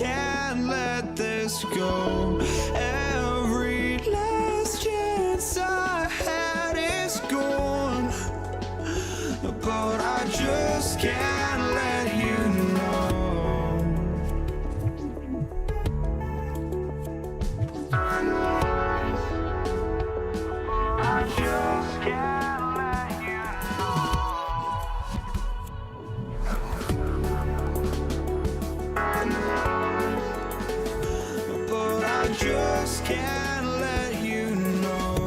can't let this go. Every last chance I had is gone, but I just can't let you know. I just can't let you know. But I just can't let you know.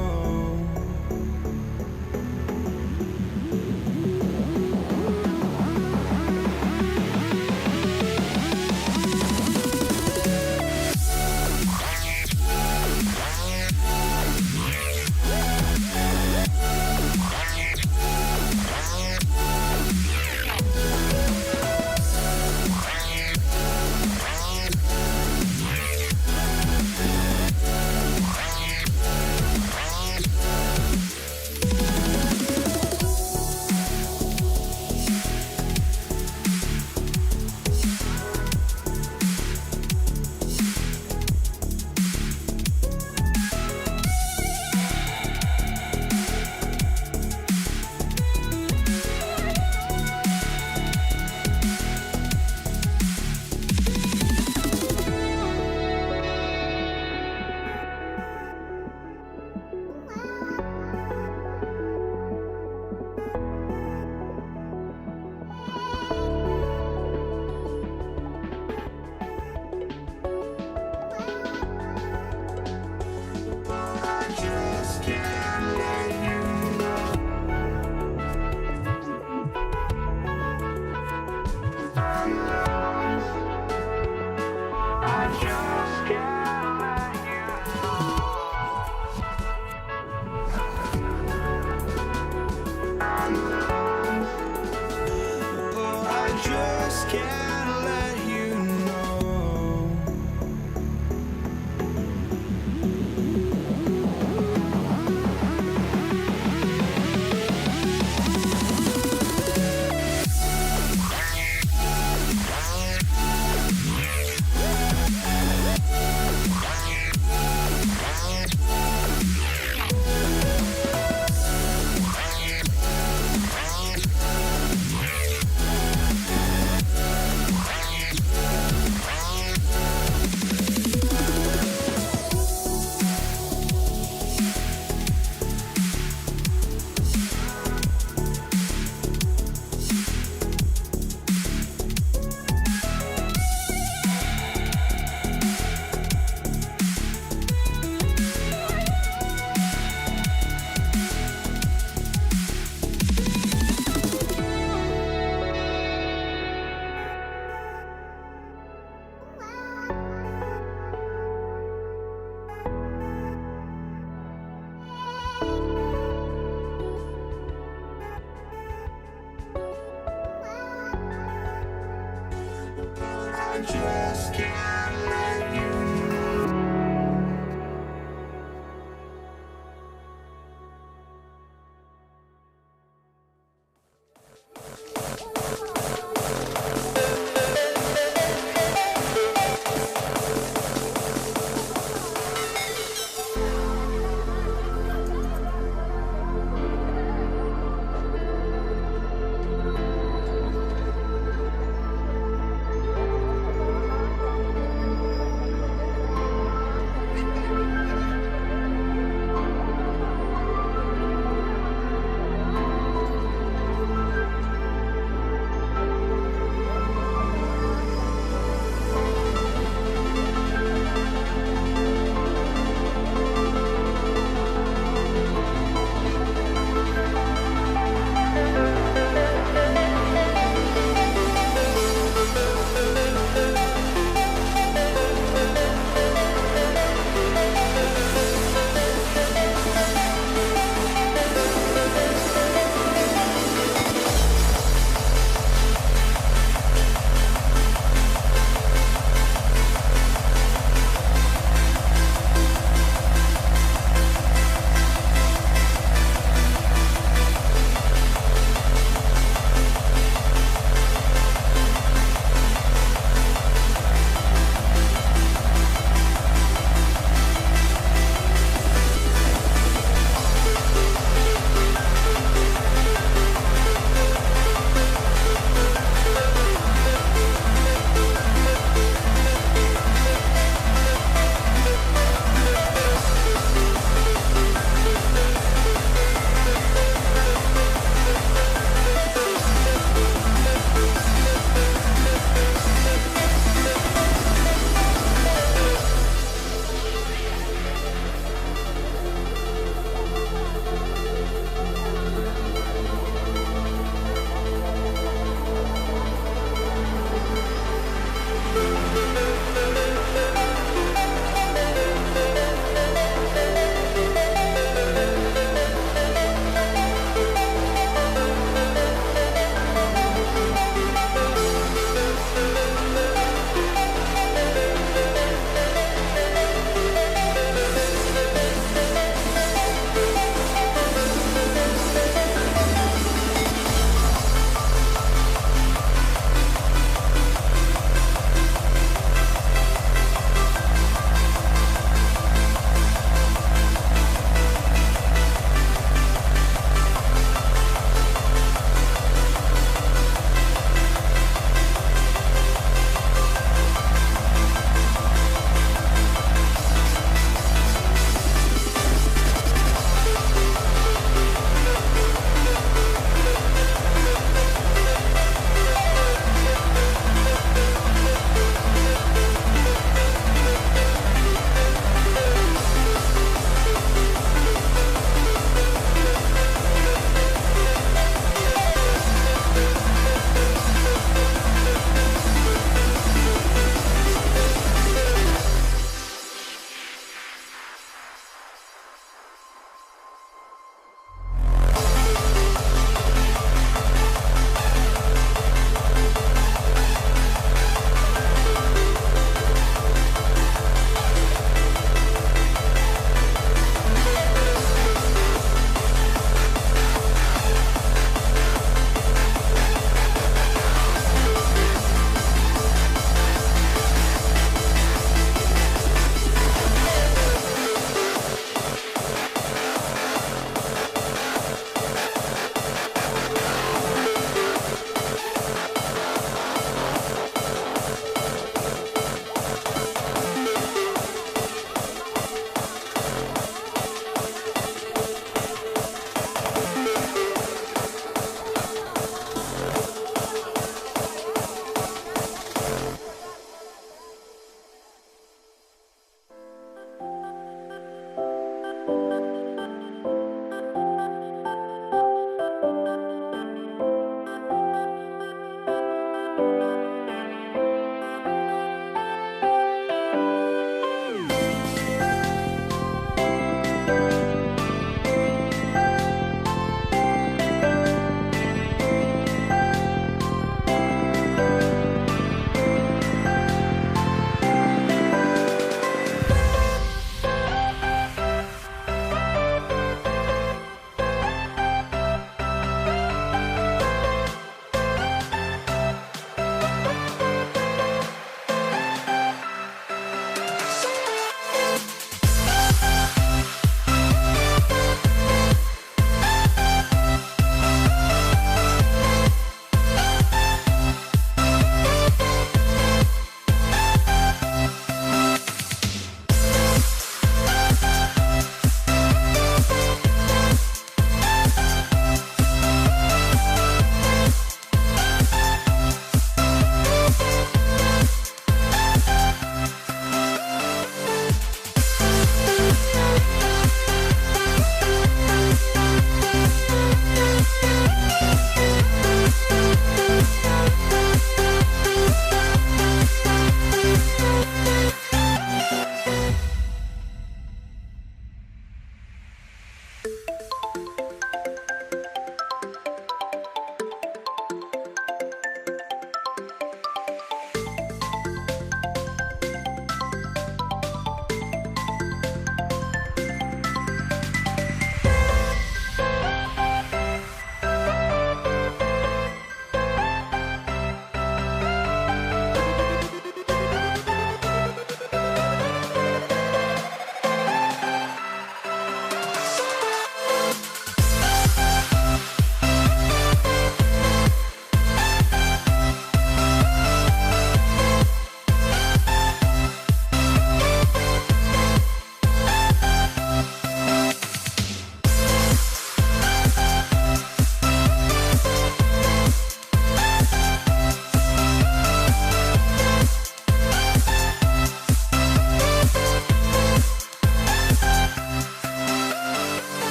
just can't let you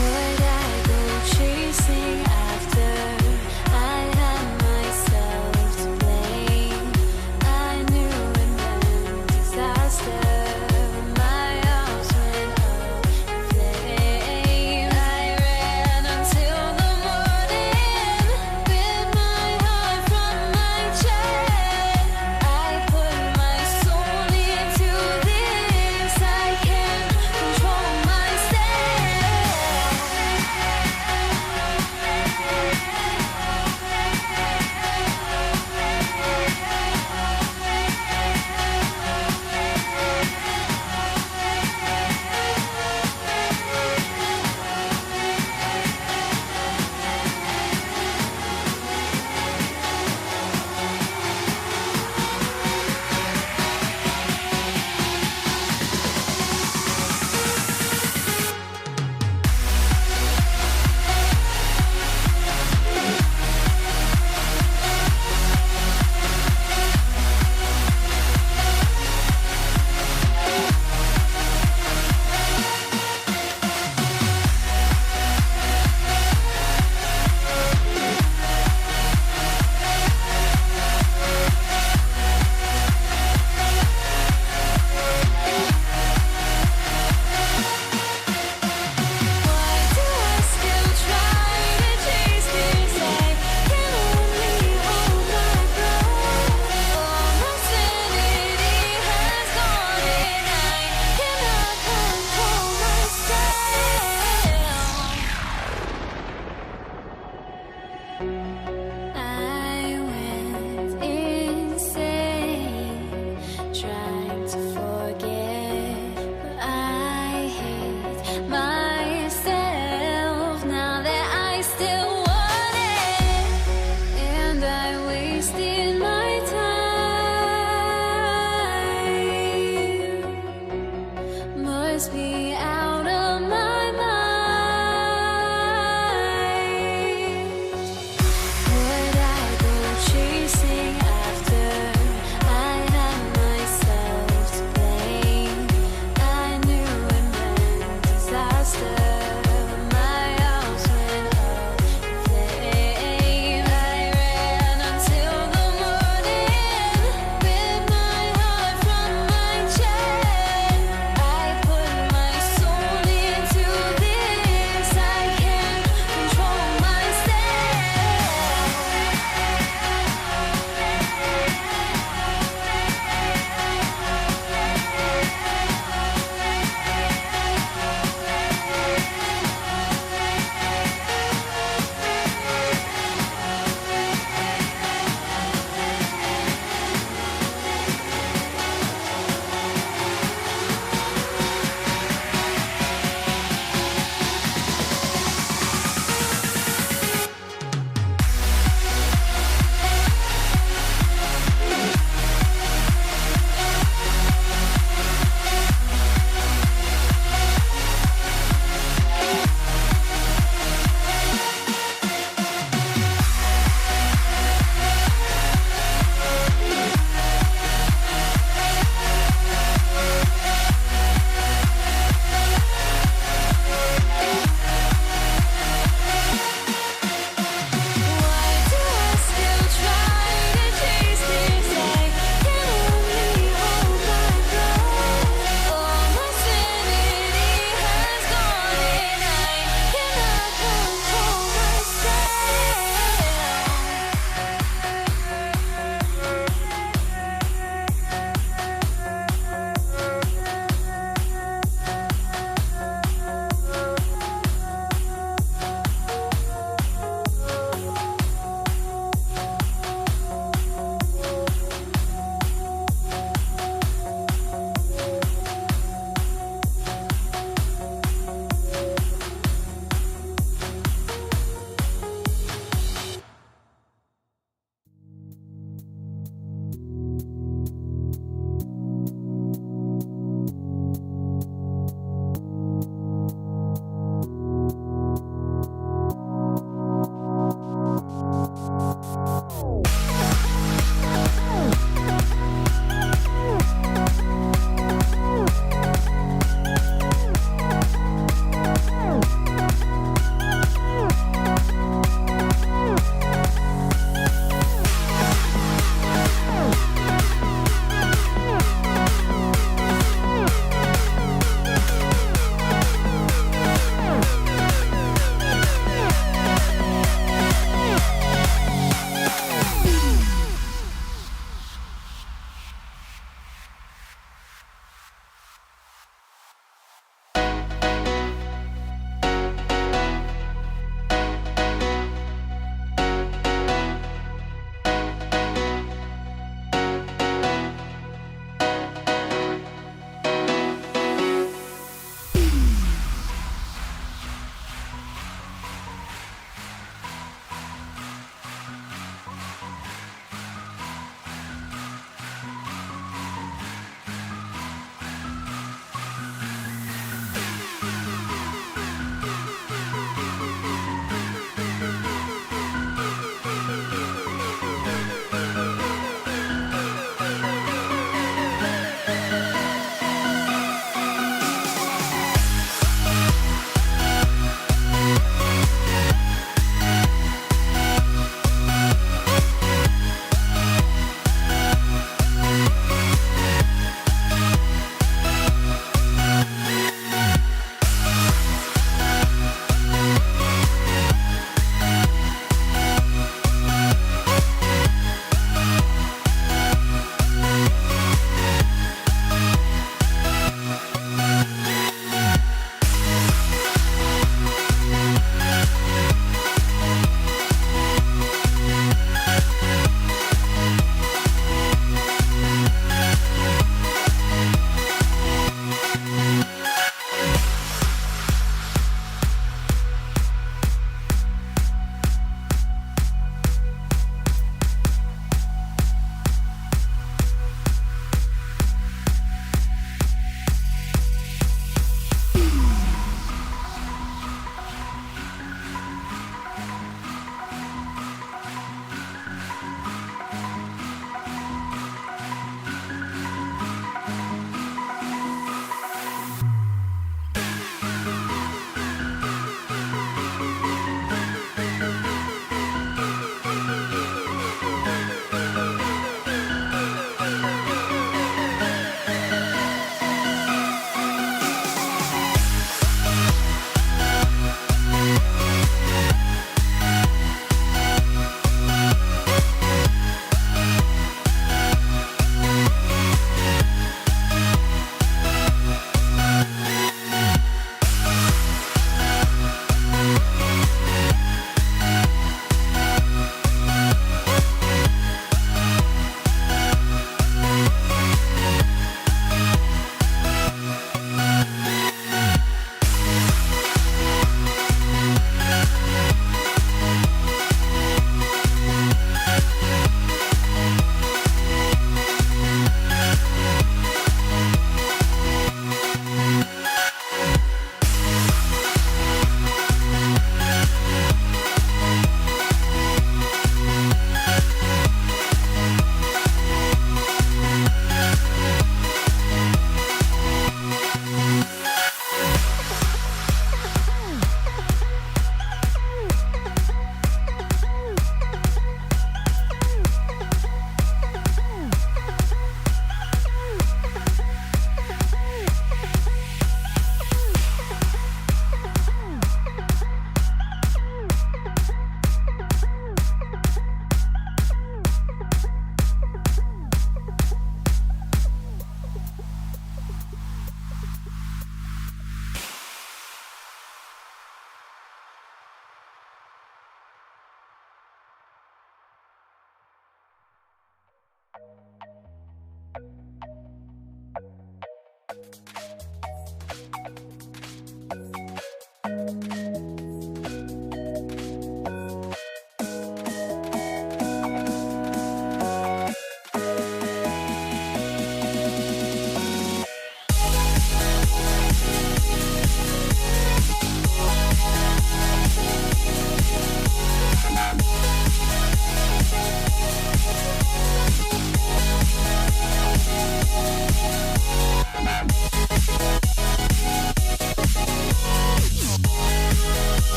Would I go chasing after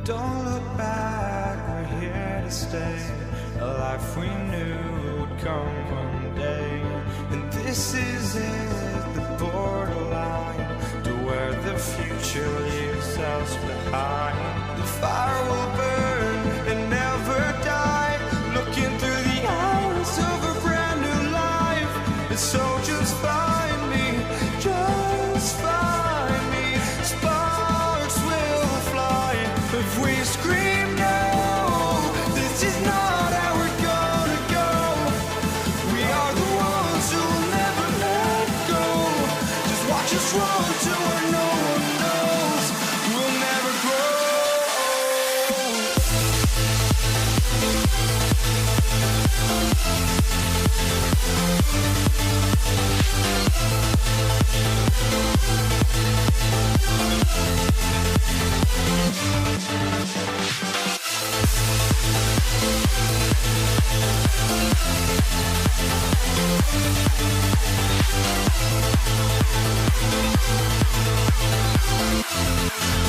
Don't look back, we're here to stay. A life we knew would come one day. And this is it, the borderline to where the future leaves us behind. The fire will burn and never die, looking through the eyes of a brand new life. And so just find me, just find me. Sparks will fly if we scream no. This is not how we're gonna go. We are the ones who will never let go. Just watch us run to where no one knows. We'll never grow.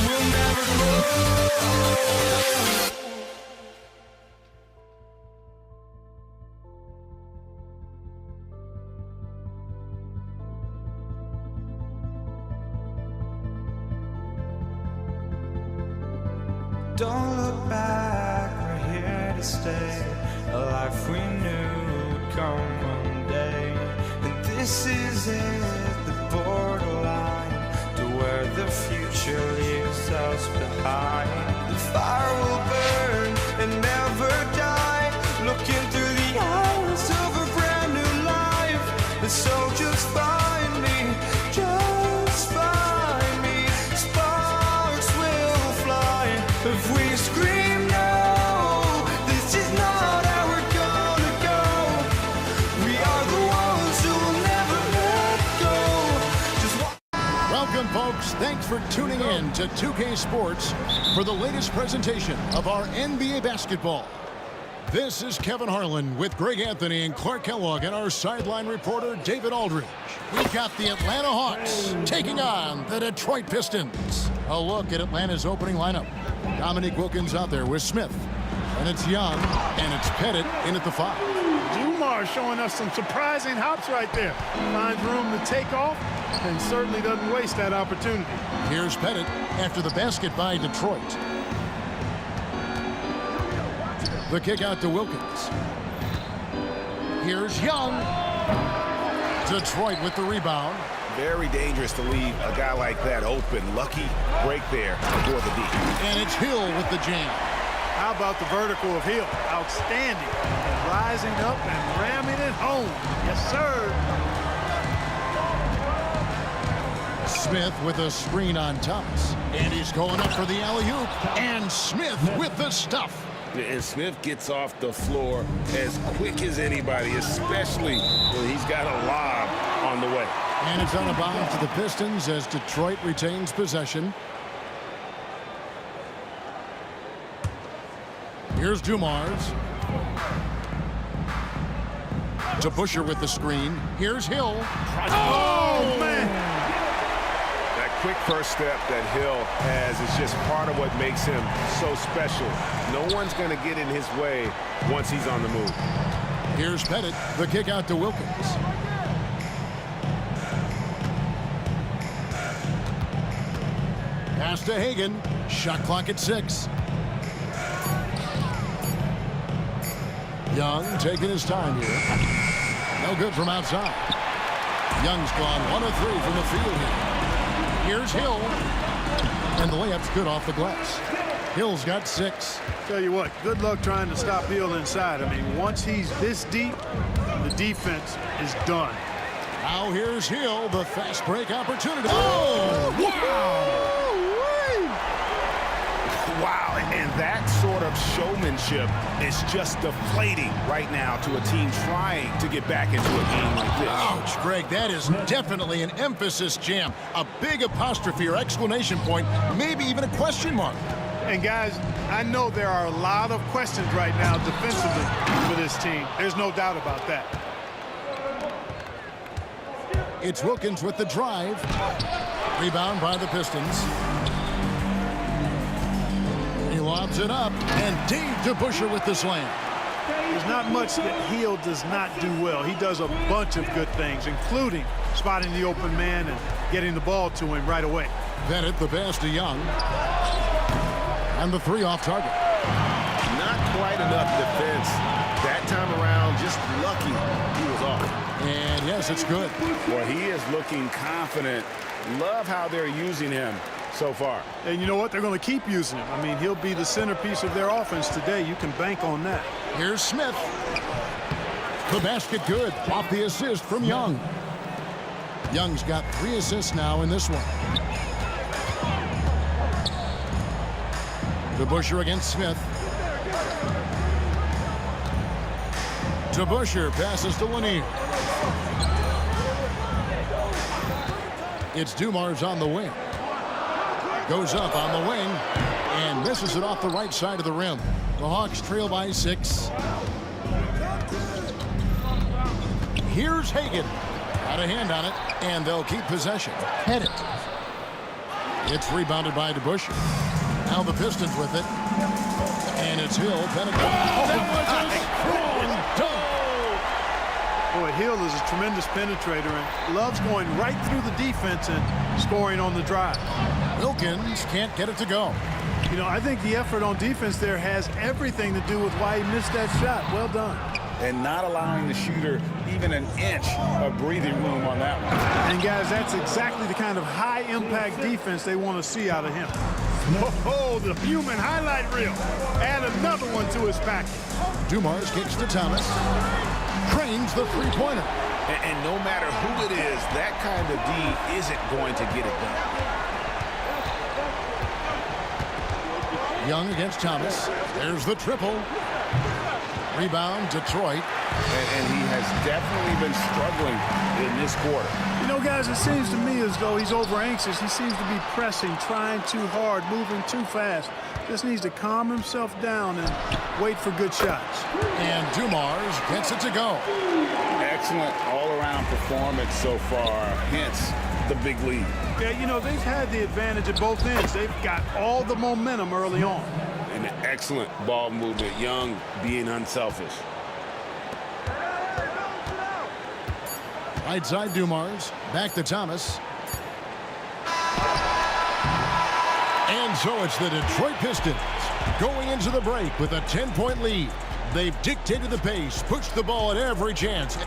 We'll never grow. Don't look back, we're here to stay. A life we knew would come one day. And this is it, the borderline to where the future leaves us behind. The fire will burn and never die, looking through the eyes of a brand new life. And so just find me, just find me. Sparks will fly if we scream no. This is not how we're gonna go. We are the ones who will never let go. Just
Welcome, folks. Thanks for tuning in to 2K Sports for the latest presentation of our NBA basketball. This is Kevin Harlan with Greg Anthony and Clark Kellogg and our sideline reporter, David Aldridge. We've got the Atlanta Hawks taking on the Detroit Pistons. A look at Atlanta's opening lineup. Dominique Wilkins out there with Smith. And it's Young, and it's Pettit in at the 5.
Dumars showing us some surprising hops right there. Finds room to take off and certainly doesn't waste that opportunity.
Here's Pettit after the basket by Detroit. The kick out to Wilkins. Here's Young. Detroit with the rebound.
Very dangerous to leave a guy like that open. Lucky break there for the D.
And it's Hill with the jam.
How about the vertical of Hill? Outstanding. Rising up and ramming it home. Yes, sir.
Smith with a screen on Thomas. And he's going up for the alley-oop. And Smith with the stuff.
And Smith gets off the floor as quick as anybody, especially when he's got a lob on the way.
And it's on a bounce to the Pistons as Detroit retains possession. Here's Dumars. To Busher with the screen. Here's Hill.
Oh, man.
That quick first step that Hill has is just part of what makes him so special. No one's going to get in his way once he's on the move.
Here's Pettit. The kick out to Wilkins. Pass to Hagan. Shot clock at 6. Young taking his time here. No good from outside. Young's gone 1 of 3 from the field here. Here's Hill. And the layup's good off the glass. Hill's got 6.
Tell you what, good luck trying to stop Hill inside. I mean, once he's this deep, the defense is done.
Now here's Hill, the fast break opportunity. Oh, wow!
Wow, and that sort of showmanship is just deflating right now to a team trying to get back into a game like this.
Ouch, Greg, that is definitely an emphasis jam. A big apostrophe or exclamation point, maybe even a question mark.
And guys, I know there are a lot of questions right now defensively for this team. There's no doubt about that.
It's Wilkins with the drive. Rebound by the Pistons. He lobs it up, and Dave DeBusschere with the slam.
There's not much that Hill does not do well. He does a bunch of good things, including spotting the open man and getting the ball to him right away.
Bennett, the pass to Young. And the 3 off target.
Not quite enough defense that time around. Just lucky he was off.
And yes, it's good.
Well, he is looking confident. Love how they're using him so far.
And you know what? They're going to keep using him. I mean, he'll be the centerpiece of their offense today. You can bank on that.
Here's Smith. The basket good off the assist from Young. Young's got 3 assists now in this one. DeBusschere against Smith. DeBusschere passes to Lanier. It's Dumars on the wing. Goes up on the wing and misses it off the right side of the rim. The Hawks trail by 6. Here's Hagan. Got a hand on it, and they'll keep possession. Head it. It's rebounded by DeBusschere. Now the Pistons with it. And it's Hill. That was a strong dunk.
Boy, Hill is a tremendous penetrator and loves going right through the defense and scoring on the drive.
Wilkins can't get it to go.
You know, I think the effort on defense there has everything to do with why he missed that shot. Well done.
And not allowing the shooter even an inch of breathing room on that one.
And guys, that's exactly the kind of high-impact defense they want to see out of him. Oh, the human highlight reel. Add another one to his package.
Dumars kicks to Thomas. Cranes the 3-pointer.
And no matter who it is, that kind of D isn't going to get it done.
Young against Thomas. There's the triple. Rebound, Detroit.
And he has definitely been struggling in this quarter.
You know, guys, it seems to me as though he's over anxious. He seems to be pressing, trying too hard, moving too fast. Just needs to calm himself down and wait for good shots.
And Dumars gets it to go.
Excellent all-around performance so far, hence the big lead.
Yeah, you know, they've had the advantage at both ends. They've got all the momentum early on.
And an excellent ball movement. Young being unselfish.
Right side Dumars. Back to Thomas. And so it's the Detroit Pistons going into the break with a 10-point lead. They've dictated the pace, pushed the ball at every chance.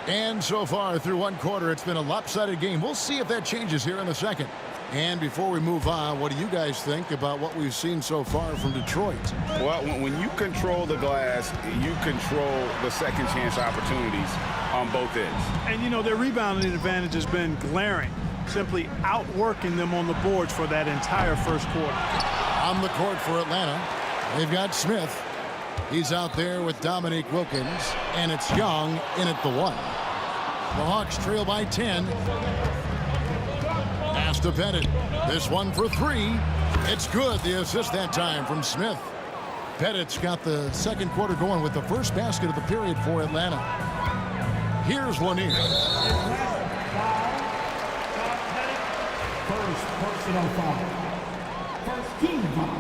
And so far through one quarter, it's been a lopsided game. We'll see if that changes here in the second. And before we move on, what do you guys think about what we've seen so far from Detroit?
Well, when you control the glass, you control the second chance opportunities on both ends.
And, you know, their rebounding advantage has been glaring, simply outworking them on the boards for that entire first quarter.
On the court for Atlanta, they've got Smith. He's out there with Dominique Wilkins, and it's Young in at the 1. The Hawks trail by 10. Pass to Bennett. This one for 3. It's good. The assist that time from Smith. Bennett's got the second quarter going with the first basket of the period for Atlanta. Here's Lanier.
First personal foul. First team foul.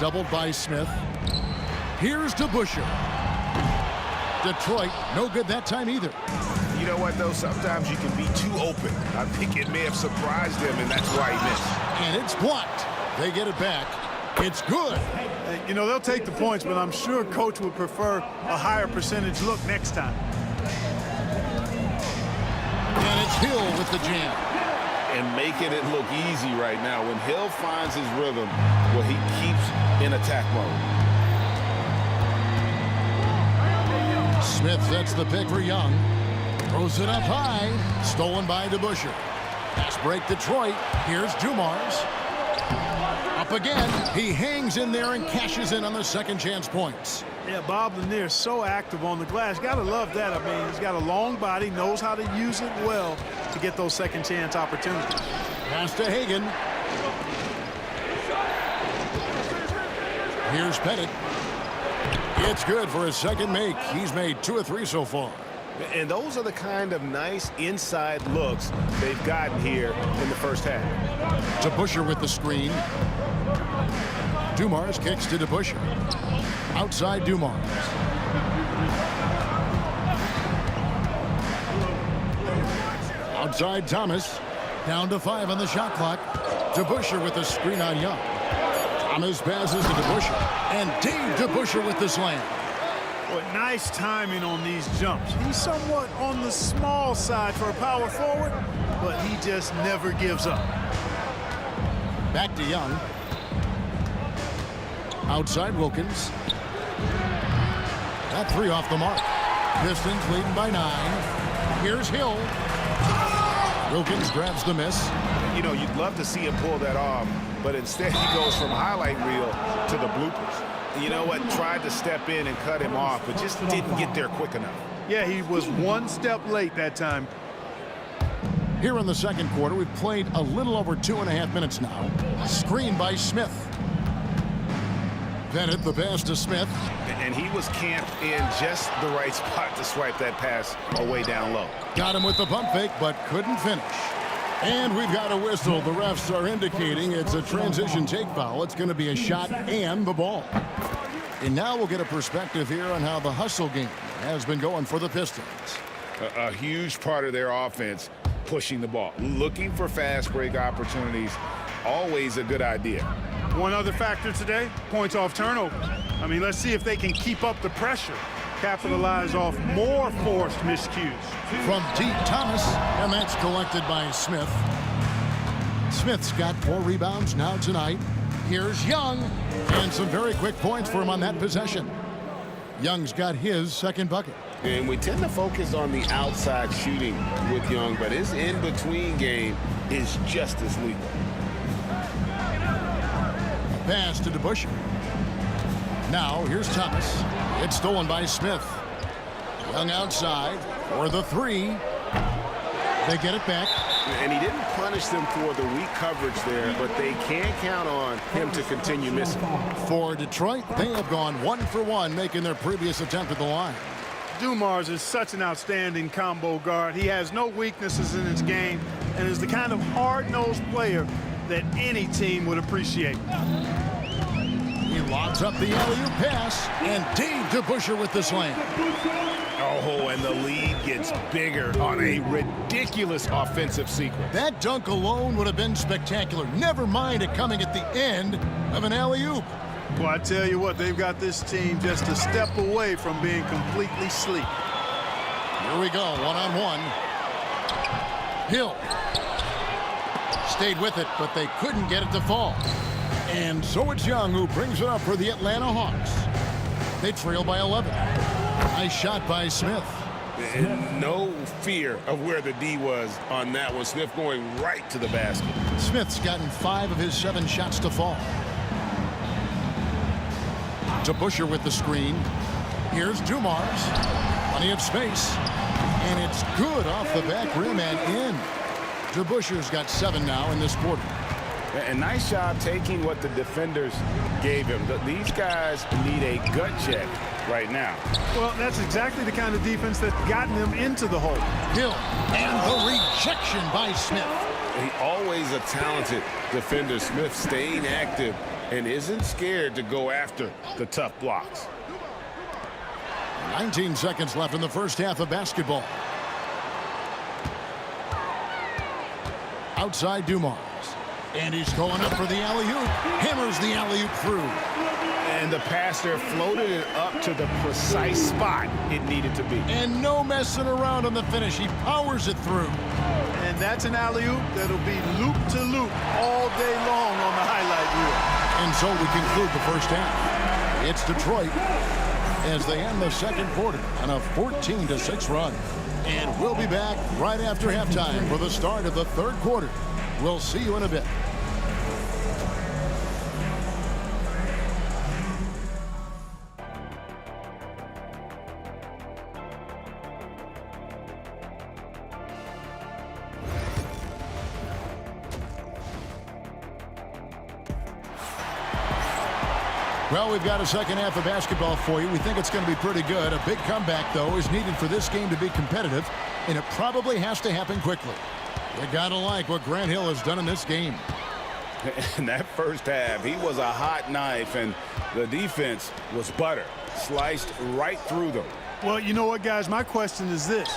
Doubled by Smith. Here's DeBusschere. Detroit, no good that time either.
You know what, though? Sometimes you can be too open. I think it may have surprised him, and that's why he missed.
And it's blocked. They get it back. It's good.
You know, they'll take the points, but I'm sure Coach would prefer a higher percentage look next time.
And it's Hill with the jam.
And making it look easy right now. When Hill finds his rhythm, well, he keeps in attack mode.
Smith sets the pick for Young. Throws it up high. Stolen by DeBusschere. Pass break Detroit. Here's Dumars. Up again. He hangs in there and cashes in on the second chance points.
Yeah, Bob Lanier so active on the glass. Got to love that. I mean, he's got a long body, knows how to use it well to get those second chance opportunities.
Pass to Hagan. Here's Pettit. It's good for his second make. He's made 2 of 3 so far.
And those are the kind of nice inside looks they've gotten here in the first half.
DeBusschere with the screen. Dumars kicks to DeBusschere. Outside Dumars. Outside Thomas. Down to 5 on the shot clock. DeBusschere with the screen on Young. Thomas passes to DeBusschere. And Dave DeBusschere with the slam.
Well, nice timing on these jumps. He's somewhat on the small side for a power forward, but he just never gives up.
Back to Young. Outside Wilkins. That 3 off the mark. Pistons leading by 9. Here's Hill. Wilkins grabs the miss.
You know, you'd love to see him pull that off, but instead he goes from highlight reel to the bloopers. You know what? Tried to step in and cut him off, but just didn't get there quick enough.
Yeah, he was one step late that time.
Here in the second quarter, we've played a little over 2.5 minutes now. Screen by Smith. Bennett, the pass to Smith.
And he was camped in just the right spot to swipe that pass away down low.
Got him with the pump fake, but couldn't finish. And we've got a whistle. The refs are indicating it's a transition take foul. It's going to be a shot and the ball. And now we'll get a perspective here on how the hustle game has been going for the Pistons.
A huge part of their offense, pushing the ball. Looking for fast break opportunities, always a good idea.
One other factor today, points off turnovers. I mean, let's see if they can keep up the pressure, capitalize off more forced miscues.
From deep, Thomas, and that's collected by Smith. Smith's got 4 rebounds now tonight. Here's Young, and some very quick points for him on that possession. Young's got his second bucket.
And we tend to focus on the outside shooting with Young, but his in-between game is just as lethal.
Pass to DeBusschere. Now, here's Thomas. It's stolen by Smith. Young outside for the 3. They get it back.
And he didn't punish them for the weak coverage there, but they can't count on him to continue missing.
For Detroit, they have gone 1 for 1, making their previous attempt at the line.
Dumars is such an outstanding combo guard. He has no weaknesses in his game and is the kind of hard-nosed player that any team would appreciate.
He lobs up the alley-oop pass, and Dave DeBusschere with the slam.
Oh, and the lead gets bigger on a ridiculous offensive sequence.
That dunk alone would have been spectacular. Never mind it coming at the end of an alley-oop.
Well, I tell you what, they've got this team just a step away from being completely sleep.
Here we go, one-on-one. Hill stayed with it, but they couldn't get it to fall. And so it's Young who brings it up for the Atlanta Hawks. They trail by 11. Nice shot by Smith.
And no fear of where the D was on that one. Smith going right to the basket.
Smith's gotten 5 of his 7 shots to fall. DeBusschere with the screen. Here's Dumars. Plenty of space. And it's good off the back rim and in. DeBusschere's got 7 now in this quarter.
And nice job taking what the defenders gave him. These guys need a gut check right now.
Well, that's exactly the kind of defense that's gotten them into the hole.
Hill, and the rejection by Smith.
He always a talented defender. Smith staying active and isn't scared to go after the tough blocks.
19 seconds left in the first half of basketball. Outside Dumars. And he's going up for the alley-oop. Hammers the alley-oop through.
And the pass there floated it up to the precise spot it needed to be.
And no messing around on the finish. He powers it through.
And that's an alley-oop that'll be loop-to-loop all day long on the highlight reel.
And so we conclude the first half. It's Detroit as they end the second quarter on a 14-6 run. And we'll be back right after halftime for the start of the third quarter. We'll see you in a bit. Well, we've got a second half of basketball for you. We think it's going to be pretty good. A big comeback, though, is needed for this game to be competitive, and it probably has to happen quickly. You got to like what Grant Hill has done in this game.
In that first half, he was a hot knife, and the defense was butter. Sliced right through them.
Well, you know what, guys? My question is this.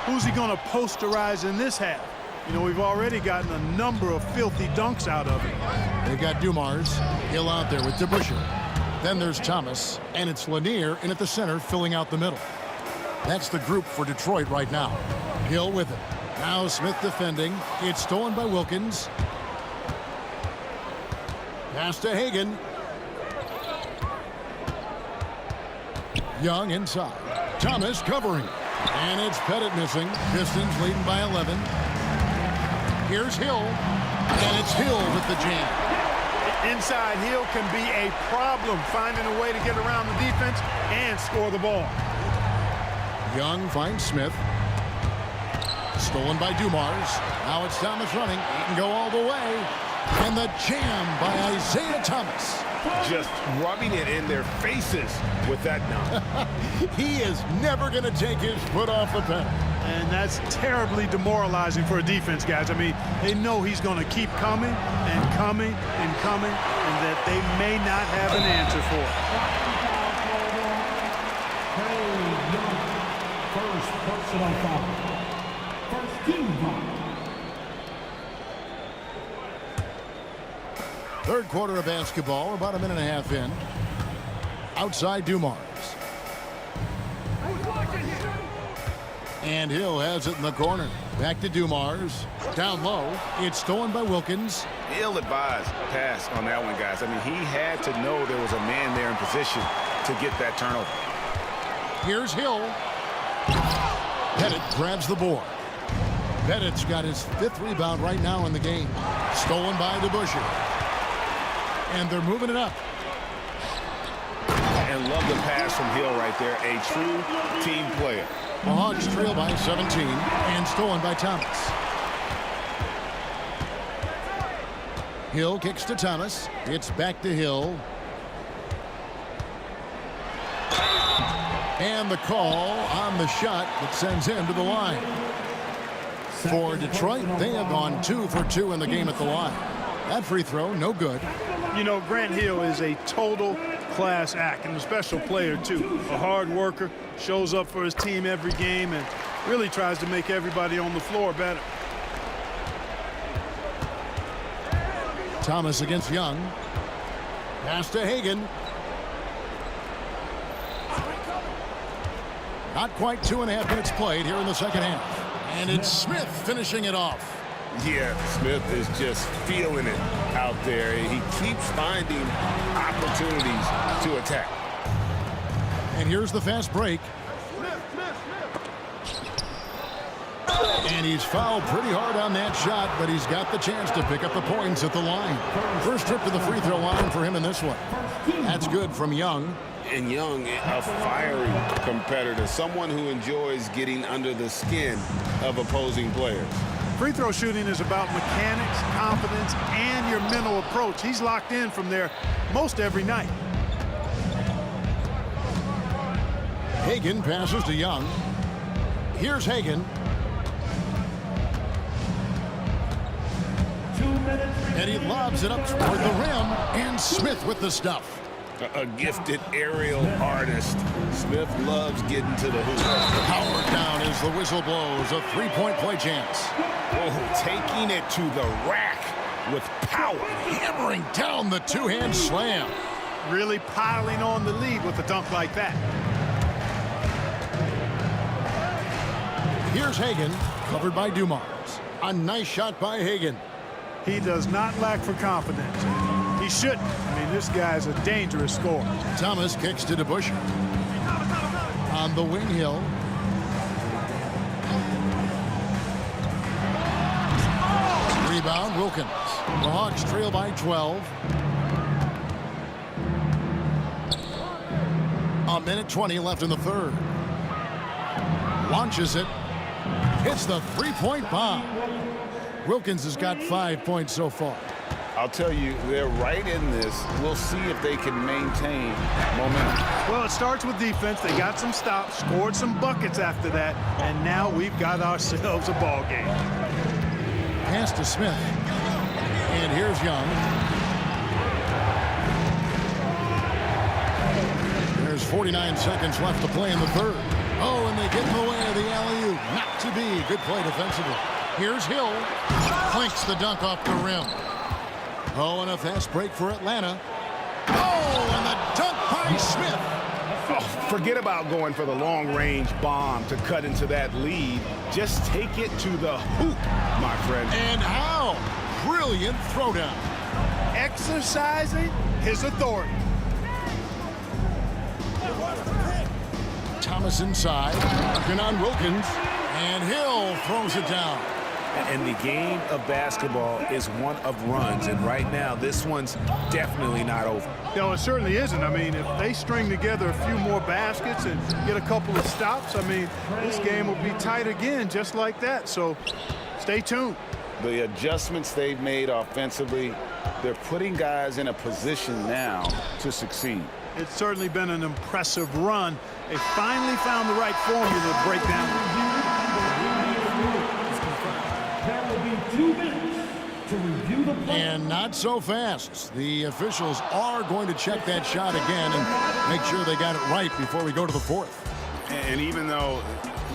Who's he going to posterize in this half? You know, we've already gotten a number of filthy dunks out of him.
They've got Dumars. Hill out there with DeBusschere. Then there's Thomas, and it's Lanier in at the center filling out the middle. That's the group for Detroit right now. Hill with it. Now Smith defending. It's stolen by Wilkins. Pass to Hagan. Young inside. Thomas covering. And it's Pettit missing. Pistons leading by 11. Here's Hill. And it's Hill with the jam.
Inside, Hill can be a problem finding a way to get around the defense and score the ball.
Young finds Smith. Stolen by Dumars. Now it's Thomas running. He can go all the way. And the jam by Isaiah Thomas.
Just rubbing it in their faces with that dunk.
He is never going to take his foot off the pedal.
And that's terribly demoralizing for a defense, guys. I mean, they know he's going to keep coming and coming and coming, and that they may not have an answer for it.
First personal foul. First team foul.
Third quarter of basketball, about a minute and a half in. Outside Dumars. And Hill has it in the corner. Back to Dumars. Down low. It's stolen by Wilkins.
Ill-advised pass on that one, guys. I mean, he had to know there was a man there in position to get that turnover.
Here's Hill. Pettit grabs the board. Pettit's got his 5th rebound right now in the game. Stolen by DeBusschere. And they're moving it up.
And love the pass from Hill right there. A true team player.
The Hawks trail by 17 and stolen by Thomas. Hill kicks to Thomas. It's back to Hill. And the call on the shot that sends him to the line. For Detroit, they have gone 2 for 2 in the game at the line. That free throw, no good.
You know, Grant Hill is a total class act and a special player, too. A hard worker, shows up for his team every game, and really tries to make everybody on the floor better.
Thomas against Young. Pass to Hagan. Not quite 2.5 minutes played here in the second half. And it's Smith finishing it off.
Yeah, Smith is just feeling it out there. He keeps finding opportunities to attack.
And here's the fast break. And he's fouled pretty hard on that shot, but he's got the chance to pick up the points at the line. First trip to the free throw line for him in this one. That's good from Young.
And Young, a fiery competitor, someone who enjoys getting under the skin of opposing players.
Free throw shooting is about mechanics, confidence, and your mental approach. He's locked in from there most every night.
Hagan passes to Young. Here's Hagan. And he lobs it up toward the rim. And Smith with the stuff.
A gifted aerial artist. Smith loves getting to the hoop.
Power down as the whistle blows. A 3-point play chance.
Oh, taking it to the rack with power.
Hammering down the two-hand slam.
Really piling on the lead with a dunk like that.
Here's Hagan, covered by Dumars. A nice shot by Hagan.
He does not lack for confidence. He shouldn't. I mean, this guy's a dangerous scorer.
Thomas kicks to DeBusschere. On the wing, Hill. Rebound, Wilkins. The Hawks trail by 12. A minute 20 left in the third. Launches it. Hits the 3-point bomb. Wilkins has got 5 points so far.
I'll tell you, they're right in this. We'll see if they can maintain momentum.
Well, it starts with defense. They got some stops, scored some buckets after that, and now we've got ourselves a ball game.
Pass to Smith. And here's Young. There's 49 seconds left to play in the third. Oh, and they get in the way of the alley-oop. Not to be. Good play defensively. Here's Hill. Clinks the dunk off the rim. Oh, and a fast break for Atlanta. Oh, and the dunk by Smith.
Oh, forget about going for the long-range bomb to cut into that lead. Just take it to the hoop, my friend.
And how? Brilliant throwdown.
Exercising his authority.
Thomas inside, working on Wilkins, and Hill throws it down.
And the game of basketball is one of runs, and right now this one's definitely not over.
No, it certainly isn't. I mean, if they string together a few more baskets and get a couple of stops, I mean, this game will be tight again just like that. So stay tuned.
The adjustments they've made offensively, they're putting guys in a position now to succeed.
It's certainly been an impressive run. They finally found the right formula to break down.
That will be 2 minutes to review the play.
And not so fast. The officials are going to check that shot again and make sure they got it right before we go to the fourth.
And even though,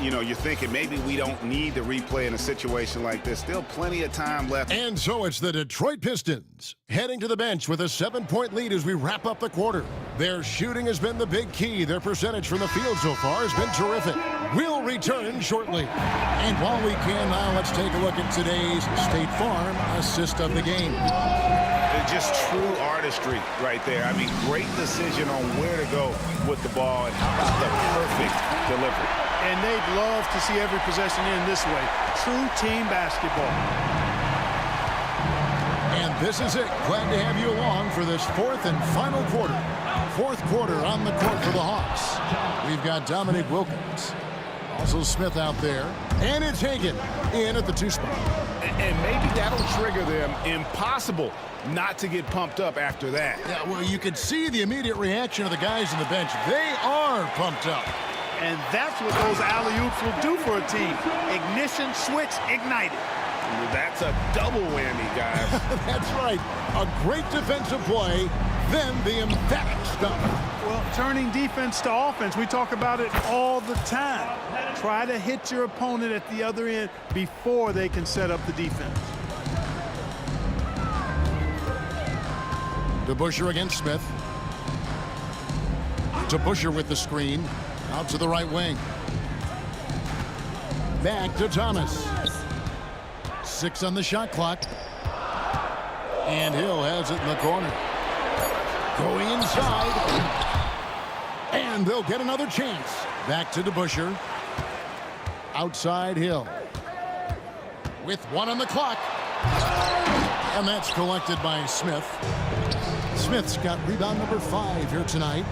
you know, you're thinking maybe we don't need the replay in a situation like this, still plenty of time left.
And so it's the Detroit Pistons heading to the bench with a 7-point lead as we wrap up the quarter. Their shooting has been the big key. Their percentage from the field so far has been terrific. We'll return shortly. And while we can now, let's take a look at today's State Farm assist of the game.
Just true artistry right there. I mean, great decision on where to go with the ball, and how about the perfect delivery.
And they'd love to see every possession in this way. True team basketball.
And this is it. Glad to have you along for this fourth and final quarter. Fourth quarter on the court for the Hawks. We've got Dominic Wilkins. Also Smith out there. And it's Hagan in at the 2 spot.
And maybe that'll trigger them. Impossible not to get pumped up after that.
Yeah, well, you can see the immediate reaction of the guys on the bench. They are pumped up.
And that's what those alley-oops will do for a team. Ignition switch ignited.
That's a double whammy, guys.
That's right. A great defensive play, then the emphatic stuff.
Well, turning defense to offense, we talk about it all the time. Try to hit your opponent at the other end before they can set up the defense.
DeBusschere against Smith. DeBusschere with the screen. Out to the right wing. Back to Thomas. 6 on the shot clock. And Hill has it in the corner. Going inside. And they'll get another chance. Back to DeBusschere. Outside Hill. With 1 on the clock. And that's collected by Smith. Smith's got rebound number 5 here tonight.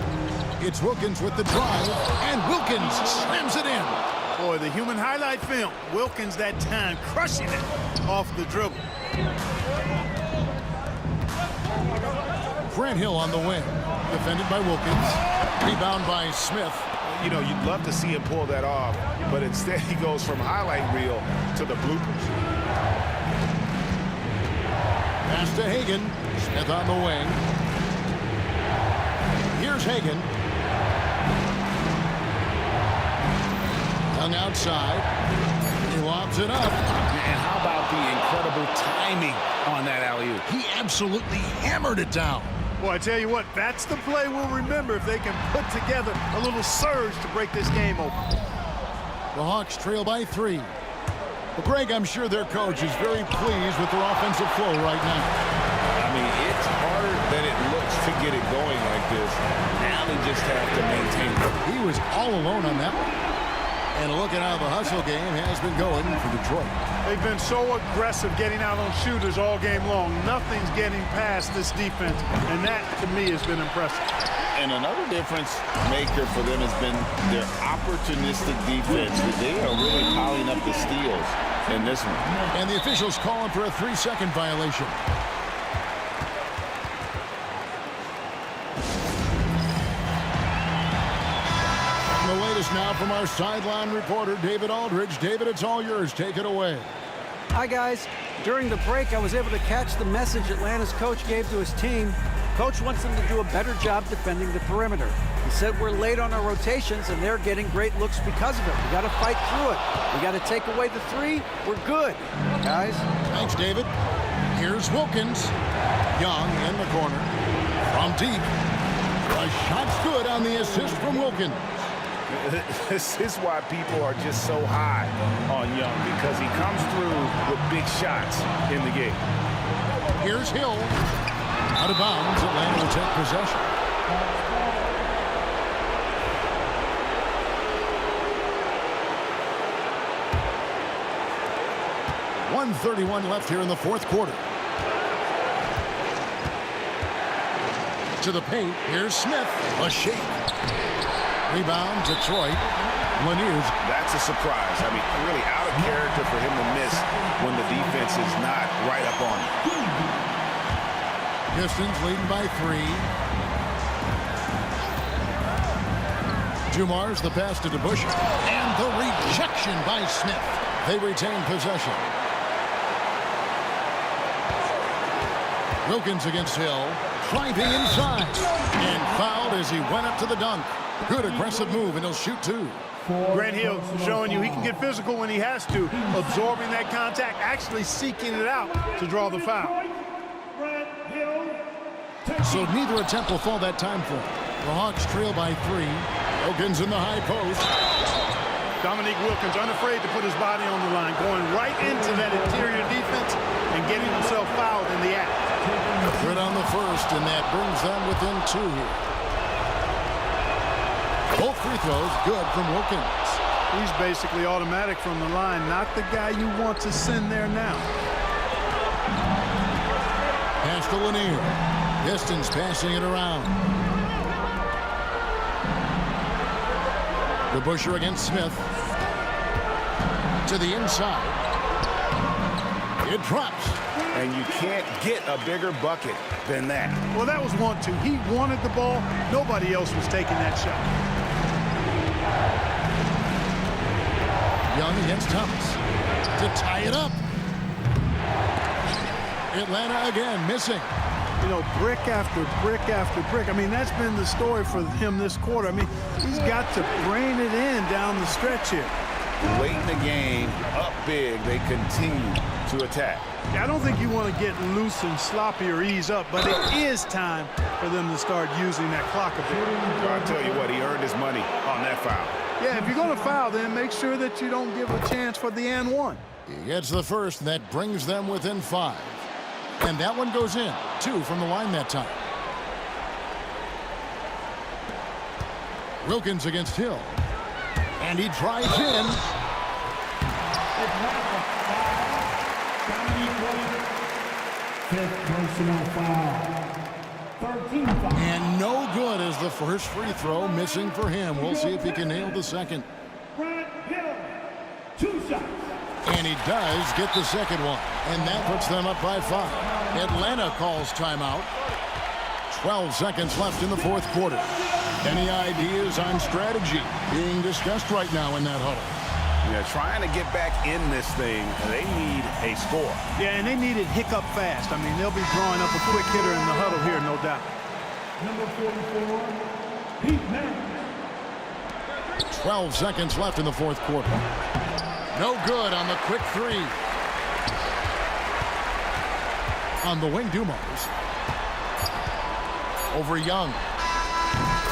It's Wilkins with the drive, and Wilkins slams it in.
Boy, the human highlight film. Wilkins that time crushing it off the dribble.
Grant Hill on the wing. Defended by Wilkins. Rebound by Smith.
You know, you'd love to see him pull that off, but instead he goes from highlight reel to the bloopers.
Pass to Hagan. Smith on the wing. Here's Hagan. Hung outside. He lobs it up.
And how about the incredible timing on that alley-oop?
He absolutely hammered it down.
Well, I tell you what, that's the play we'll remember if they can put together a little surge to break this game open.
The Hawks trail by 3. Well, Greg, I'm sure their coach is very pleased with their offensive flow right now.
I mean, it's harder than it looks to get it going like this. Now they just have to maintain it.
He was all alone on that one. And looking how the hustle game has been going for Detroit.
They've been so aggressive getting out on shooters all game long. Nothing's getting past this defense, and that, to me, has been impressive.
And another difference maker for them has been their opportunistic defense. They are really piling up the steals in this one.
And the officials calling for a 3-second violation. now from our sideline reporter, David Aldridge. David, it's all yours. Take it away.
Hi, guys. During the break, I was able to catch the message Atlanta's coach gave to his team. Coach wants them to do a better job defending the perimeter. He said we're late on our rotations, and they're getting great looks because of it. We got to fight through it. We got to take away the three. We're good, guys.
Thanks, David. Here's Wilkins. Young in the corner. From deep. A shot's good on the assist from Wilkins.
This is why people are just so high on Young, because he comes through with big shots in the game.
Here's Hill. Out of bounds. Atlanta will take possession. .131 left here in the fourth quarter. To the paint. Here's Smith. A shake. Rebound, Detroit. Laniers.
That's a surprise. I mean, really out of character for him to miss when the defense is not right up on him.
Pistons leading by 3. Dumars the pass to DeBusschere. And the rejection by Smith. They retain possession. Wilkins against Hill. Driving inside. And fouled as he went up to the dunk. Good aggressive move, and he'll shoot 2.
Grant Hill showing you he can get physical when he has to, absorbing that contact, actually seeking it out to draw the foul.
So neither attempt will fall that time for him. The Hawks trail by 3. Wilkins in the high post.
Dominique Wilkins unafraid to put his body on the line, going right into that interior defense and getting himself fouled in the act.
Good on the first, and that brings them within 2 here. Both free throws good from Wilkins.
He's basically automatic from the line, not the guy you want to send there now.
Pass to Lanier. Pistons passing it around. DeBusschere against Smith. To the inside. It drops.
And you can't get a bigger bucket than that.
Well, that was 1-2. He wanted the ball. Nobody else was taking that shot.
Young against Thomas. To tie it up. Atlanta again missing.
You know, brick after brick after brick. I mean, that's been the story for him this quarter. I mean, he's got to rein it in down the stretch here.
Late in the game, up big, they continue to attack.
I don't think you want to get loose and sloppy or ease up, but it is time for them to start using that clock a bit.
I'll tell you what, he earned his money on that foul.
Yeah, if you're going to foul, then make sure that you don't give a chance for the and one.
He gets the first, and that brings them within 5. And that one goes in. 2 from the line that time. Wilkins against Hill. And he drives in.
Fifth personal foul. 13 foul.
And no good as the first free throw missing for him. We'll see if he can nail the second.
Grant Hill, 2 shots.
And he does get the second one. And that puts them up by 5. Atlanta calls timeout. 12 seconds left in the fourth quarter. Any ideas on strategy being discussed right now in that huddle?
Yeah, trying to get back in this thing, they need a score.
Yeah, and they need it hiccup fast. I mean, they'll be drawing up a quick hitter in the huddle here, no doubt.
Number 44, Pete Mack.
12 seconds left in the fourth quarter. No good on the quick 3. On the wing, Dumars. Over Young.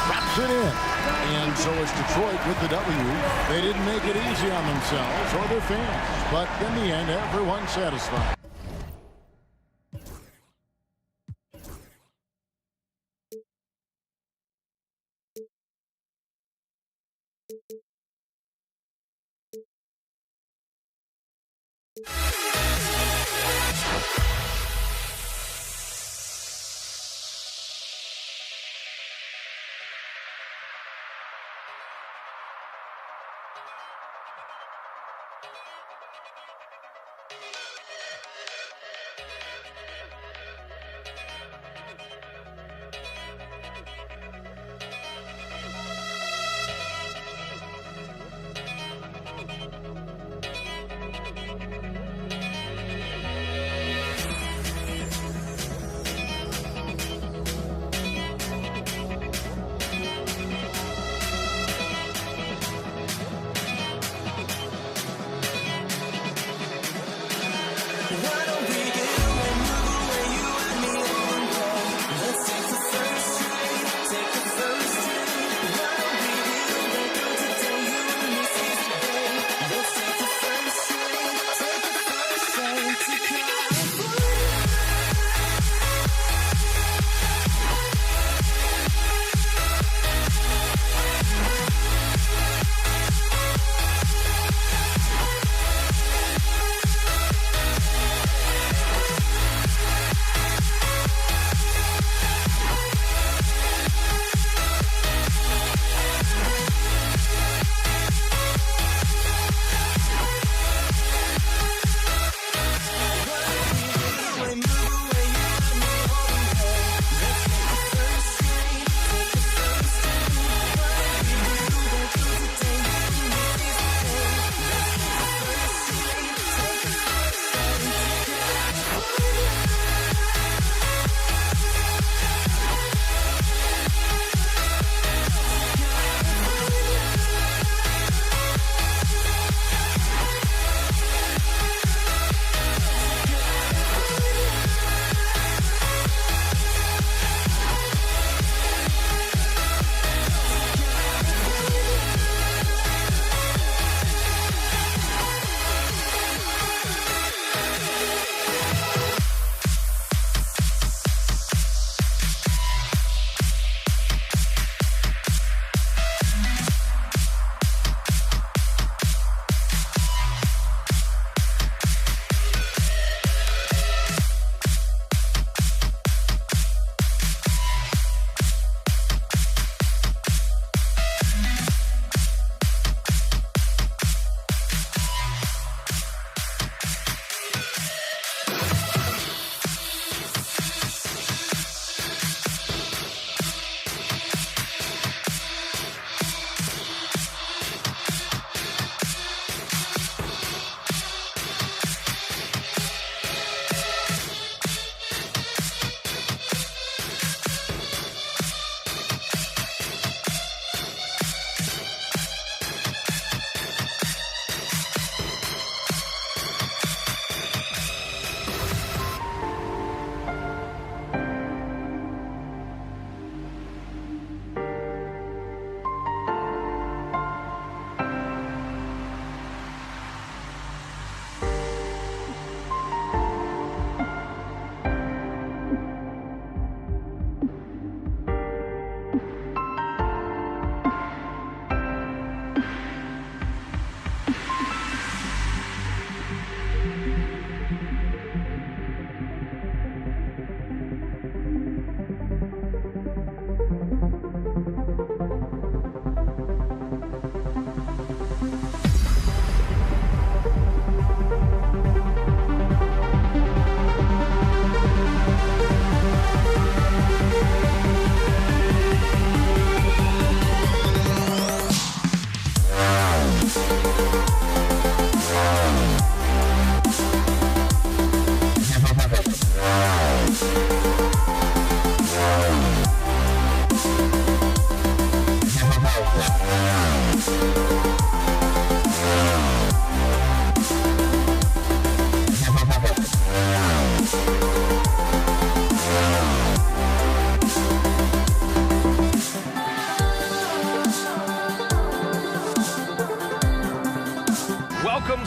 Wraps it in. And so it's Detroit with the W. They didn't make it easy on themselves or their fans. But in the end, everyone's satisfied.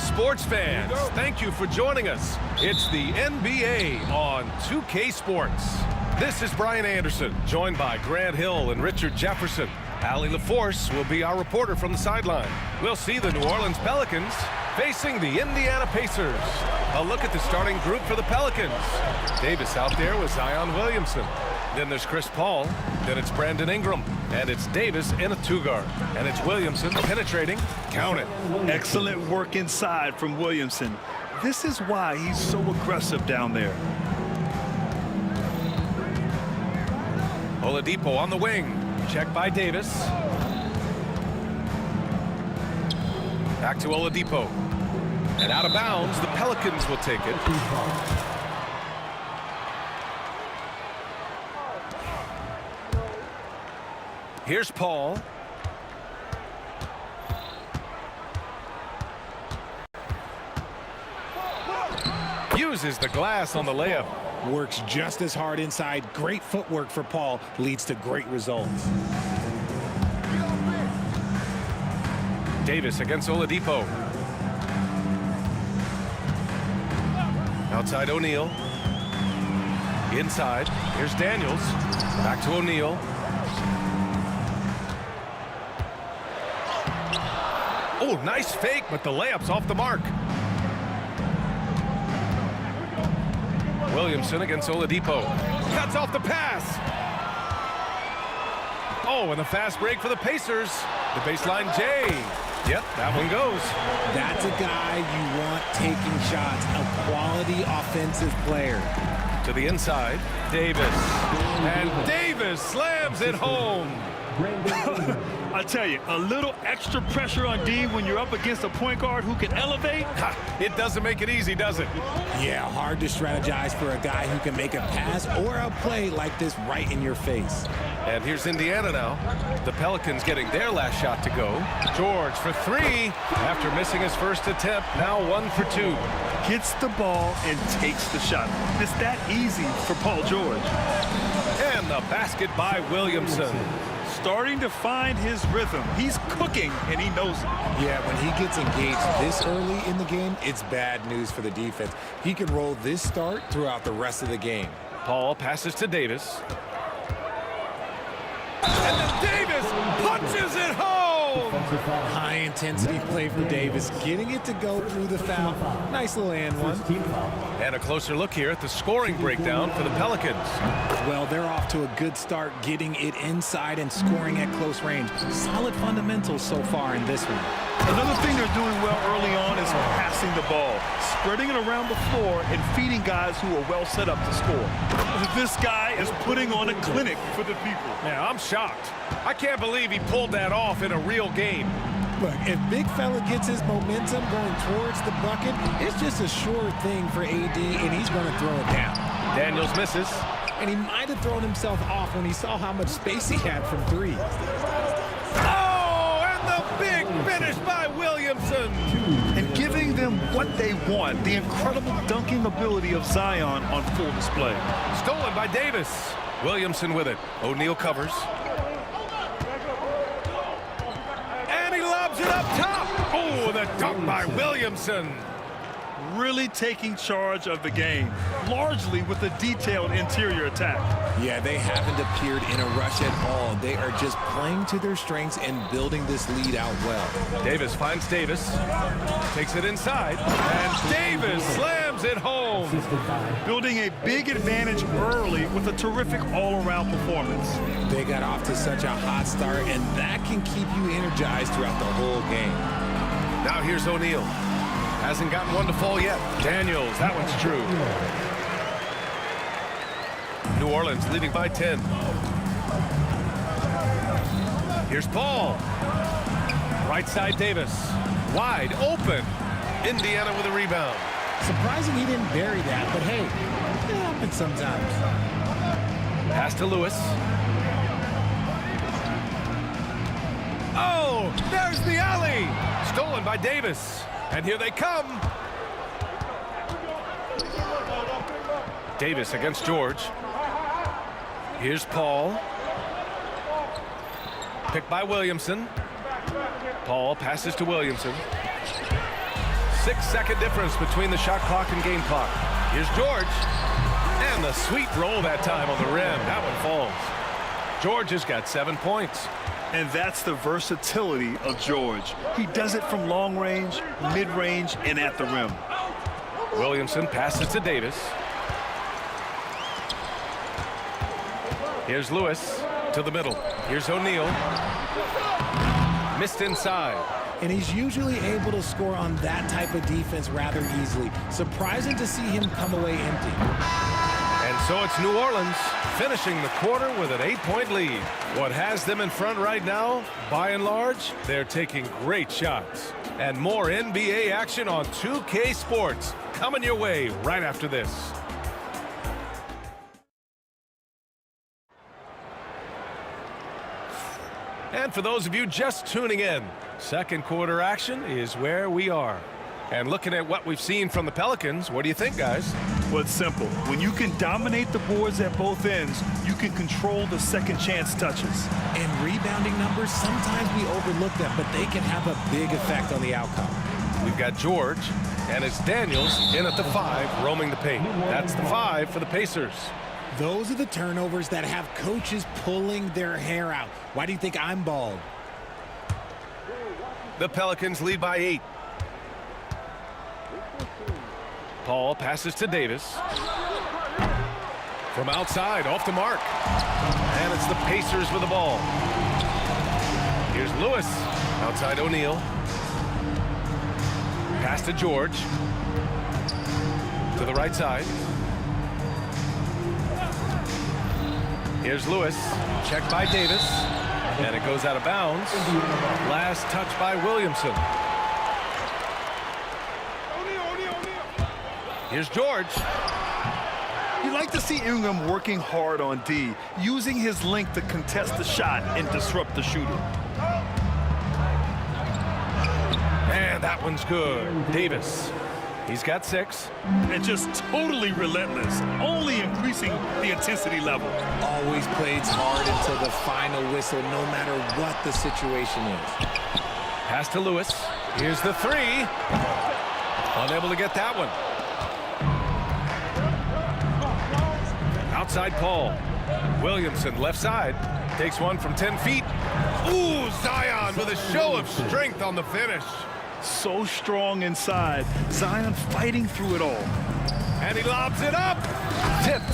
sports fans, thank you for joining us. It's the NBA on 2K Sports. This is Brian Anderson, joined by Grant Hill and Richard Jefferson. Allie LaForce will be our reporter from the sideline. We'll see the New Orleans Pelicans facing the Indiana Pacers. A look at the starting group for the Pelicans. Davis out there with Zion Williamson. Then there's Chris Paul. Then it's Brandon Ingram. And it's Davis in a two-guard. And it's Williamson penetrating. Count it.
Excellent work inside from Williamson. This is why he's so aggressive down there.
Oladipo on the wing. Check by Davis. Back to Oladipo. And out of bounds, the Pelicans will take it. Here's Paul. Uses the glass on the layup.
Works just as hard inside. Great footwork for Paul. Leads to great results.
Davis against Oladipo. Outside O'Neal. Inside. Here's Daniels. Back to O'Neal. Oh, nice fake, but the layup's off the mark. Williamson against Oladipo. Cuts off the pass. Oh, and the fast break for the Pacers. The baseline J. Yep, that one goes.
That's a guy you want taking shots. A quality offensive player.
To the inside, Davis. And Davis slams it home.
I tell you, a little extra pressure on D when you're up against a point guard who can elevate.
It doesn't make it easy, does it?
Yeah, hard to strategize for a guy who can make a pass or a play like this right in your face.
And here's Indiana now. The Pelicans getting their last shot to go. George for three. After missing his first attempt, now 1 for 2.
Gets the ball and takes the shot. It's that easy for Paul George.
And the basket by Williamson.
Starting to find his rhythm. He's cooking, and he knows it.
Yeah, when he gets engaged this early in the game, it's bad news for the defense. He can roll this start throughout the rest of the game.
Paul passes to Davis. And then Davis punches it home!
High-intensity play for Davis, getting it to go through the foul. Nice little and one.
And a closer look here at the scoring breakdown for the Pelicans.
Well, they're off to a good start, getting it inside and scoring at close range. Solid fundamentals so far in this one.
Another thing they're doing well early on is passing the ball, spreading it around the floor and feeding guys who are well set up to score. This guy is putting on a clinic for the people.
Yeah, I'm shocked. I can't believe he pulled that off in a real game.
Look, if big fella gets his momentum going towards the bucket, it's just a sure thing for AD, and he's going to throw it down.
Daniels misses.
And he might have thrown himself off when he saw how much space he had from three.
Oh, and the big finish by Williamson.
And giving them what they want, the incredible dunking ability of Zion on full display.
Stolen by Davis. Williamson with it. O'Neal covers. And he lobs it up top. Oh, the dunk by Williamson.
Really taking charge of the game, largely with a detailed interior attack.
Yeah, they haven't appeared in a rush at all. They are just playing to their strengths and building this lead out well.
Davis finds Davis, takes it inside, and Davis slams it home.
Building a big advantage early with a terrific all-around performance.
They got off to such a hot start, and that can keep you energized throughout the whole game.
Now here's O'Neal. Hasn't gotten one to fall yet. Daniels, that one's true. New Orleans leading by 10. Here's Paul. Right side Davis. Wide open. Indiana with a rebound.
Surprising he didn't bury that, but hey, it happens sometimes.
Pass to Lewis. Oh, there's the alley. Stolen by Davis. And here they come. Davis against George. Here's Paul. Picked by Williamson. Paul passes to Williamson. 6-second difference between the shot clock and game clock. Here's George. And the sweet roll that time on the rim. That one falls. George has got 7 points.
And that's the versatility of George. He does it from long range, mid-range, and at the rim.
Williamson passes to Davis. Here's Lewis to the middle. Here's O'Neal. Missed inside.
And he's usually able to score on that type of defense rather easily. Surprising to see him come away empty.
And so it's New Orleans finishing the quarter with an 8-point lead. What has them in front right now, by and large, they're taking great shots. And more NBA action on 2K Sports coming your way right after this. And for those of you just tuning in, second quarter action is where we are. And looking at what we've seen from the Pelicans, what do you think, guys?
Well, it's simple. When you can dominate the boards at both ends, you can control the second chance touches.
And rebounding numbers, sometimes we overlook them, but they can have a big effect on the outcome.
We've got George, and it's Daniels in at the 5, roaming the paint. That's the 5 for the Pacers.
Those are the turnovers that have coaches pulling their hair out. Why do you think I'm bald?
The Pelicans lead by 8. Paul passes to Davis. From outside, off the mark. And it's the Pacers with the ball. Here's Lewis. Outside O'Neal. Pass to George. To the right side. Here's Lewis. Checked by Davis. And it goes out of bounds. Last touch by Williamson. Here's George.
You like to see Ingram working hard on D, using his length to contest the shot and disrupt the shooter.
And that one's good. Davis. He's got 6.
And just totally relentless, only increasing the intensity level.
Always plays hard until the final whistle, no matter what the situation is.
Pass to Lewis. Here's the 3. Unable to get that one. Outside Paul. Williamson left side. Takes one from 10 feet. Ooh, Zion with a show of strength on the finish.
So strong inside. Zion fighting through it all.
And he lobs it up. Tipped.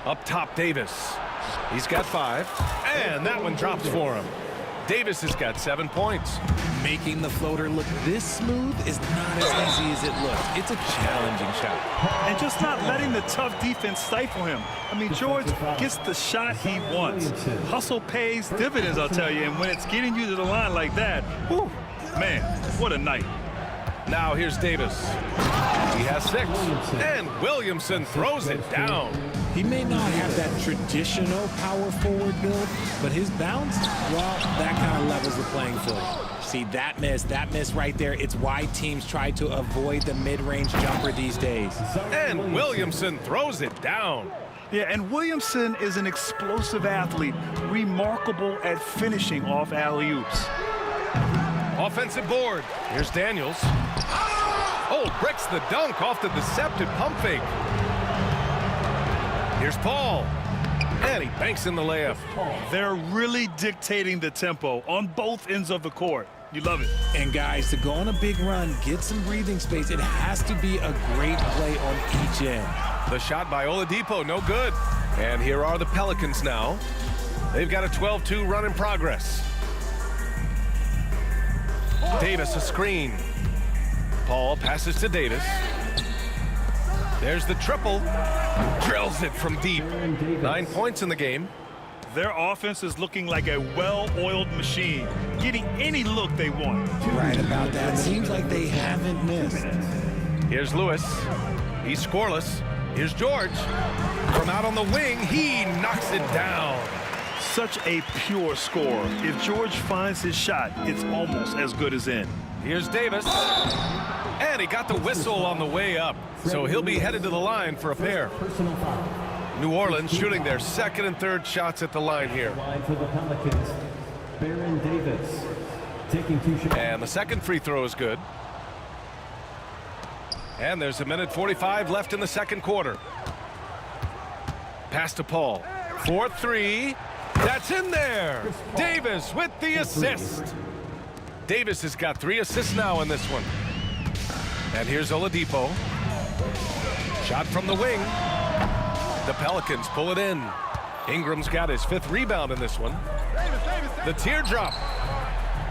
Up top, Davis. He's got 5. And that one drops for him. Davis has got 7 points.
Making the floater look this smooth is not as easy as it looks. It's a challenging shot.
And just not letting the tough defense stifle him. I mean, George gets the shot he wants. Hustle pays dividends, I'll tell you. And when it's getting you to the line like that, whew, man, what a night.
Now here's Davis. He has 6. And Williamson throws it down.
He may not have that traditional power forward build, but his bounce, well, that kind of levels the playing field. See, that miss right there, it's why teams try to avoid the mid-range jumper these days.
And Williamson throws it down.
Yeah, and Williamson is an explosive athlete, remarkable at finishing off alley-oops.
Offensive board. Here's Daniels. Oh, breaks the dunk off the deceptive pump fake. Here's Paul. And he banks in the layup.
They're really dictating the tempo on both ends of the court. You love it.
And guys, to go on a big run, get some breathing space, it has to be a great play on each end.
The shot by Oladipo, no good. And here are the Pelicans now. They've got a 12-2 run in progress. Davis a screen. Paul passes to Davis. There's the triple. Drills it from deep. 9 points in the game.
Their offense is looking like a well-oiled machine, getting any look they want.
Right about that. Seems like they haven't missed.
Here's Lewis. He's scoreless. Here's George. From out on the wing, he knocks it down.
Such a pure score. If George finds his shot, it's almost as good as in.
Here's Davis. And he got the whistle on the way up. So he'll be headed to the line for a pair. New Orleans shooting their second and third shots at the line here.
Line for the Pelicans, Baron Davis. taking 2 shots.
And the second free throw is good. And there's 1:45 left in the second quarter. Pass to Paul. 4-3. That's in there. Davis with the assist. Davis has got 3 assists now in this one. And here's Oladipo. Shot from the wing. The Pelicans pull it in. Ingram's got his 5th rebound in this one. The teardrop.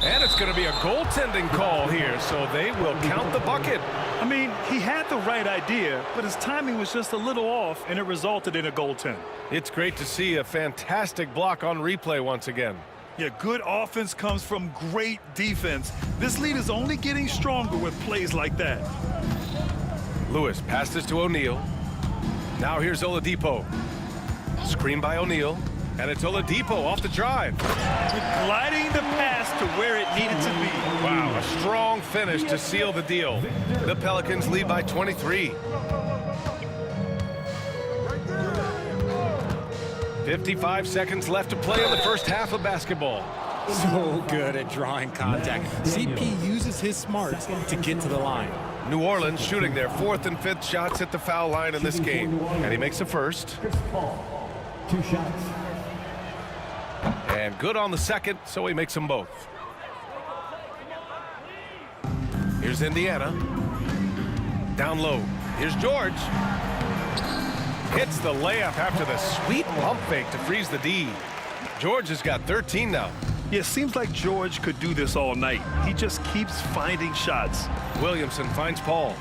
And it's going to be a goaltending call here, so they will count the bucket.
I mean, he had the right idea, but his timing was just a little off, and it resulted in a goaltend.
It's great to see a fantastic block on replay once again.
Yeah, good offense comes from great defense. This lead is only getting stronger with plays like that.
Lewis passes to O'Neal. Now here's Oladipo. Screen by O'Neal. And it's Oladipo off the drive.
Gliding the pass to where it needed to be.
Wow, a strong finish to seal the deal. The Pelicans lead by 23. 55 seconds left to play in the first half of basketball.
So good at drawing contact. CP uses his smarts to get to the line.
New Orleans shooting their 4th and 5th shots at the foul line in this game. And he makes the first.
2 shots.
And good on the second, so he makes them both. Here's Indiana. Down low. Here's George. Hits the layup after the sweet pump fake to freeze the D. George has got 13 now.
Yeah, it seems like George could do this all night. He just keeps finding shots.
Williamson finds Paul.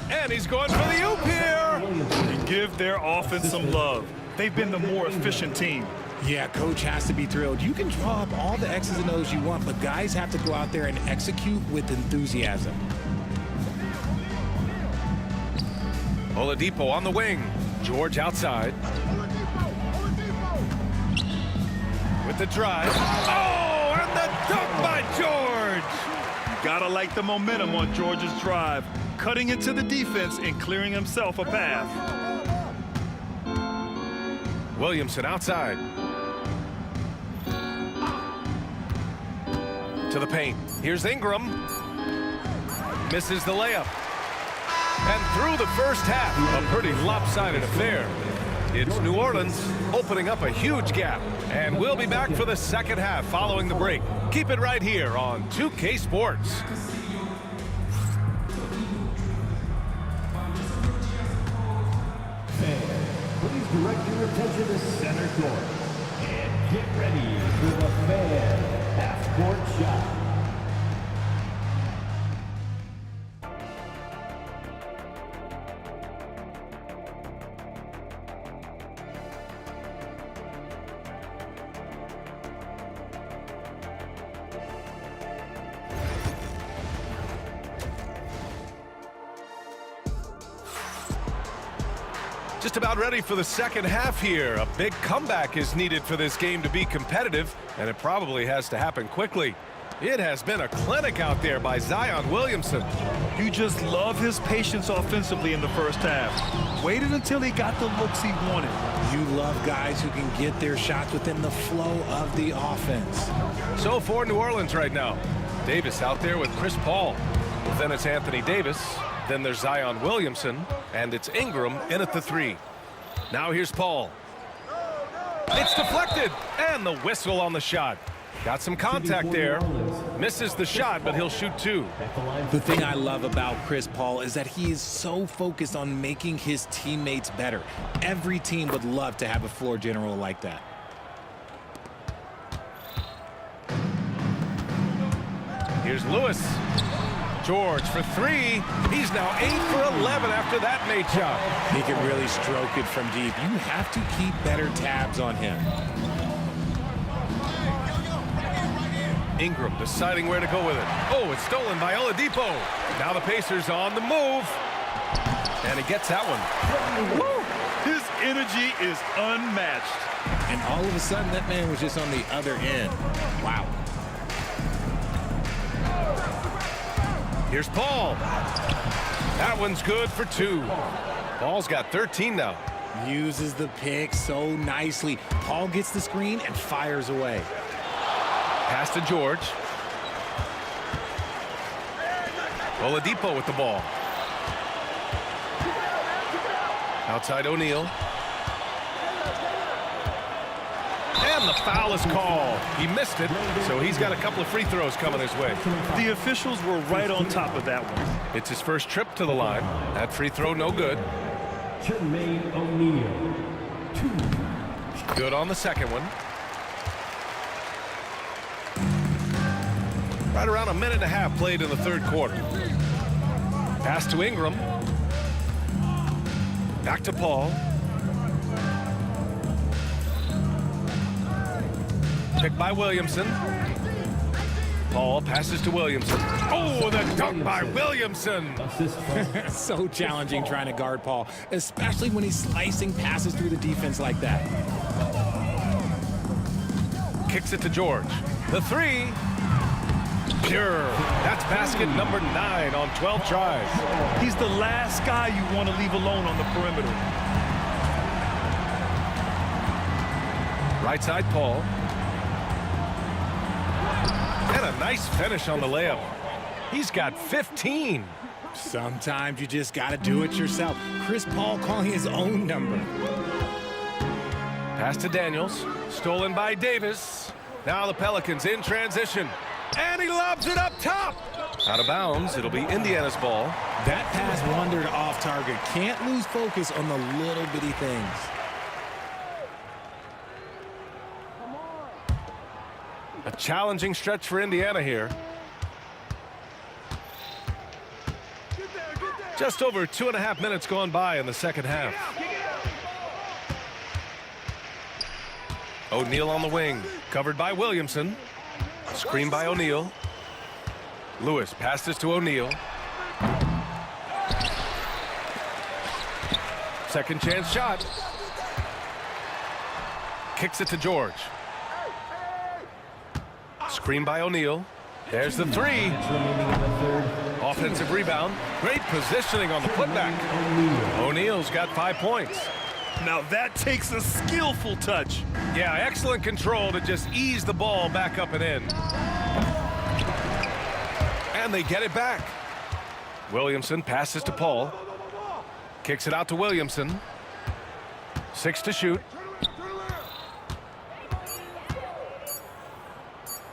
And he's going for the oop here.
Give their offense some love. They've been the more efficient team.
Yeah, coach has to be thrilled. You can draw up all the X's and O's you want, but guys have to go out there and execute with enthusiasm.
Oladipo on the wing. George outside. With the drive. Oh, and the dunk by George.
Gotta like the momentum on George's drive. Cutting into the defense and clearing himself a path.
Williamson outside. To the paint. Here's Ingram. Misses the layup. And through the first half, a pretty lopsided affair. It's New Orleans opening up a huge gap. And we'll be back for the second half following the break. Keep it right here on 2K Sports.
Please direct your attention to center court and get ready for the fan half-court shot.
Just about ready for the second half here. A big comeback is needed for this game to be competitive, and it probably has to happen quickly. It has been a clinic out there by Zion Williamson.
You just love his patience offensively in the first half. Waited until he got the looks he wanted.
You love guys who can get their shots within the flow of the offense.
So for New Orleans right now, Davis out there with Chris Paul. Then it's Anthony Davis. Then there's Zion Williamson, and it's Ingram in at the 3. Now here's Paul. It's deflected, and the whistle on the shot. Got some contact there. Misses the shot, but he'll shoot 2.
The thing I love about Chris Paul is that he is so focused on making his teammates better. Every team would love to have a floor general like that.
Here's Lewis. George for 3. He's now 8 for 11 after that made shot.
He can really stroke it from deep. You have to keep better tabs on him.
Ingram deciding where to go with it. Oh, it's stolen by Oladipo. Now the Pacers on the move. And he gets that one.
Woo! His energy is unmatched.
And all of a sudden, that man was just on the other end. Wow.
Here's Paul. That one's good for 2. Paul's got 13 now.
Uses the pick so nicely. Paul gets the screen and fires away.
Pass to George. Oladipo with the ball. Outside O'Neal. And the foul is called. He missed it, so he's got a couple of free throws coming his way.
The officials were right on top of that one.
It's his first trip to the line. That free throw, no good.
Jermaine O'Neal, 2.
Good on the second one. Right around a minute and a half played in the third quarter. Pass to Ingram. Back to Paul. Picked by Williamson. Paul passes to Williamson. Oh, the dunk by Williamson.
So challenging trying to guard Paul, especially when he's slicing passes through the defense like that.
Kicks it to George. The three. Pure. That's basket number 9 on 12 tries.
He's the last guy you want to leave alone on the perimeter.
Right side, Paul. And a nice finish on the layup. He's got 15.
Sometimes you just got to do it yourself. Chris Paul calling his own number.
Pass to Daniels. Stolen by Davis. Now the Pelicans in transition. And he lobs it up top. Out of bounds. It'll be Indiana's ball.
That pass wandered off target. Can't lose focus on the little bitty things.
A challenging stretch for Indiana here. Just over 2.5 minutes gone by in the second half. O'Neal on the wing. Covered by Williamson. Screen by O'Neal. Lewis passes to O'Neal. Second chance shot. Kicks it to George. Screen by O'Neal. There's the three. Offensive rebound. Great positioning on the putback. O'Neal's got 5 points.
Now that takes a skillful touch.
Yeah, excellent control to just ease the ball back up and in. And they get it back. Williamson passes to Paul. Kicks it out to Williamson. 6 to shoot.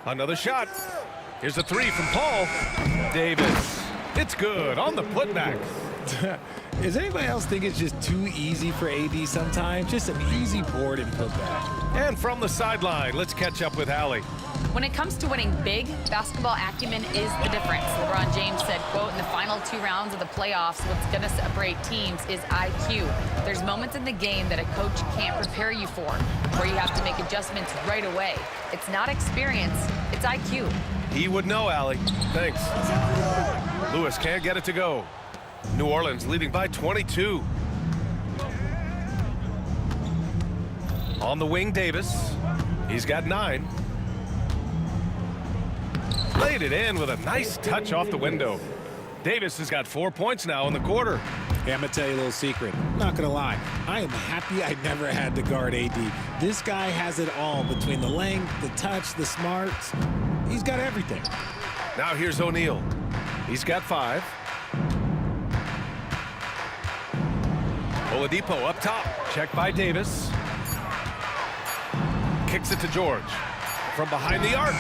Another shot. Here's a three from Paul. Davis. It's good on the putback.
Does anybody else think it's just too easy for AD sometimes? Just an easy board and putback.
And from the sideline, let's catch up with Allie.
When it comes to winning big, basketball acumen is the difference. LeBron James said, quote, in the final 2 rounds of the playoffs, what's going to separate teams is IQ. There's moments in the game that a coach can't prepare you for, where you have to make adjustments right away. It's not experience, it's IQ.
He would know, Allie. Thanks. Lewis can't get it to go. New Orleans leading by 22. On the wing, Davis. He's got 9. Laid it in with a nice touch off the window. Davis has got 4 points now in the quarter.
Yeah, I'm going to tell you a little secret. Not going to lie. I am happy I never had to guard AD. This guy has it all between the length, the touch, the smarts. He's got everything.
Now here's O'Neal. He's got 5. Oladipo up top. Checked by Davis. Kicks it to George. From behind the arc.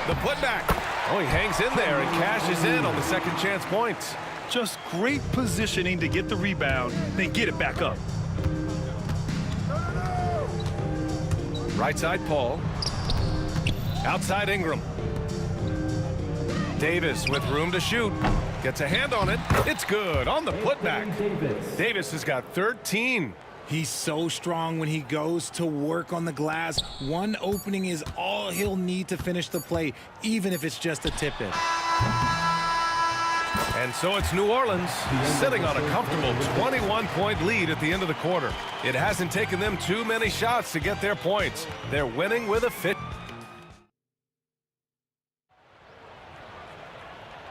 The putback. Oh, he hangs in there and cashes in on the second chance points.
Just great positioning to get the rebound, then get it back up.
Right side, Paul. Outside, Ingram. Davis with room to shoot. Gets a hand on it. It's good on the putback. Davis has got 13.
He's so strong when he goes to work on the glass. One opening is all he'll need to finish the play, even if it's just a tip-in.
And so it's New Orleans sitting on a comfortable 21-point lead at the end of the quarter. It hasn't taken them too many shots to get their points. They're winning with a fit.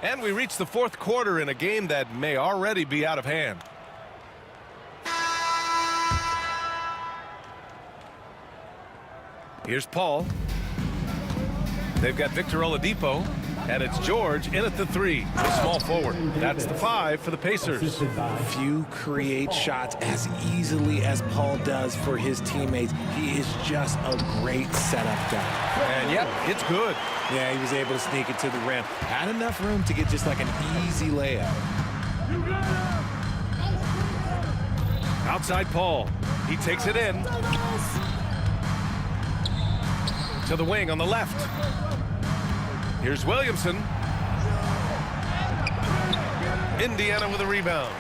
And we reach the fourth quarter in a game that may already be out of hand. Here's Paul. They've got Victor Oladipo, and it's George in at the 3, the small forward. That's the 5 for the Pacers.
Few create shots as easily as Paul does for his teammates. He is just a great setup guy.
And yep, it's good.
Yeah, he was able to sneak it to the rim. Had enough room to get just like an easy layup.
Outside Paul. He takes it in. To the wing on the left. Here's Williamson. Indiana with a rebound.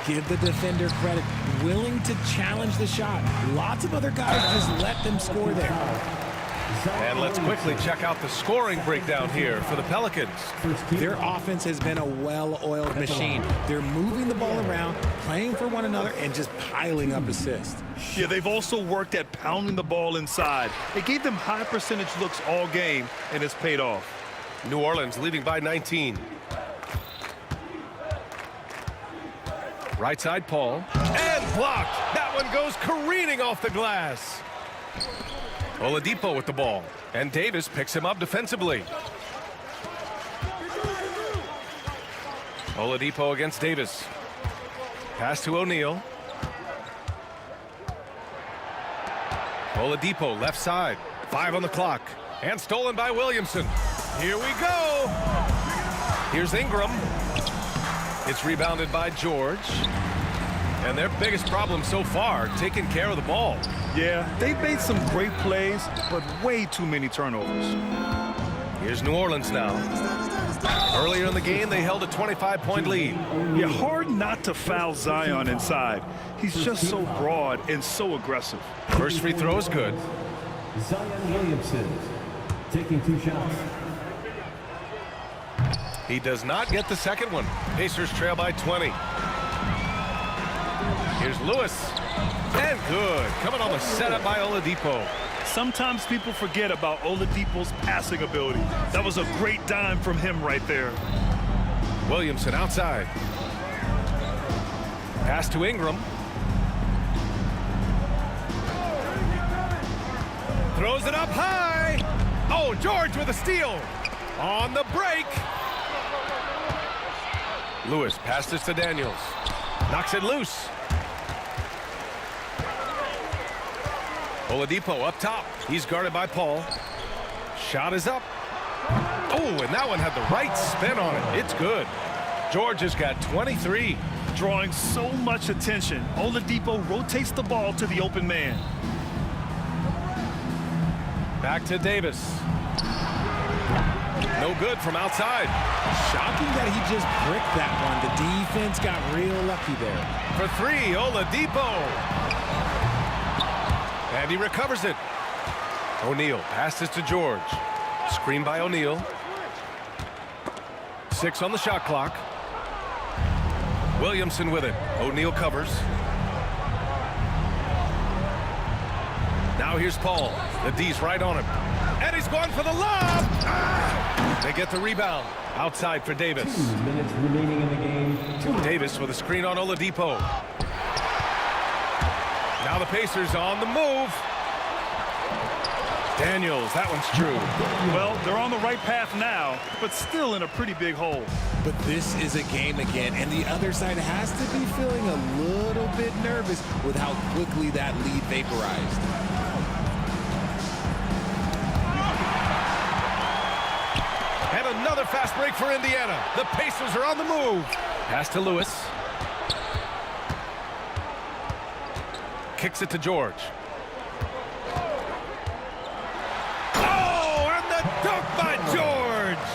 Give the defender credit. Willing to challenge the shot. Lots of other guys just let them score there.
And let's quickly check out the scoring breakdown here for the Pelicans.
Their offense has been a well-oiled machine. They're moving the ball around, playing for one another, and just piling up assists.
Yeah, they've also worked at pounding the ball inside. It gave them high percentage looks all game, and it's paid off.
New Orleans leading by 19. Right side Paul. And blocked. That one goes careening off the glass. Oladipo with the ball. And Davis picks him up defensively. Oladipo against Davis. Pass to O'Neal. Oladipo left side. 5 on the clock. And stolen by Williamson. Here we go. Here's Ingram. It's rebounded by George. And their biggest problem so far, taking care of the ball.
Yeah, they've made some great plays, but way too many turnovers.
Here's New Orleans now. Earlier in the game, they held a 25-point lead.
Yeah, hard not to foul Zion inside. He's just so broad and so aggressive.
First free throw is good.
Zion Williamson taking 2 shots.
He does not get the second one. Pacers trail by 20. Here's Lewis. And good. Coming on the setup by Oladipo.
Sometimes people forget about Oladipo's passing ability. That was a great dime from him right there.
Williamson outside. Pass to Ingram. Throws it up high. Oh, George with a steal. On the break. Lewis passes to Daniels. Knocks it loose. Oladipo up top. He's guarded by Paul. Shot is up. Oh, and that one had the right spin on it. It's good. George has got 23.
Drawing so much attention, Oladipo rotates the ball to the open man.
Back to Davis. No good from outside.
Shocking that he just bricked that one. The defense got real lucky there.
For 3, Oladipo. And he recovers it. O'Neal passes to George. Screen by O'Neal. 6 on the shot clock. Williamson with it. O'Neal covers. Now here's Paul. The D's right on him. And he's going for the lob. They get the rebound. Outside for Davis.
2 minutes remaining in the game.
Davis with a screen on Oladipo. Now the Pacers on the move. Daniels, that one's true.
Well, they're on the right path now, but still in a pretty big hole.
But this is a game again, and the other side has to be feeling a little bit nervous with how quickly that lead vaporized.
And another fast break for Indiana. The Pacers are on the move. Pass to Lewis. Kicks it to George. Oh, and the dunk by George.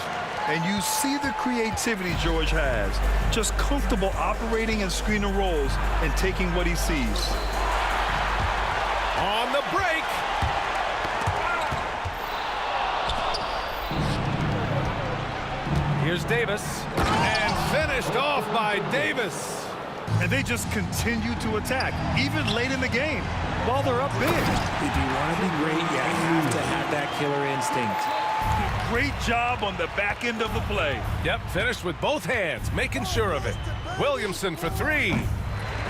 And you see the creativity George has. Just comfortable operating in screen and rolls and taking what he sees.
On the break. Here's Davis. And finished off by Davis.
And they just continue to attack, even late in the game, while they're up big.
If you want to be great, you have to have that killer instinct.
Great job on the back end of the play.
Yep, finished with both hands, making sure of it. Williamson for 3.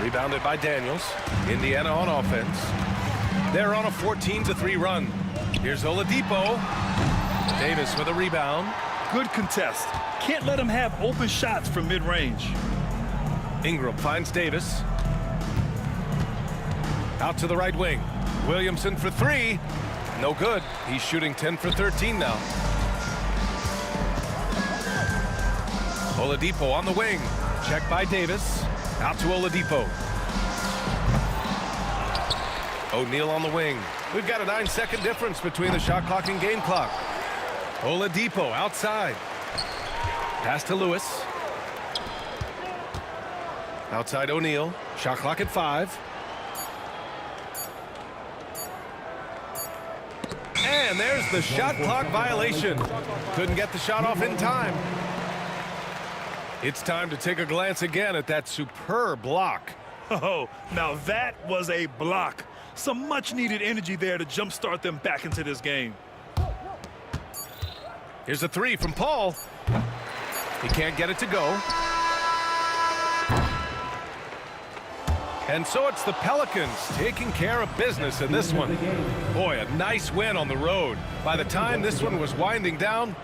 Rebounded by Daniels. Indiana on offense. They're on a 14-3 run. Here's Oladipo. Davis with a rebound.
Good contest. Can't let him have open shots from mid-range.
Ingram finds Davis. Out to the right wing. Williamson for three. No good. He's shooting 10 for 13 now. Oladipo on the wing. Check by Davis. Out to Oladipo. O'Neal on the wing. We've got a 9-second difference between the shot clock and game clock. Oladipo outside. Pass to Lewis. Outside O'Neal. Shot clock at 5. And there's the shot clock violation. Couldn't get the shot off in time. It's time to take a glance again at that superb block.
Oh, now that was a block. Some much-needed energy there to jumpstart them back into this game.
Here's a three from Paul. He can't get it to go. And so it's the Pelicans taking care of business in this one. Boy, a nice win on the road. By the time this one was winding down,